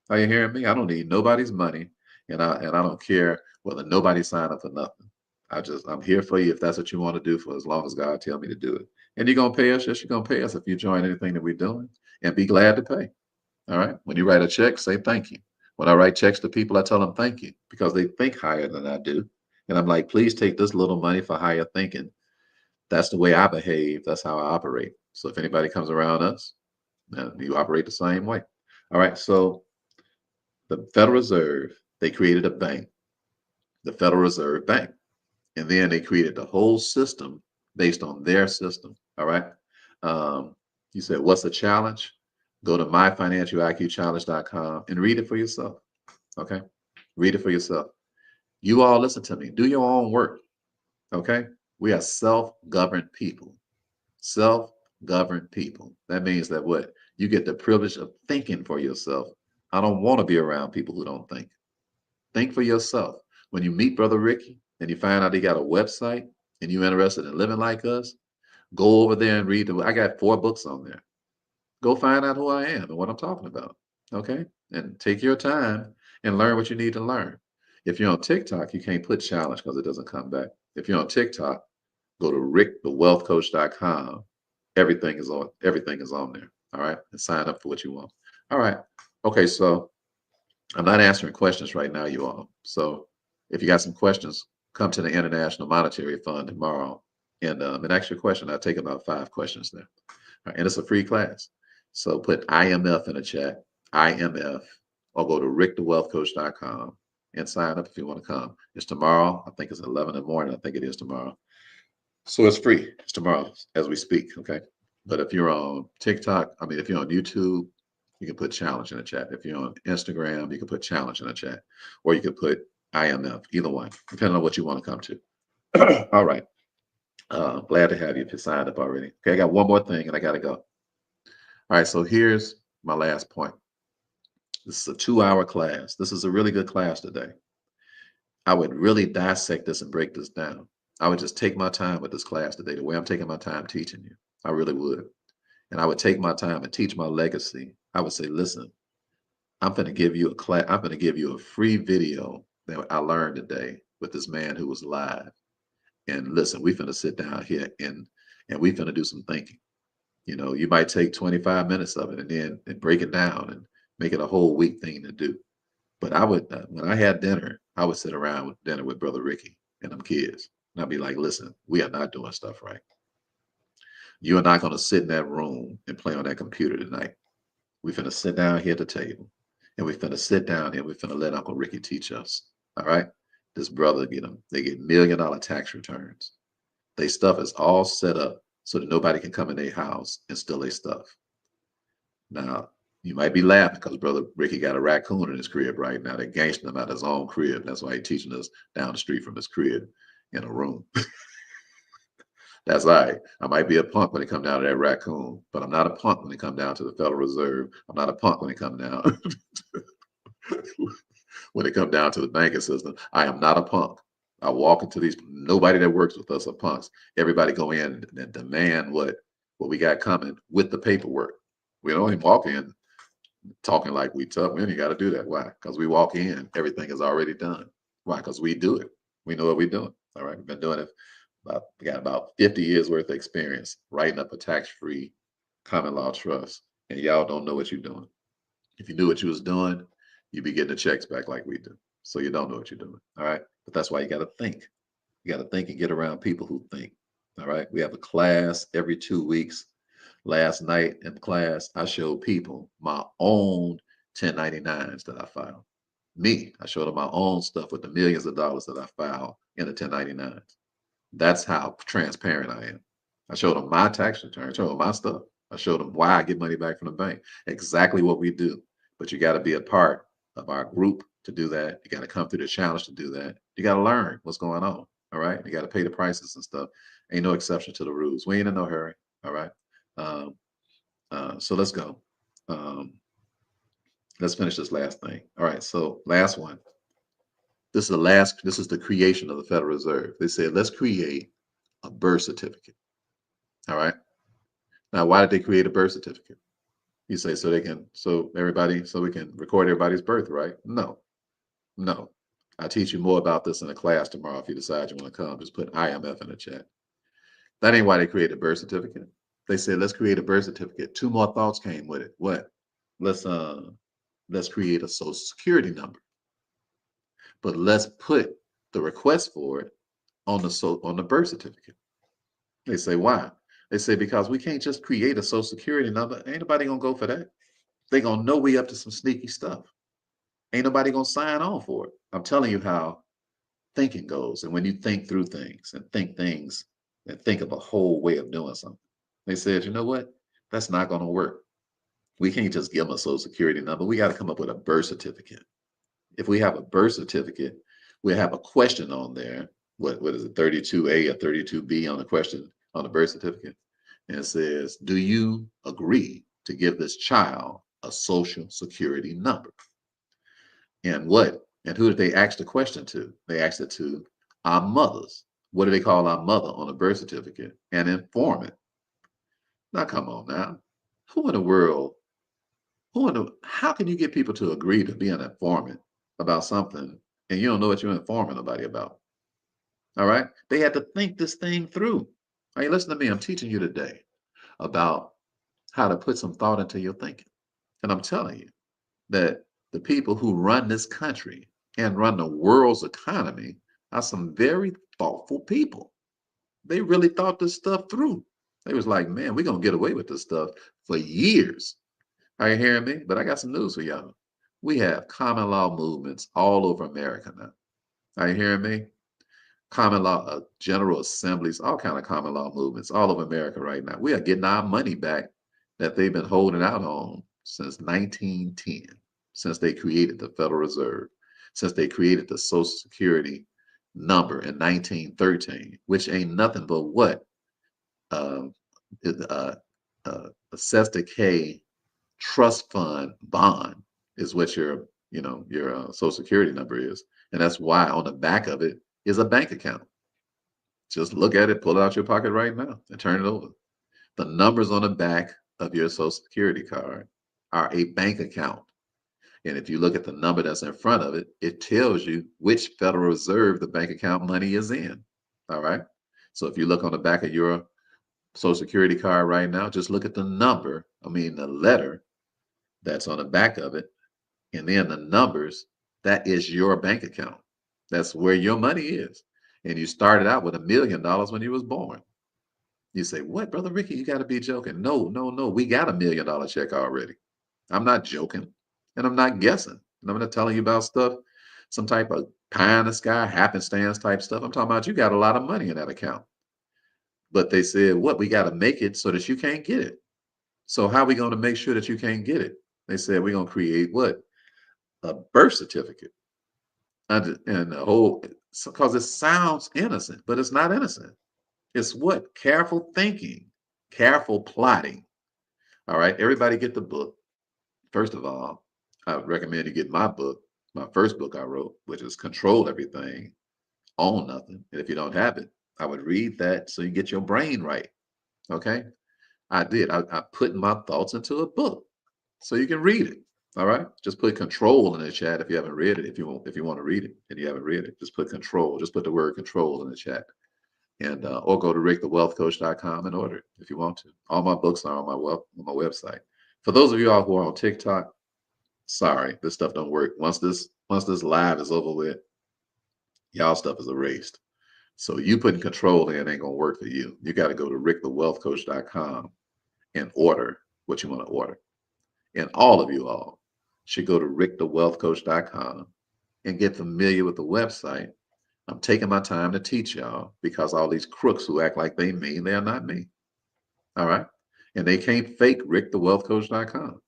Are you hearing me? I don't need nobody's money, and I don't care whether nobody signed up for nothing. I'm here for you if that's what you want to do for as long as God tell me to do it. And you're gonna pay us, yes, you're gonna pay us if you join anything that we're doing, and be glad to pay. All right. When you write a check, say thank you. When I write checks to people, I tell them thank you because they think higher than I do. And I'm like, please take this little money for higher thinking. That's the way I behave. That's how I operate. So if anybody comes around us, you operate the same way. All right. So the Federal Reserve, they created a bank, the Federal Reserve Bank. And then they created the whole system based on their system. All right. You said, what's the challenge? Go to myfinancialiqchallenge.com and read it for yourself. Okay. Read it for yourself. You all listen to me. Do your own work. Okay. We are self-governed people. Self-governed people. That means that what? You get the privilege of thinking for yourself. I don't want to be around people who don't think. Think for yourself. When you meet Brother Ricky and you find out he got a website and you're interested in living like us, go over there and read. I got 4 books on there. Go find out who I am and what I'm talking about. Okay. And take your time and learn what you need to learn. If you're on TikTok, you can't put challenge because it doesn't come back. If you're on TikTok, go to rickthewealthcoach.com. Everything is on there. All right. And sign up for what you want. All right. Okay. So I'm not answering questions right now, you all. So if you got some questions, come to the International Monetary Fund tomorrow and ask your question. I'll take about 5 questions there. All right, and it's a free class. So put IMF in the chat, IMF, or go to rickthewealthcoach.com and sign up if you want to come. It's tomorrow. I think it's 11 in the morning. I think it is tomorrow. So it's free. It's tomorrow as we speak. Okay. But if you're on TikTok, if you're on YouTube, you can put challenge in the chat. If you're on Instagram, you can put challenge in the chat, or you can put IMF, either one, depending on what you want to come to. All right. Glad to have you if you signed up already. Okay. I got one more thing and I got to go. All right. So here's my last point. This is a 2-hour class. This is a really good class today. I would really dissect this and break this down. I would just take my time with this class today, the way I'm taking my time teaching you. I really would. And I would take my time and teach my legacy. I would say, listen, I'm going to give you a class. I'm going to give you a free video that I learned today with this man who was live. And listen, we finna sit down here and we finna do some thinking. You might take 25 minutes of it and break it down and make it a whole week thing to do. But I would, when I had dinner, I would sit around with dinner with Brother Ricky and them kids. And I'd be like, listen, we are not doing stuff right. You are not going to sit in that room and play on that computer tonight. We finna sit down here at the table and we finna sit down and we finna let Uncle Ricky teach us. All right. This brother they get $1 million tax returns. Their stuff is all set up so that nobody can come in their house and steal their stuff. Now, you might be laughing because Brother Ricky got a raccoon in his crib right now. They're gangstering him out of his own crib. That's why he's teaching us down the street from his crib in a room. That's all right. I might be a punk when it come down to that raccoon, but I'm not a punk when it come down to the Federal Reserve. I'm not a punk when it come down when it come down to the banking system. I am not a punk. I walk into these. Nobody that works with us are punks. Everybody go in and demand what we got coming with the paperwork. We don't even walk in talking like we tough. We ain't got to do that. Why? Because we walk in, everything is already done. Why? Because we do it. We know what we're doing. All right. We've been doing it. We got about 50 years worth of experience writing up a tax-free common law trust, and y'all don't know what you're doing. If you knew what you was doing, you'd be getting the checks back like we do. So you don't know what you're doing. All right. But that's why you got to think. You got to think and get around people who think. All right. We have a class every 2 weeks. Last night in class, I showed people my own 1099s that I filed. I showed them my own stuff with the millions of dollars that I filed in the 1099s. That's how transparent I am. I showed them my tax return, I showed them my stuff. I showed them why I get money back from the bank. Exactly what we do. But you got to be a part of our group to do that. You got to come through the challenge to do that. You got to learn what's going on. All right. You got to pay the prices and stuff. Ain't no exception to the rules. We ain't in no hurry. All right. So let's go. Let's finish this last thing. All right. So last one. This is the creation of the Federal Reserve. They said, let's create a birth certificate. All right. Now, why did they create a birth certificate? You say so we can record everybody's birth, right? No. I'll teach you more about this in a class tomorrow. If you decide you want to come, just put IMF in the chat. That ain't why they created a birth certificate. They said, let's create a birth certificate. 2 more thoughts came with it. What? Let's create a social security number. But let's put the request for it on the birth certificate. They say, why? They say, because we can't just create a social security number. Ain't nobody gonna go for that. They gonna know we up to some sneaky stuff. Ain't nobody gonna sign on for it. I'm telling you how thinking goes. And when you think through things and think of a whole way of doing something. They said, you know what? That's not gonna work. We can't just give them a social security number. We got to come up with a birth certificate. If we have a birth certificate, we'll have a question on there. What is it, 32A or 32B on the question on the birth certificate? And it says, do you agree to give this child a social security number? And who did they ask the question to? They asked it to our mothers. What do they call our mother on a birth certificate? An informant. Now, come on now. Who in the world, how can you get people to agree to be an informant about something and you don't know what you're informing nobody about? All right. They had to think this thing through. Hey, listen to me. I'm teaching you today about how to put some thought into your thinking. And I'm telling you that the people who run this country and run the world's economy are some very thoughtful people. They really thought this stuff through. They was like, man, we're going to get away with this stuff for years. Are you hearing me? But I got some news for y'all. We have common law movements all over America now. Are you hearing me? Common law, general assemblies, all kind of common law movements all over America right now. We are getting our money back that they've been holding out on since 1910, since they created the Federal Reserve, since they created the Social Security number in 1913, which ain't nothing but what? Uh, assessed decay trust fund bond is what your Social Security number is, and that's why on the back of it is a bank account. Just look at it, pull it out your pocket right now, and turn it over. The numbers on the back of your Social Security card are a bank account, and if you look at the number that's in front of it, it tells you which Federal Reserve the bank account money is in. All right. So if you look on the back of your Social Security card right now, just look at the the letter that's on the back of it, and then the numbers, that is your bank account. That's where your money is. And you started out with $1 million when you was born. You say, what, Brother Ricky, you got to be joking. No, no, no. We got $1 million check already. I'm not joking. And I'm not guessing. And I'm not telling you about stuff, some type of pie in the sky, happenstance type stuff. I'm talking about you got a lot of money in that account. But they said, what? We got to make it so that you can't get it. So how are we going to make sure that you can't get it? They said, we're going to create what? A birth certificate. And the whole, because it sounds innocent, but it's not innocent. It's what? Careful thinking, careful plotting. All right. Everybody get the book. First of all, I would recommend you get my book, my first book I wrote, which is Control Everything, Own Nothing. And if you don't have it, I would read that so you get your brain right. Okay. I did. I put my thoughts into a book so you can read it. All right. Just put control in the chat if you haven't read it. If you want to read it and you haven't read it, just put control. Just put the word control in the chat. And or go to rickthewealthcoach.com and order it if you want to. All my books are on my website. For those of you all who are on TikTok, sorry, this stuff don't work. Once this live is over with, y'all stuff is erased. So you putting control in ain't gonna work for you. You got to go to rickthewealthcoach.com and order what you want to order. And all of you all should go to rickthewealthcoach.com and get familiar with the website. I'm taking my time to teach y'all because all these crooks who act like they me, they're not me. All right. And they can't fake rickthewealthcoach.com.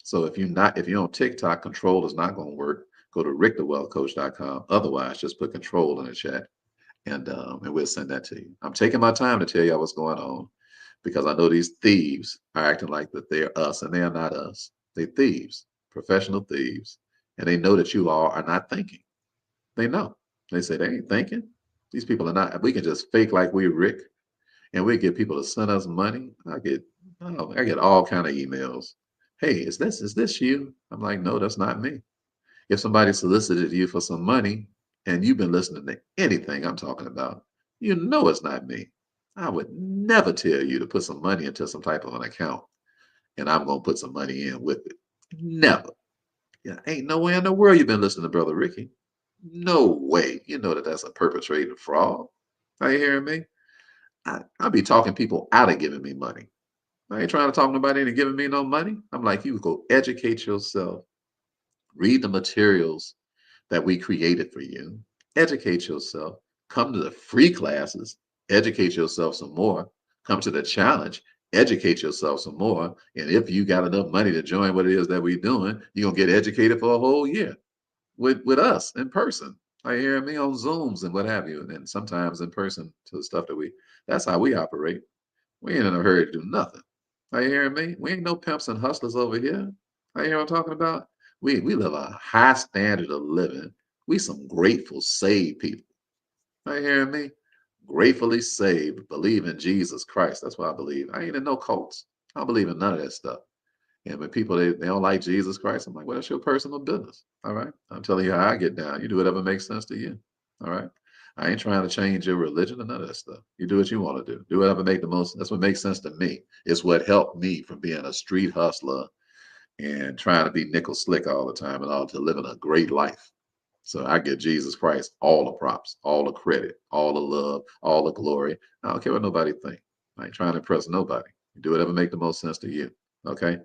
So if you're on TikTok, control is not going to work. Go to rickthewealthcoach.com. Otherwise, just put control in the chat and we'll send that to you. I'm taking my time to tell y'all what's going on because I know these thieves are acting like that they're us and they are not us. They're thieves, professional thieves. And they know that you all are not thinking. They know. They say they ain't thinking. These people are not. We can just fake like we Rick, and we get people to send us money. I get all kind of emails. Hey, is this you? I'm like, no, that's not me. If somebody solicited you for some money and you've been listening to anything I'm talking about, you know it's not me. I would never tell you to put some money into some type of an account, and I'm gonna put some money in with it. Never. Yeah, ain't no way in the world you've been listening to Brother Ricky. No way. You know that's a perpetrated fraud. Are you hearing me? I'll be talking people out of giving me money. I ain't trying to talk nobody into giving me no money. I'm like, you go educate yourself. Read the materials that we created for you. Educate yourself. Come to the free classes. Educate yourself some more. Come to the challenge. educate yourself some more. And if you got enough money to join what it is that we're doing, you're gonna get educated for a whole year with us in person. I hear me on Zooms and what have you, and then sometimes in person to the stuff that that's how we operate. We ain't in a hurry to do nothing. Are you hearing me? We ain't no pimps and hustlers over here. Are you hear what I'm talking about? We live a high standard of living. We some grateful, saved people. Are you hearing me? Gratefully saved, believe in Jesus Christ. That's what I believe. I ain't in no cults. I don't believe in none of that stuff. And when people they don't like Jesus Christ, I'm like, well, that's your personal business. All right. I'm telling you how I get down. You do whatever makes sense to you. All right. I ain't trying to change your religion or none of that stuff. You do what you want to do. Do whatever make the most. That's what makes sense to me. It's what helped me from being a street hustler and trying to be nickel slick all the time and all to living a great life. So I give Jesus Christ all the props, all the credit, all the love, all the glory. I don't care what nobody think. I ain't trying to impress nobody. You do whatever make the most sense to you. Okay.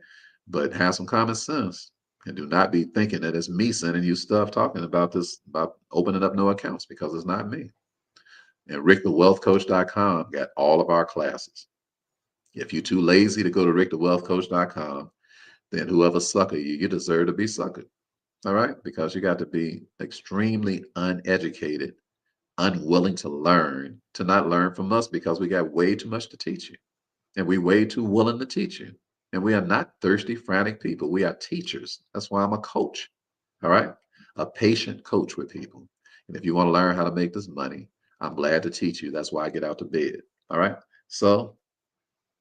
But have some common sense and do not be thinking that it's me sending you stuff talking about this, about opening up no accounts, because it's not me. And rickthewealthcoach.com got all of our classes. If you're too lazy to go to rickthewealthcoach.com, then whoever sucker you deserve to be suckered. All right. Because you got to be extremely uneducated, unwilling to learn, to not learn from us because we got way too much to teach you. And we way too willing to teach you. And we are not thirsty, frantic people. We are teachers. That's why I'm a coach. All right. A patient coach with people. And if you want to learn how to make this money, I'm glad to teach you. That's why I get out to bed. All right. So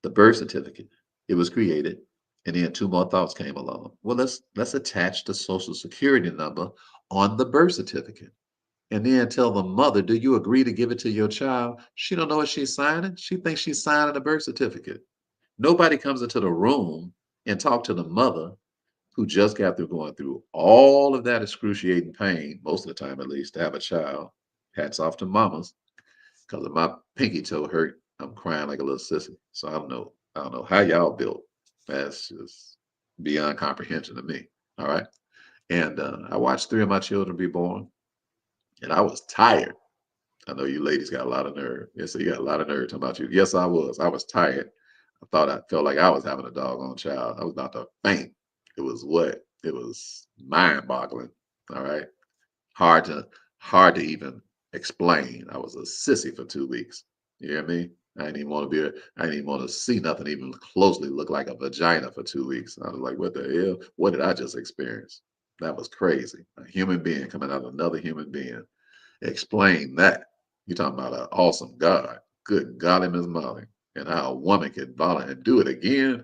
the birth certificate, it was created. And then two more thoughts came along. Well, let's attach the social security number on the birth certificate. And then tell the mother, do you agree to give it to your child? She don't know what she's signing. She thinks she's signing a birth certificate. Nobody comes into the room and talk to the mother who just got through going through all of that excruciating pain, most of the time at least, to have a child. Hats off to mamas, because if my pinky toe hurt, I'm crying like a little sissy. So I don't know. I don't know how y'all built. That's just beyond comprehension to me. All right. And I watched three of my children be born, and I was tired. I know you ladies got a lot of nerve. Yes, so you got a lot of nerve talking about you. Yes, I was. I was tired. I felt like I was having a doggone child. I was about to faint. It was what? It was mind-boggling. All right. Hard to hard to even explain. I was a sissy for 2 weeks. You hear me? I didn't even want to see nothing even closely look like a vagina for 2 weeks. I was like, what the hell? What did I just experience? That was crazy. A human being coming out of another human being. Explain that. You're talking about an awesome God. Good golly, Miss Molly. And how a woman can volunteer and do it again.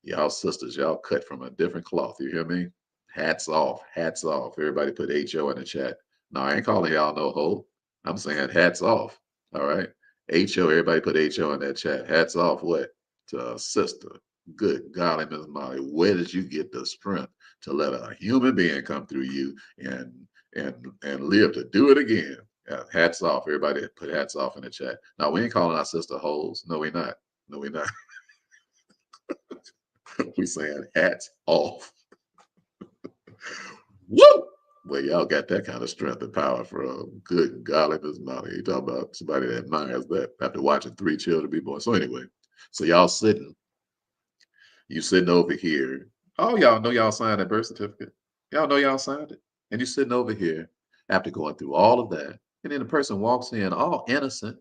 Y'all sisters, y'all cut from a different cloth. You hear me? Hats off. Hats off. Everybody put HO in the chat. No, I ain't calling y'all no hoe. I'm saying hats off. All right. HO, everybody put HO in that chat. Hats off what? To a sister. Good golly, Miss Molly. Where did you get the strength to let a human being come through you and live to do it again? Yeah, hats off. Everybody put hats off in the chat. No, we ain't calling our sister hoes. No, we not. No, we not. We saying hats off. Woo! Well, y'all got that kind of strength and power from good golly, Miss Molly. You talking about somebody that admires that after watching three children be born. So anyway, so you sitting over here. Oh, y'all know y'all signed that birth certificate. Y'all know y'all signed it. And you sitting over here after going through all of that. And then the person walks in all innocent,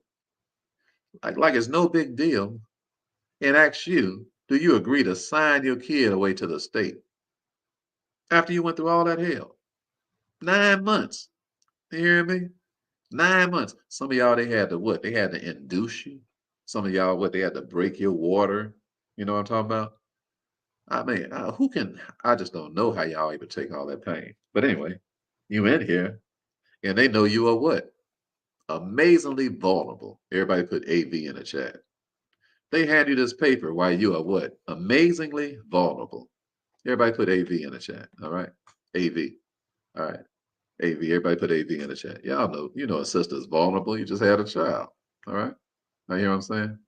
like it's no big deal, and asks you, do you agree to sign your kid away to the state after you went through all that hell? 9 months. You hear me? 9 months. Some of y'all, they had to what? They had to induce you. Some of y'all, what? They had to break your water. You know what I'm talking about? I mean, I just don't know how y'all even take all that pain. But anyway, you in here, and they know you are what? Amazingly vulnerable. Everybody put AV in the chat. They hand you this paper while you are what? Amazingly vulnerable. Everybody put AV in the chat. All right. AV. All right. AV. Everybody put AV in the chat. Y'all know, a sister's vulnerable. You just had a child. All right. You hear what I'm saying?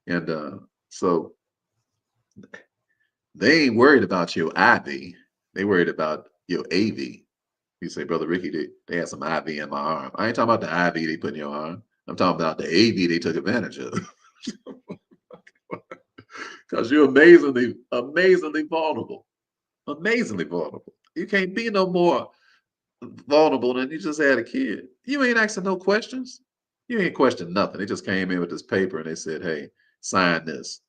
And so they ain't worried about your IV. They worried about your AV. You say, Brother Ricky, they had some IV in my arm. I ain't talking about the IV they put in your arm. I'm talking about the AV they took advantage of. Because you're amazingly, amazingly vulnerable. Amazingly vulnerable. You can't be no more vulnerable than you just had a kid. You ain't asking no questions. You ain't questioned nothing. They just came in with this paper and they said, hey, sign this.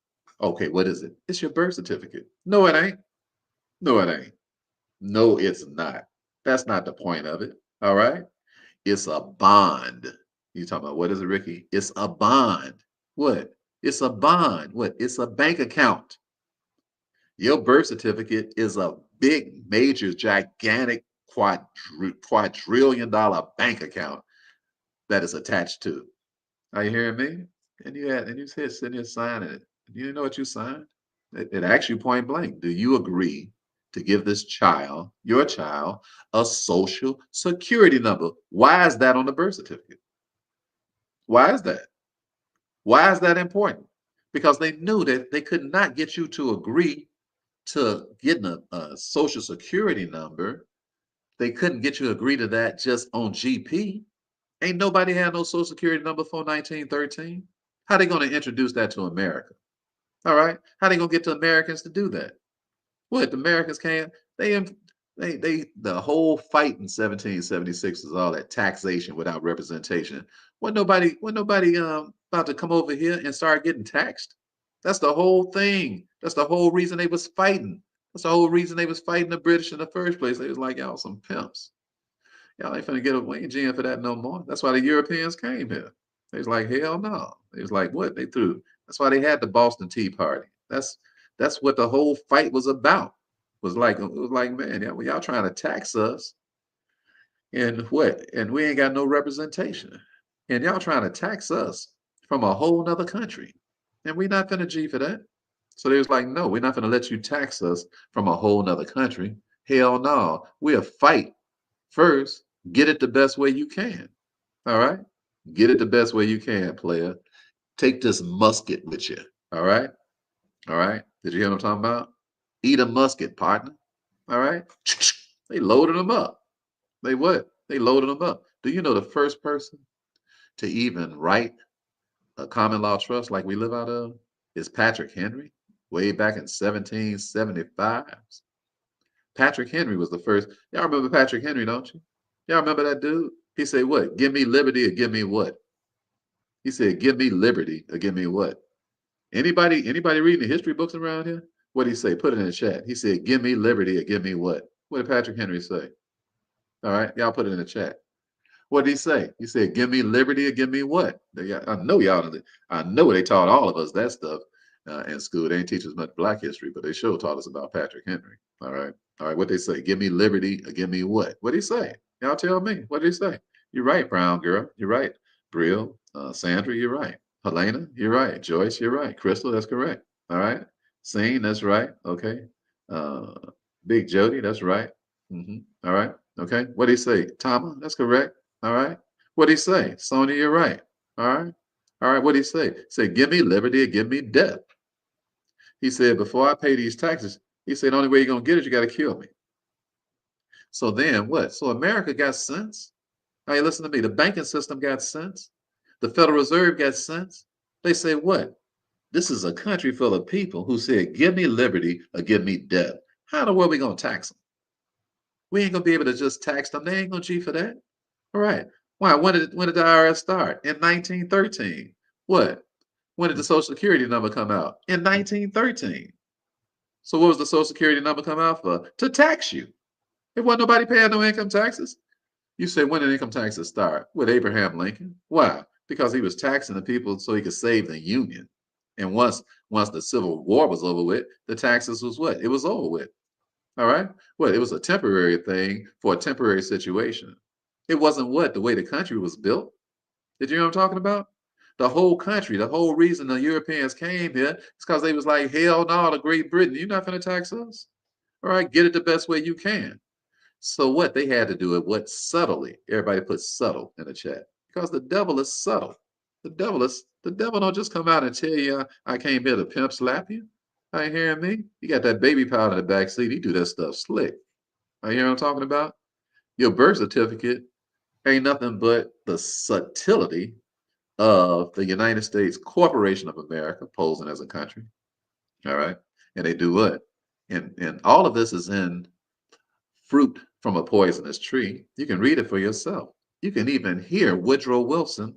Okay, what is it? It's your birth certificate. No, it ain't. No, it ain't. No, it's not. That's not the point of it. All right. It's a bond. You talking about what is it, Ricky? It's a bond. What? It's a bond. What? It's a bank account. Your birth certificate is a big, major, gigantic quadrillion-dollar bank account that is attached to. Are you hearing me? And you said sitting here signing it. You know what you signed? It asks you point blank. Do you agree to give this child, your child, a social security number? Why is that on the birth certificate? Why is that? Why is that important? Because they knew that they could not get you to agree to getting a social security number. They couldn't get you to agree to that just on GP. Ain't nobody had no social security number for 1913. How they going to introduce that to America? All right. How they going to get to Americans to do that? What the Americans can't, the whole fight in 1776 is all that taxation without representation. Wasn't nobody about to come over here and start getting taxed. That's the whole thing. That's the whole reason they was fighting. That's the whole reason they was fighting the British in the first place. They was like, y'all some pimps. Y'all ain't finna get a wage in for that no more. That's why the Europeans came here. They was like, hell no. They was like, what? They threw. That's why they had the Boston Tea Party. That's what the whole fight was about. It was like, man, y'all trying to tax us and what? And we ain't got no representation. And y'all trying to tax us from a whole nother country. And we not finna G for that. So they was like, no, we're not gonna let you tax us from a whole nother country. Hell no. We'll fight first. Get it the best way you can. All right? Get it the best way you can, player. Take this musket with you. All right? All right? Did you hear what I'm talking about? Eat a musket, partner. All right? They loaded them up. They what? They loaded them up. Do you know the first person to even write a common law trust like we live out of is Patrick Henry, way back in 1775? Patrick Henry was the first. Y'all remember Patrick Henry, don't you? Y'all remember that dude? He said, what? Give me liberty or give me what? He said, give me liberty or give me what? Anybody reading the history books around here? What did he say? Put it in the chat. He said, give me liberty or give me what? What did Patrick Henry say? All right, y'all put it in the chat. What did he say? He said, give me liberty or give me what? I know y'all, I know they taught all of us that stuff in school. They didn't teach us much Black history, but they sure taught us about Patrick Henry. All right. All right. What they say? Give me liberty or give me what? What did he say? Y'all tell me. What did he say? You're right, brown girl. You're right. Brill, Sandra, you're right. Helena, you're right. Joyce, you're right. Crystal, that's correct. All right. Sane, that's right. Okay. Uh, Big Jody, that's right. All right. Okay. What did he say? Tama, that's correct. All right. What did he say? Sonia, you're right. All right. All right. What did he say? He said, give me liberty or give me death. He said, before I pay these taxes, he said, the only way you're going to get it, you got to kill me. So then what? So America got sense. Hey, listen to me. The banking system got sense. The Federal Reserve got sense. They say what? This is a country full of people who said, give me liberty or give me death. How in the world are we going to tax them? We ain't going to be able to just tax them. They ain't going to G for that. All right. Why? When did the IRS start? In 1913. What? When did the Social Security number come out? In 1913. So what was the Social Security number come out for? To tax you. It wasn't nobody paying no income taxes. You say, when did income taxes start? With Abraham Lincoln. Why? Because he was taxing the people so he could save the Union. And once the Civil War was over with, the taxes was what? It was over with. All right. Well, it was a temporary thing for a temporary situation. It wasn't what? The way the country was built. Did you know what I'm talking about? The whole country, the whole reason the Europeans came here is because they was like, hell no, to Great Britain, you're not going to tax us. All right, get it the best way you can. So what? They had to do it, what? Subtly. Everybody put subtle in the chat. Because the devil is subtle. The devil don't just come out and tell you, I came here to pimp slap you. Are you hearing me? You got that baby powder in the back seat. He do that stuff slick. Are you hearing what I'm talking about? Your birth certificate ain't nothing but the subtlety of the United States Corporation of America posing as a country. All right. And they do what? And all of this is in Fruit from a Poisonous Tree. You can read it for yourself. You can even hear Woodrow Wilson.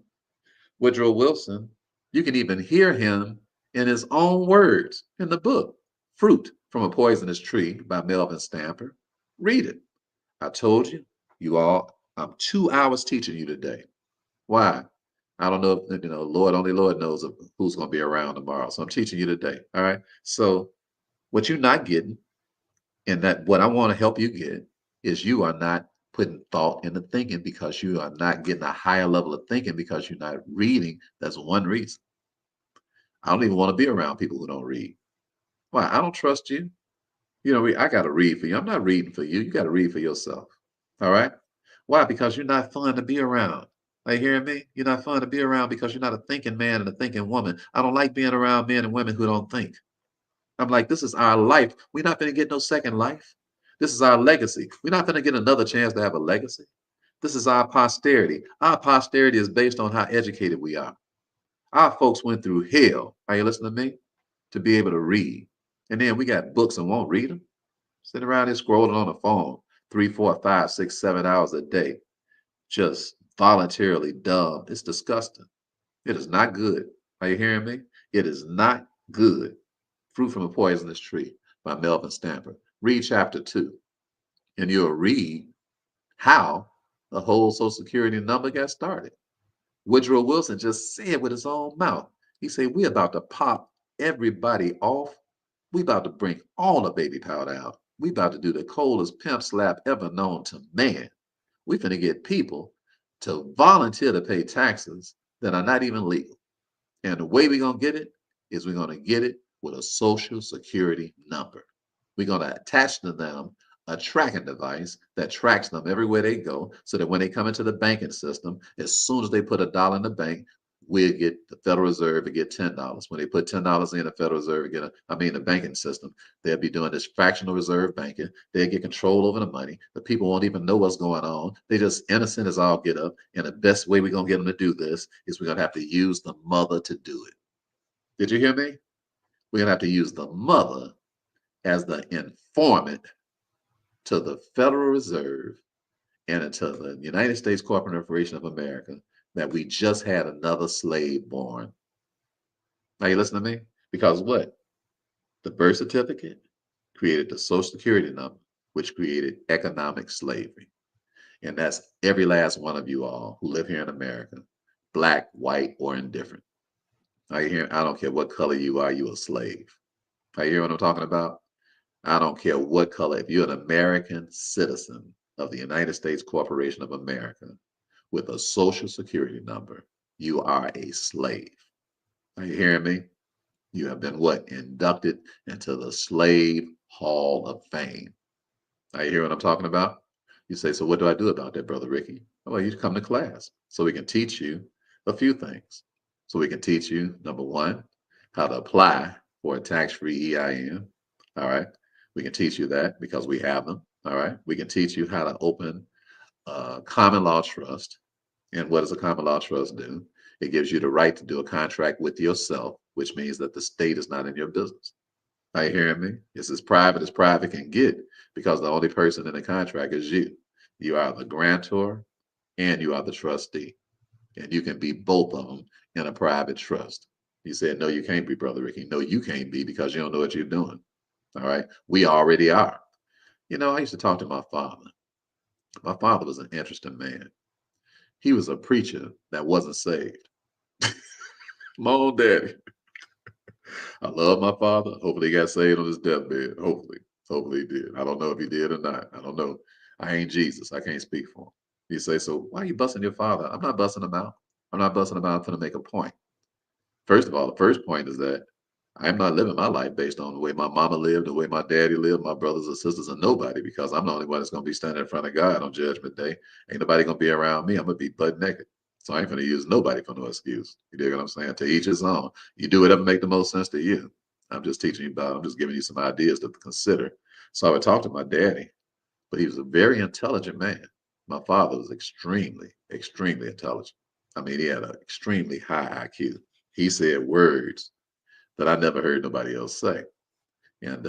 Woodrow Wilson, you can even hear him in his own words in the book, Fruit from a Poisonous Tree by Melvin Stamper. Read it. I told you, you all, I'm 2 hours teaching you today. Why? I don't know if, Lord, only Lord knows who's going to be around tomorrow. So I'm teaching you today. All right. So what you're not getting, and that what I want to help you get, is you are not putting thought into thinking because you are not getting a higher level of thinking because you're not reading. That's one reason. I don't even want to be around people who don't read. Why? I don't trust you. I got to read for you. I'm not reading for you. You got to read for yourself. All right. Why? Because you're not fun to be around. Are you hearing me? You're not fun to be around because you're not a thinking man and a thinking woman. I don't like being around men and women who don't think. I'm like, this is our life. We're not going to get no second life. This is our legacy. We're not going to get another chance to have a legacy. This is our posterity. Our posterity is based on how educated we are. Our folks went through hell. Are you listening to me? To be able to read. And then we got books and won't read them. Sitting around here scrolling on the phone 3, 4, 5, 6, 7 hours a day, just voluntarily dumb. It's disgusting. It is not good. Are you hearing me? It is not good. Fruit from a Poisonous Tree by Melvin Stamper. Read chapter 2, and you'll read how the whole Social Security number got started. Woodrow Wilson just said with his own mouth, he said, we about to pop everybody off. We about to bring all the baby powder out. We about to do the coldest pimp slap ever known to man. We finna get people to volunteer to pay taxes that are not even legal. And the way we're going to get it is we're going to get it with a social security number. We're going to attach to them a tracking device that tracks them everywhere they go so that when they come into the banking system, as soon as they put $1 in the bank, we'll get the Federal Reserve to get $10. When they put $10 in, the Federal Reserve the banking system, they'll be doing this fractional reserve banking. They'll get control over the money. The people won't even know what's going on. They're just innocent as all get up. And the best way we're going to get them to do this is we're going to have to use the mother to do it. Did you hear me? We're going to have to use the mother as the informant to the Federal Reserve and to the United States Corporation of America that we just had another slave born. Now you listen to me? Because what? The birth certificate created the Social Security number, which created economic slavery. And that's every last one of you all who live here in America, black, white, or indifferent. Are you hearing? I don't care what color you are, you're a slave. Are you hearing what I'm talking about? I don't care what color. If you're an American citizen of the United States Corporation of America with a Social Security number, you are a slave. Are you hearing me? You have been what? Inducted into the Slave Hall of Fame. Are you hearing what I'm talking about? You say, so what do I do about that, Brother Ricky? Well, you come to class so we can teach you a few things. So we can teach you, number one, how to apply for a tax-free EIN. All right. We can teach you that because we have them. All right. We can teach you how to open a common law trust. And what does a common law trust do? It gives you the right to do a contract with yourself, which means that the state is not in your business. Are you hearing me? It's as private can get because the only person in the contract is you. You are the grantor and you are the trustee. And you can be both of them in a private trust. He said, no, you can't be, Brother Ricky. No, you can't be because you don't know what you're doing. All right. We already are. I used to talk to my father. My father was an interesting man. He was a preacher that wasn't saved. My own daddy. I love my father. Hopefully he got saved on his deathbed. Hopefully. Hopefully he did. I don't know if he did or not. I don't know. I ain't Jesus. I can't speak for him. You say, so why are you busting your father? I'm not busting him out. I'm not busting him out to make a point. First of all, the first point is that I'm not living my life based on the way my mama lived, the way my daddy lived, my brothers and sisters, and nobody, because I'm the only one that's going to be standing in front of God on Judgment Day. Ain't nobody going to be around me. I'm going to be butt naked. So I ain't going to use nobody for no excuse. You dig what I'm saying? To each his own. You do whatever make the most sense to you. I'm just I'm just giving you some ideas to consider. So I would talk to my daddy, but he was a very intelligent man. My father was extremely, extremely intelligent. I mean, he had an extremely high IQ. He said words that I never heard nobody else say. And,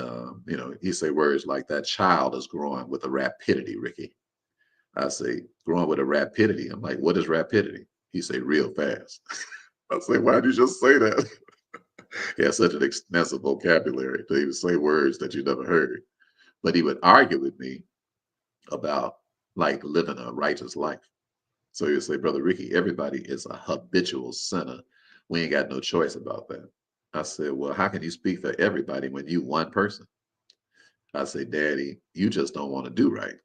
he say words like that child is growing with a rapidity, Ricky. I say, growing with a rapidity. I'm like, what is rapidity? He say, real fast. I say, why did you just say that? He has such an extensive vocabulary to even say words that you never heard. But he would argue with me about like living a righteous life. So he'd say, Brother Ricky, everybody is a habitual sinner. We ain't got no choice about that. I said, well, how can you speak for everybody when you one person? I say, Daddy, you just don't want to do right.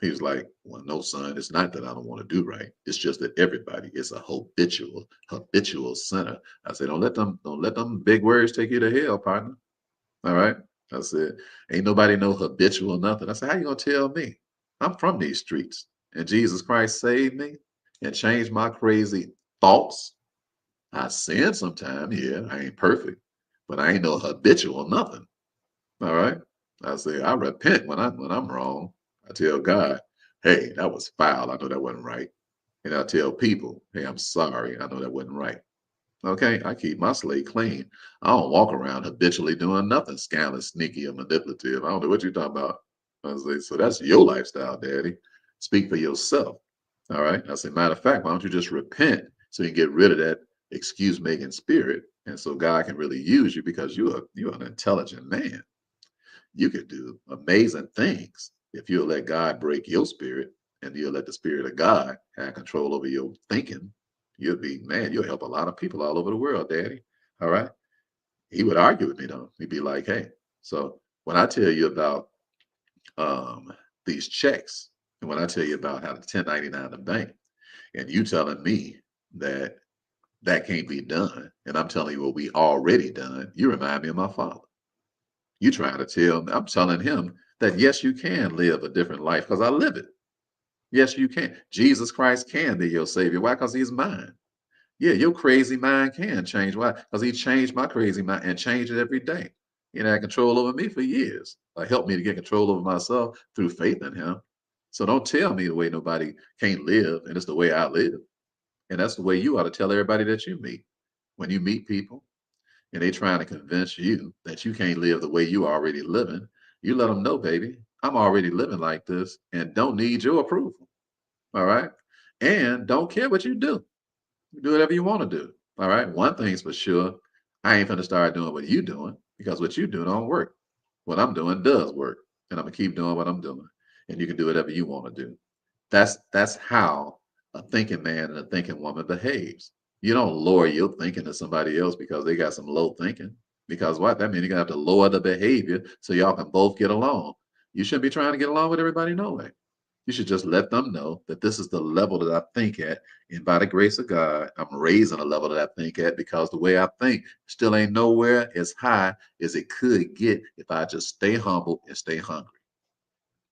He was like, well, no, son, it's not that I don't want to do right. It's just that everybody is a habitual sinner. I said, don't let them big words take you to hell, partner. All right. I said, ain't nobody no habitual nothing. I said, how you gonna tell me? I'm from these streets. And Jesus Christ saved me and changed my crazy thoughts. I sin sometime, yeah, I ain't perfect, but I ain't no habitual nothing. All right. I say I repent when I'm wrong. I tell God, hey, that was foul. I know that wasn't right. And I tell people, hey, I'm sorry. I know that wasn't right. Okay, I keep my slate clean. I don't walk around habitually doing nothing scandalous, sneaky, or manipulative. I don't know what you're talking about. I say, so that's your lifestyle, Daddy. Speak for yourself. All right. I say, matter of fact, why don't you just repent so you can get rid of that excuse making spirit, and so God can really use you because you're an intelligent man. You could do amazing things if you'll let God break your spirit and you'll let the spirit of God have control over your thinking. You'll be, man, you'll help a lot of people all over the world, Daddy. All right. He would argue with me though. He'd be like, hey, so when I tell you about um, these checks, and when I tell you about how to 1099 the bank, and you telling me that that can't be done, and I'm telling you what we already done, you remind me of my father. You trying to tell me, I'm telling him that yes, you can live a different life because I live it. Yes, you can. Jesus Christ can be your savior. Why? Because he's mine. Yeah, your crazy mind can change. Why? Because he changed my crazy mind and changed it every day. He had control over me for years. Helped me to get control over myself through faith in him. So don't tell me the way nobody can't live, and it's the way I live. And that's the way you ought to tell everybody that you meet. When you meet people, and they trying to convince you that you can't live the way you already living, you let them know, baby, I'm already living like this and don't need your approval. All right. And don't care what you do. Do whatever you want to do. All right. One thing's for sure. I ain't gonna start doing what you doing because what you do don't work. What I'm doing does work. And I'm gonna keep doing what I'm doing. And you can do whatever you want to do. That's how a thinking man and a thinking woman behaves. You don't lower your thinking to somebody else because they got some low thinking. Because what? That means you're gonna have to lower the behavior so y'all can both get along. You shouldn't be trying to get along with everybody no way. You should just let them know that this is the level that I think at. And by the grace of God, I'm raising a level that I think at because the way I think still ain't nowhere as high as it could get if I just stay humble and stay hungry.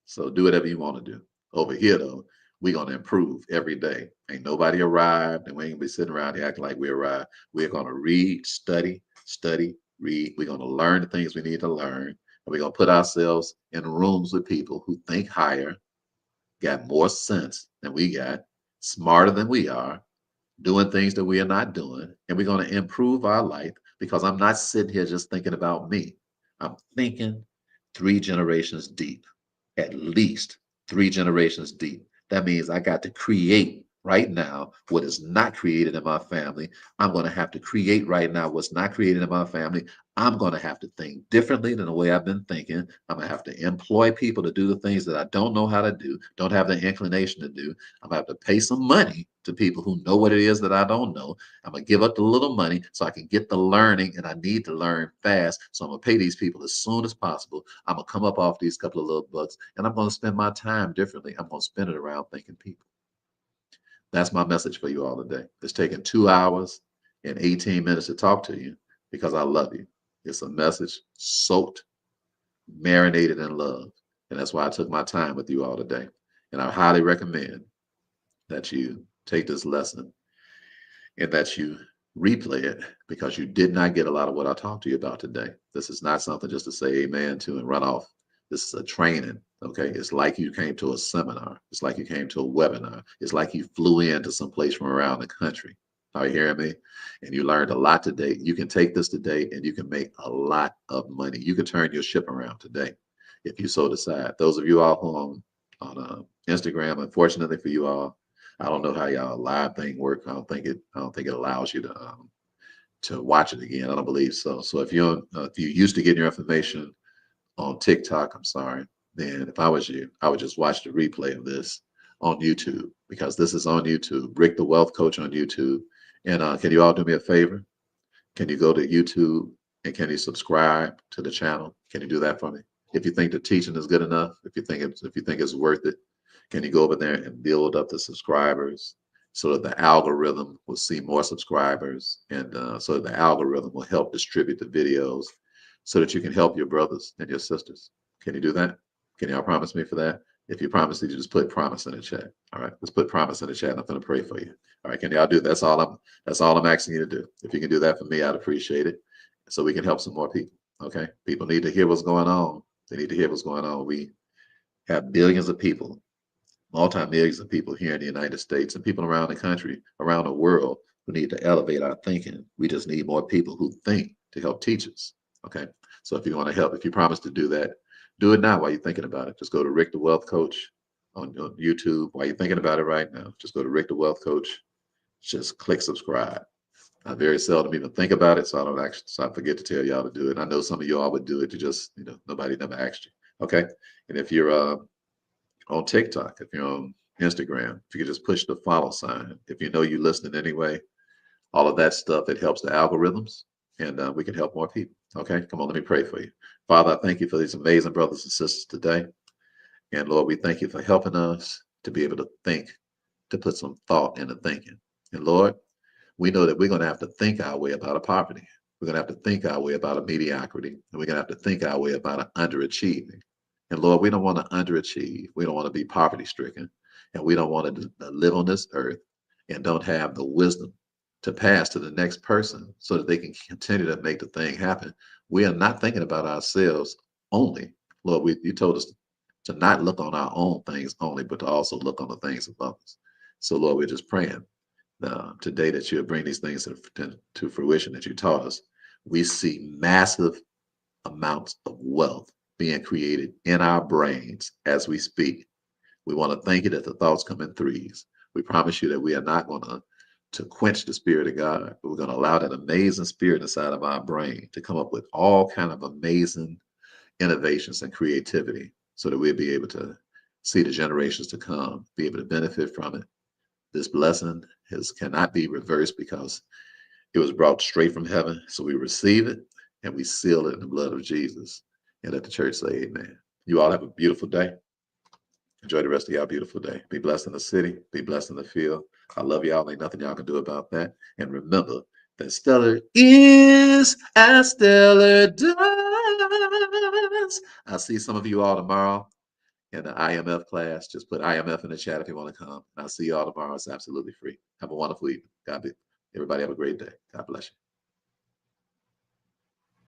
So do whatever you want to do. Over here, though, we're going to improve every day. Ain't nobody arrived, and we ain't gonna be sitting around here acting like we arrived. We're going to read, study, read. We're going to learn the things we need to learn. And we're going to put ourselves in rooms with people who think higher, got more sense than we got, smarter than we are, doing things that we are not doing. And we're going to improve our life because I'm not sitting here just thinking about me. I'm thinking 3 generations deep, at least 3 generations deep. That means I got to create right now what is not created in my family. I'm going to have to create right now what's not created in my family. I'm going to have to think differently than the way I've been thinking. I'm going to have to employ people to do the things that I don't know how to do, don't have the inclination to do. I'm going to have to pay some money to people who know what it is that I don't know. I'm going to give up the little money so I can get the learning, and I need to learn fast. So I'm going to pay these people as soon as possible. I'm going to come up off these couple of little bucks, and I'm going to spend my time differently. I'm going to spend it around thinking people. That's my message for you all today. It's taken 2 hours and 18 minutes to talk to you because I love you. It's a message soaked, marinated in love. And that's why I took my time with you all today. And I highly recommend that you take this lesson and that you replay it because you did not get a lot of what I talked to you about today. This is not something just to say amen to and run off. This is a training. Okay. It's like you came to a seminar. It's like you came to a webinar. It's like you flew into some place from around the country. Are you hearing me? And you learned a lot today. You can take this today and you can make a lot of money. You can turn your ship around today if you so decide. Those of you all who on Instagram, unfortunately for you all, I don't know how y'all live thing work. I don't think it allows you to watch it again. I don't believe so. So if you used to get your information on TikTok, I'm sorry, then if I was you, I would just watch the replay of this on YouTube, because this is on YouTube. Rick the Wealth Coach on YouTube. And can you all do me a favor? Can you go to YouTube and can you subscribe to the channel? Can you do that for me? If you think the teaching is good enough, if you think it's worth it, can you go over there and build up the subscribers so that the algorithm will see more subscribers, and so that the algorithm will help distribute the videos so that you can help your brothers and your sisters? Can you do that? Can y'all promise me for that? If you promise, you just put promise in the chat. All right, let's put promise in the chat. I'm going to pray for you. All right, can y'all do that? That's all I'm asking you to do. If you can do that for me, I'd appreciate it, so we can help some more people. Okay, people need to hear what's going on. They need to hear what's going on. We have billions of people, multi-millions of people here in the United States, and people around the country, around the world, who need to elevate our thinking. We just need more people who think to help teach us. Okay, so if you want to help, if you promise to do that, do it now while you're thinking about it. Just go to Rick the Wealth Coach on YouTube while you're thinking about it right now. Just go to Rick the Wealth Coach. Just click subscribe. I very seldom even think about it, so I forget to tell y'all to do it. I know some of y'all would do it. You just, nobody never asked you. Okay, and if you're on TikTok, if you're on Instagram, if you could just push the follow sign. If you know you're listening anyway, all of that stuff, it helps the algorithms, and we can help more people. Okay, come on, let me pray for you. Father, I thank you for these amazing brothers and sisters today. And Lord, we thank you for helping us to be able to think, to put some thought into thinking. And Lord, we know that we're going to have to think our way about a poverty. We're going to have to think our way about a mediocrity. And we're going to have to think our way about an underachieving. And Lord, we don't want to underachieve. We don't want to be poverty stricken. And we don't want to live on this earth and don't have the wisdom to pass to the next person so that they can continue to make the thing happen. We are not thinking about ourselves only. Lord, you told us to not look on our own things only, but to also look on the things of others. So Lord, we're just praying today that you'll bring these things to fruition that you taught us. We see massive amounts of wealth being created in our brains as we speak. We want to thank you that the thoughts come in threes. We promise you that we are not going to quench the spirit of God, but we're going to allow that amazing spirit inside of our brain to come up with all kind of amazing innovations and creativity so that we'll be able to see the generations to come, be able to benefit from it. This blessing cannot be reversed because it was brought straight from heaven. So we receive it and we seal it in the blood of Jesus. And let the church say amen. You all have a beautiful day. Enjoy the rest of y'all beautiful day. Be blessed in the city. Be blessed in the field. I love y'all. Ain't nothing y'all can do about that. And remember that stellar is as stellar does. I'll see some of you all tomorrow in the IMF class. Just put IMF in the chat if you want to come. And I'll see you all tomorrow. It's absolutely free. Have a wonderful evening. God be. Everybody have a great day. God bless you.